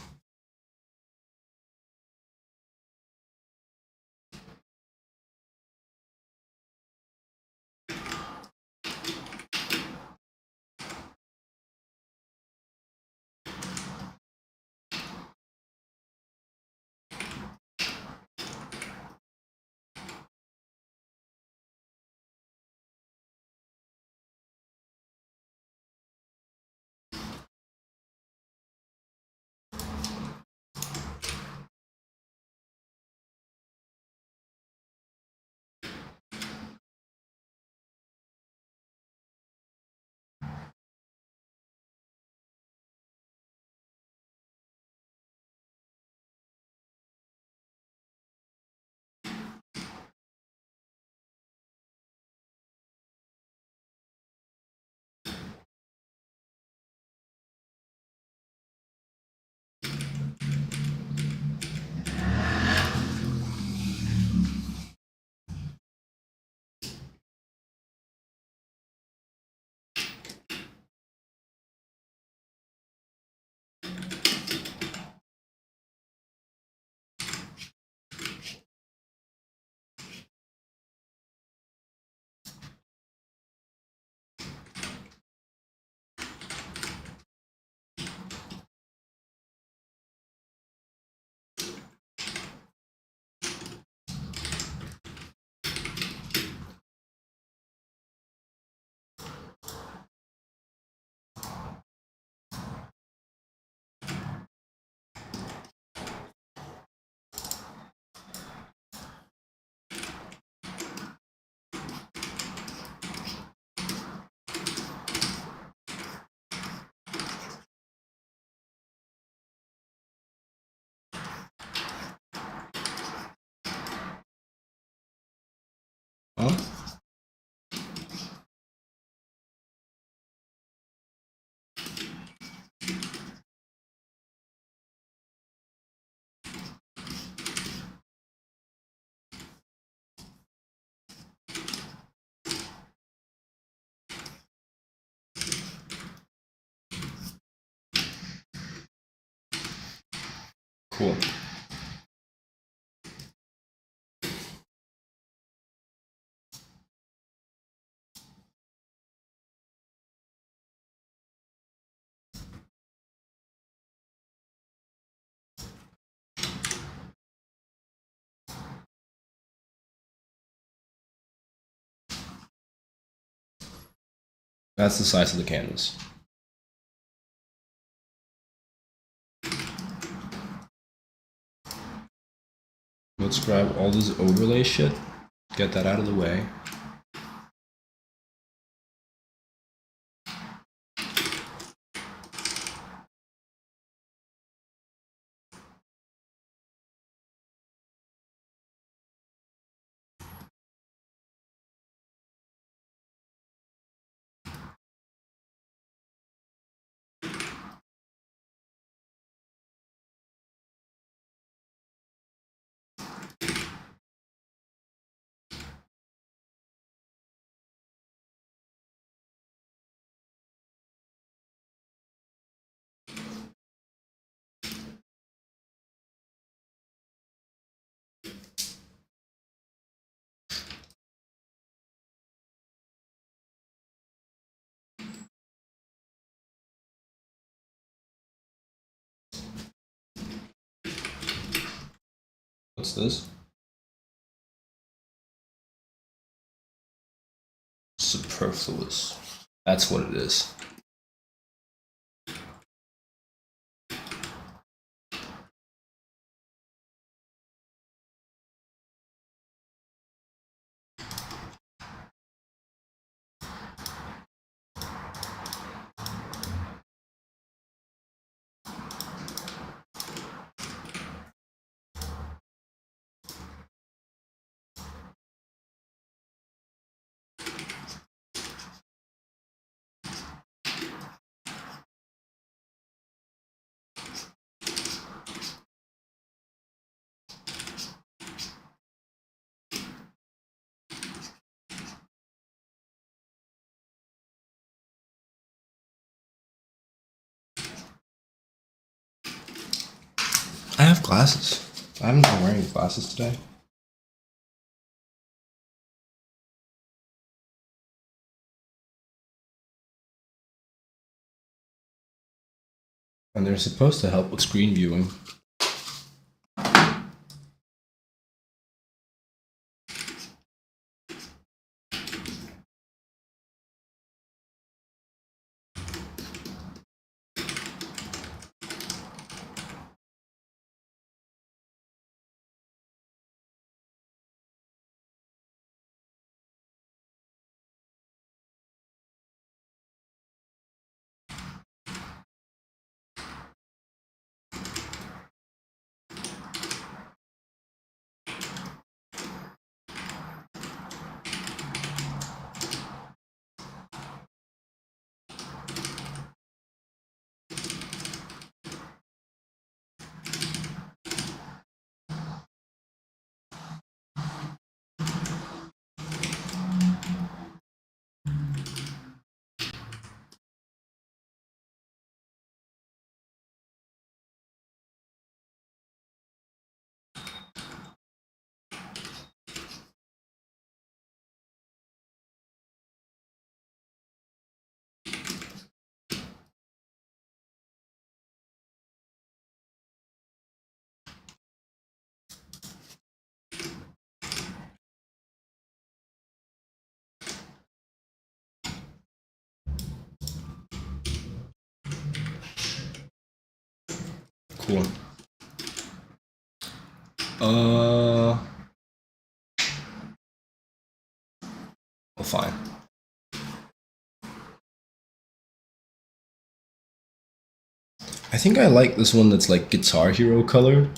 Huh? Cool. That's the size of the canvas. Let's grab all this overlay shit, get that out of the way. What's this? Superfluous. That's what it is. I have glasses. I haven't been wearing glasses today. And they're supposed to help with screen viewing. Cool. Well, fine. I think I like this one that's like Guitar Hero color.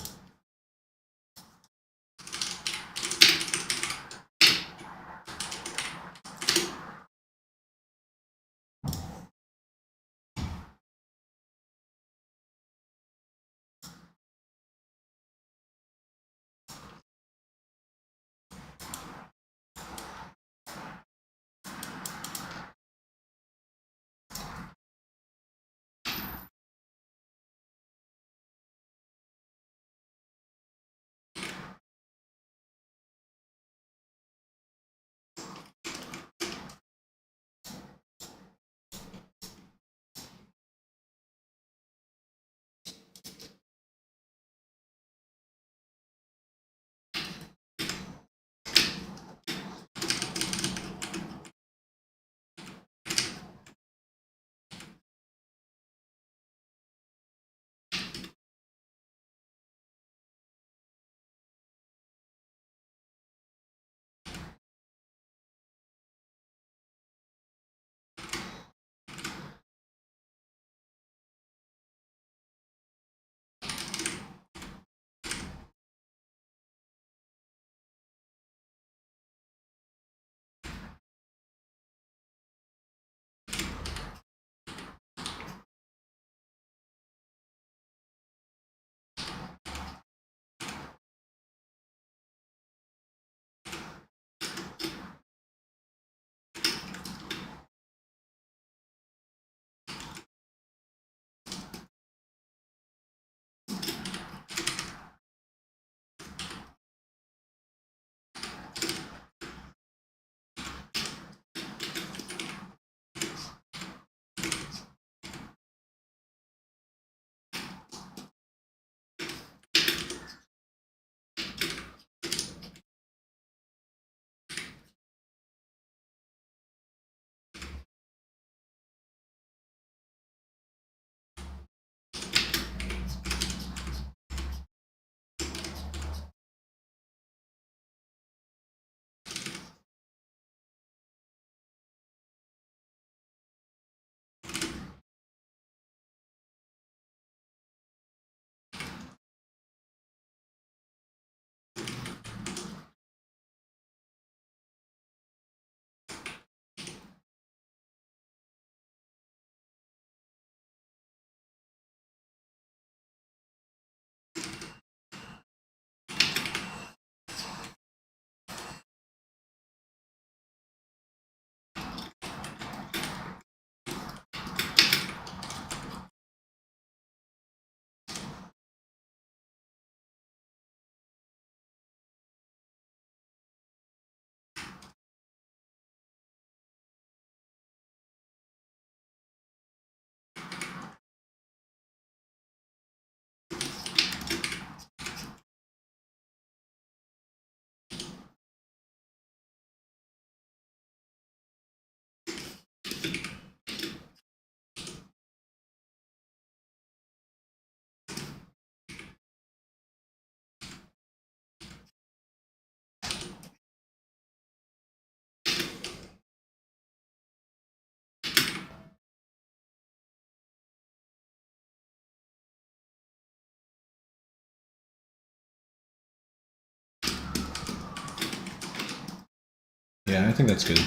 Yeah, I think that's good.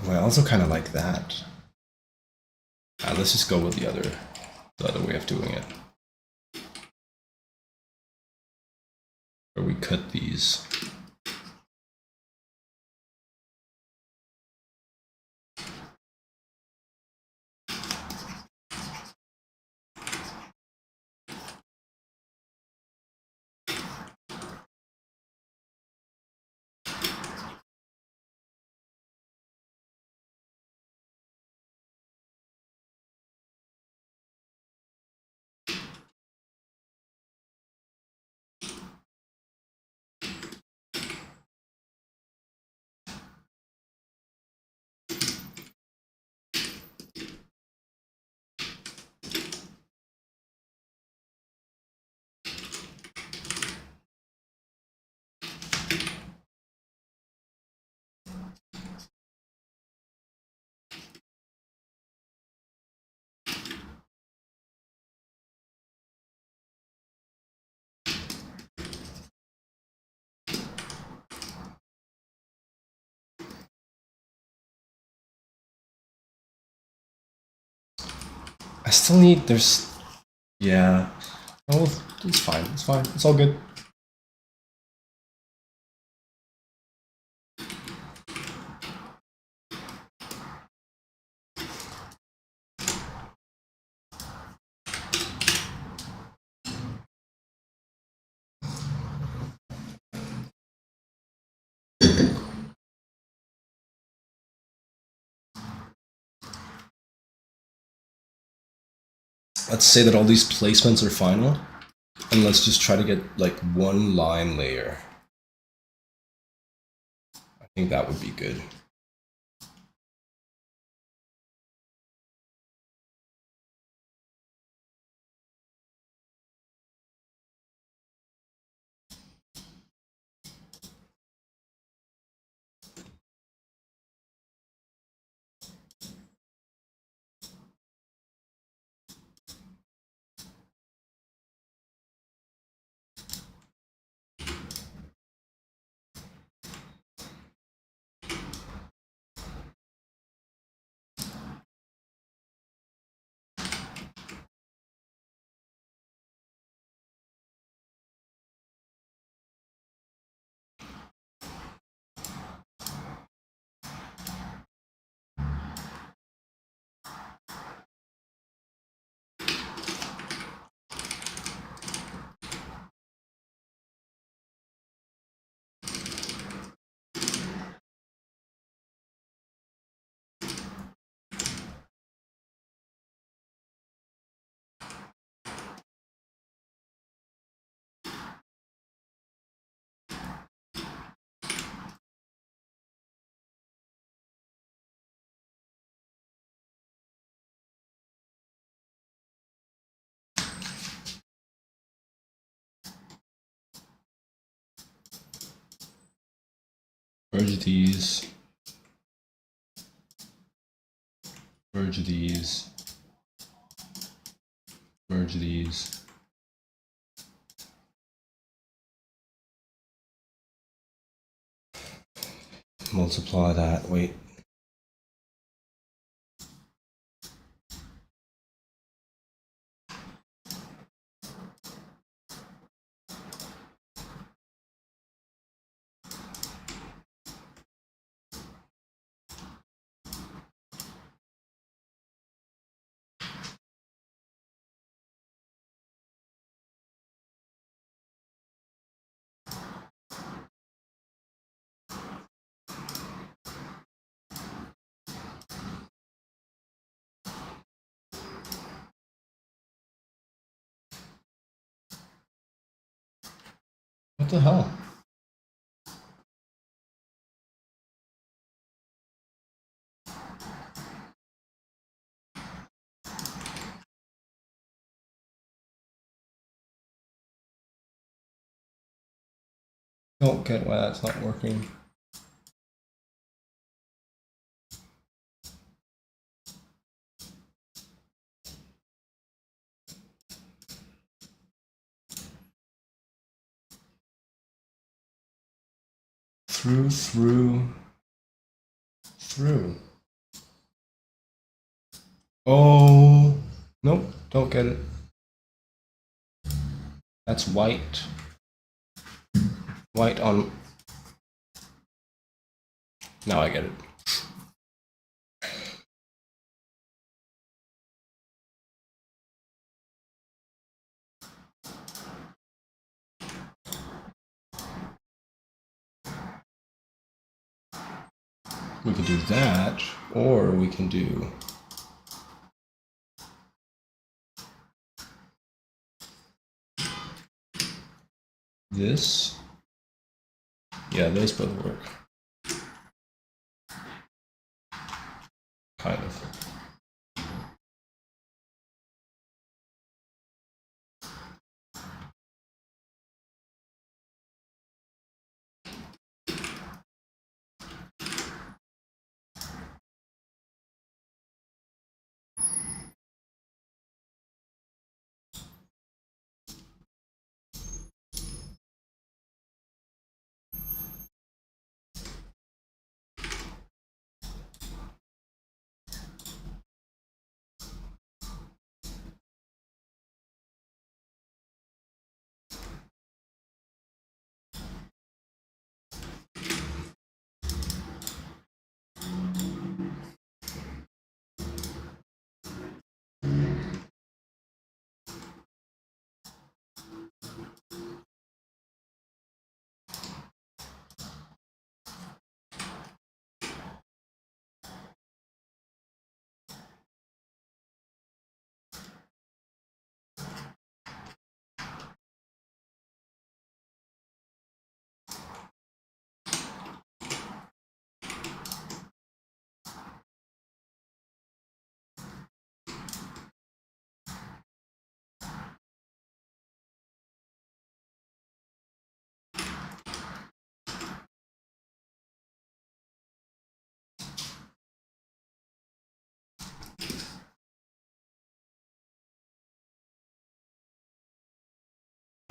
Well, I also kind of like that. Let's just go with the other way of doing it. Where we cut these. I still need, yeah. Oh, it's fine, it's fine, it's all good. Let's say that all these placements are final, and let's just try to get like one line layer. I think that would be good. Merge these. Merge these. Merge these. Multiply that. Wait. What the hell? Don't get why that's not working. Through. Oh, nope, don't get it. That's white. White on. Now I get it. We can do that, or we can do this. Yeah, those both work. Kind of.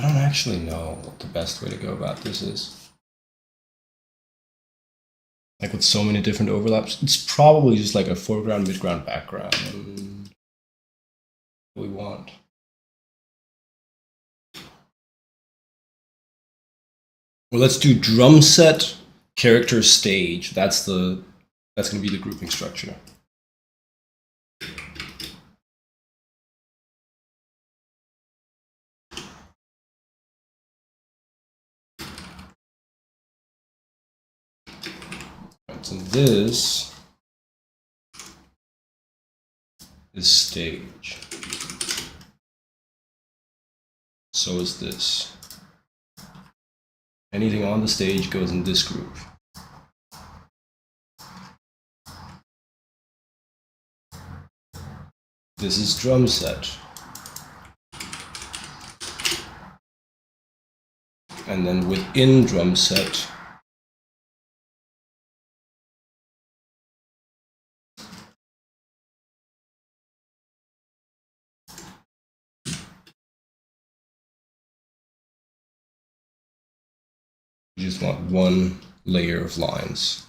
I don't actually know what the best way to go about this is. Like with so many different overlaps, it's probably just like a foreground, midground, background. We want. Well, let's do drum set, character, stage. That's going to be the grouping structure. Right, so this is stage. So is this. Anything on the stage goes in this group. This is drum set. And then within drum set, You just want one layer of lines.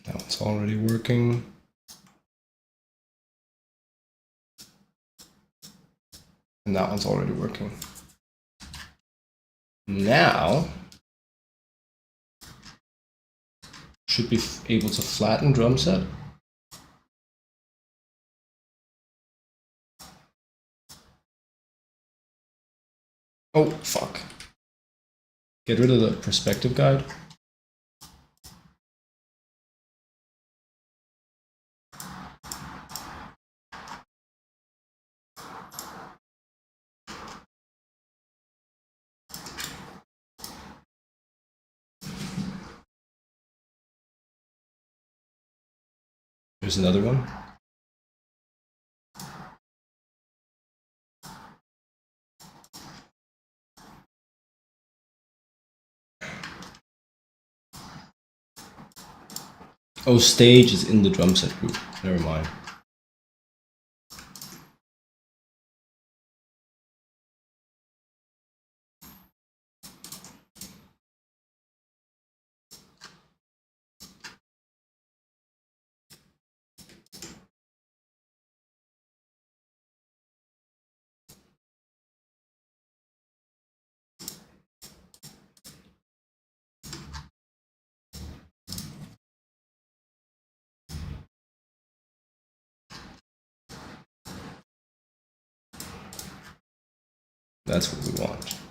Now it's already working. And that one's already working. Now, should be able to flatten drum set. Oh, fuck. Get rid of the perspective guide. There's another one. Oh, stage is in the drum set group. Never mind. That's what we want.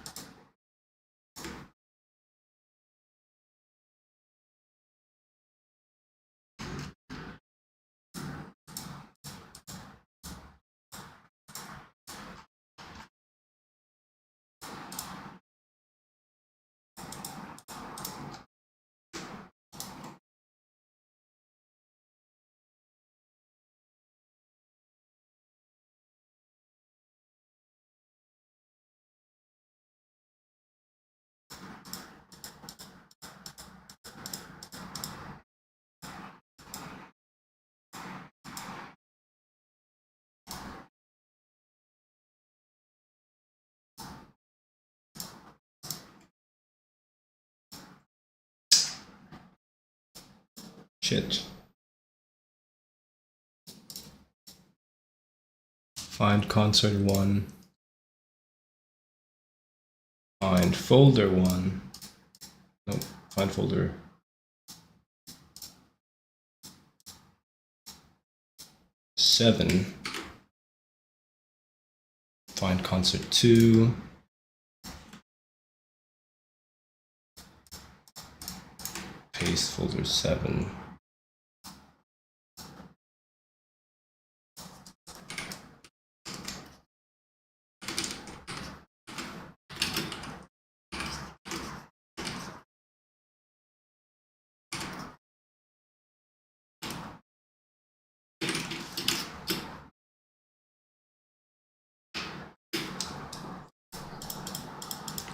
Shit. Find concert 1. Find folder 1. Nope, find folder. Seven. Find concert 2. Paste folder 7.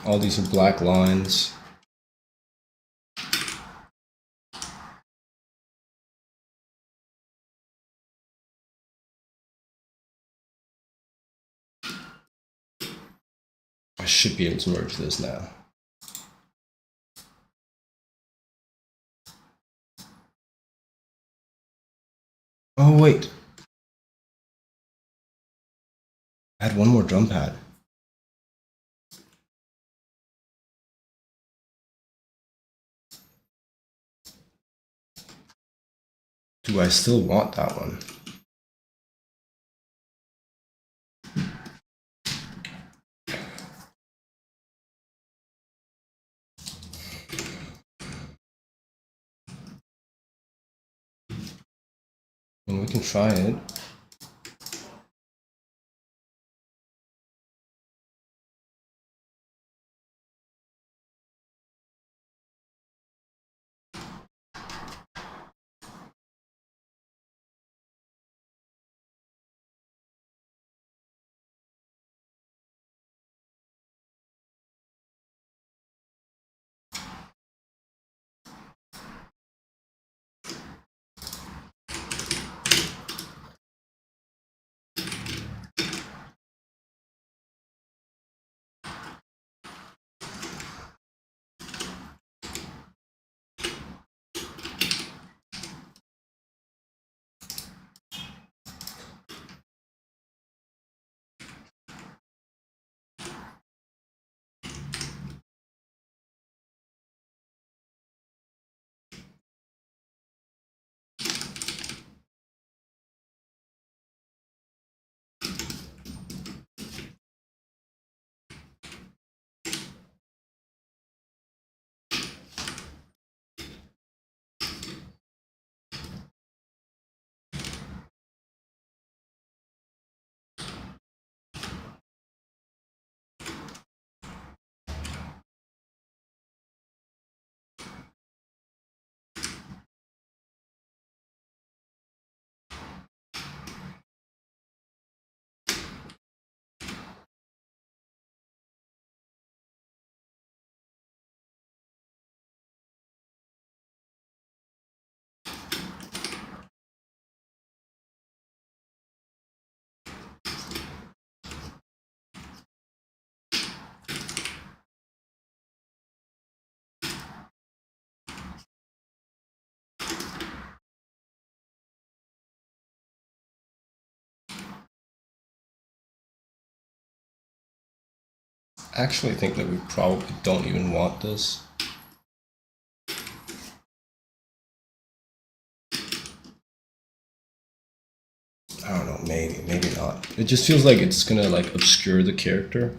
All these are black lines. I should be able to merge this now. Oh wait, I had one more drum pad. Do I still want that one? And we can try it. I actually think that we probably don't even want this. I don't know, maybe not. It just feels like it's gonna like obscure the character.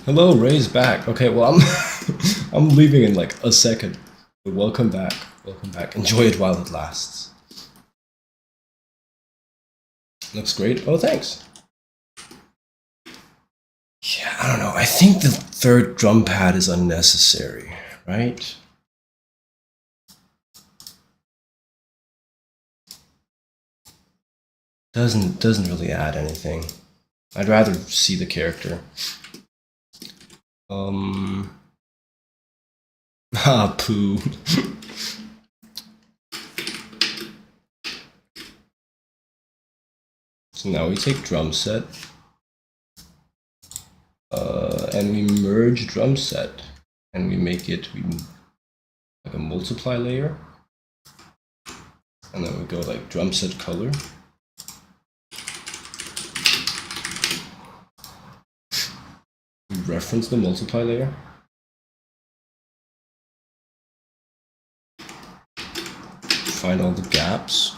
Hello, Ray's back. Okay, well I'm I'm leaving in like a second. But welcome back. Welcome back. Enjoy it while it lasts. Looks great. Oh, thanks. Yeah, I don't know. I think the third drum pad is unnecessary, right? Doesn't really add anything. I'd rather see the character. Poo. So now we take drum set, and we merge drum set, and we make it like a multiply layer. And then we go like drum set color. We reference the multiply layer. Find all the gaps.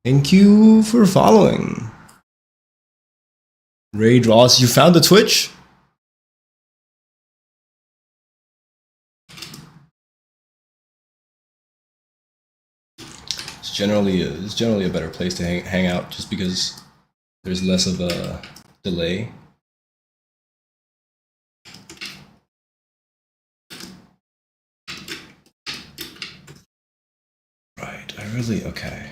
Thank you for following. Ray Ross, you found the Twitch? It's generally a better place to hang out just because there's less of a delay. Right, okay.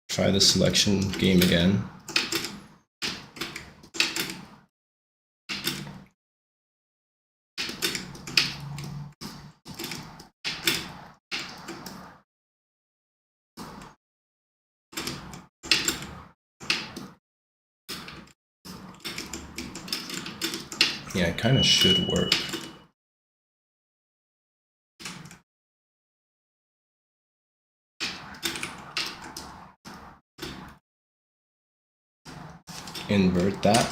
Try the selection game again. Yeah, it kind of should work. Invert that.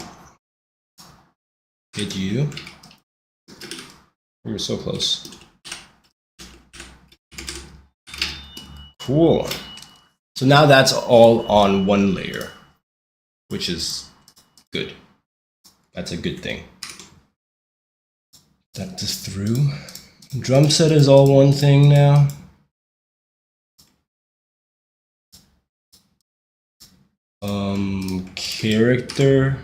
Hit you. We were so close. Cool. So now that's all on one layer, which is good. That's a good thing. That is through. Drum set is all one thing now. Character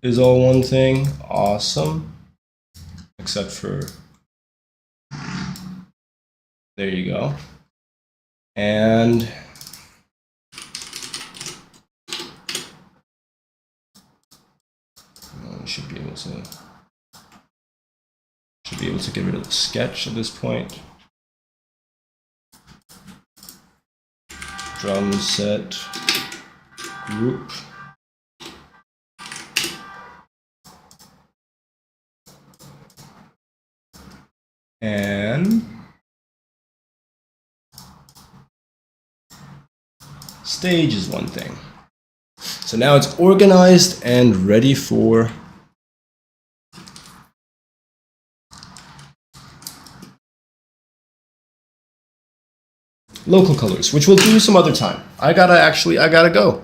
is all one thing. Awesome. Except for, there you go. And we should be able to get rid of the sketch at this point. Drum set group. And stage is one thing. So now it's organized and ready for local colors, which we'll do some other time. I gotta go.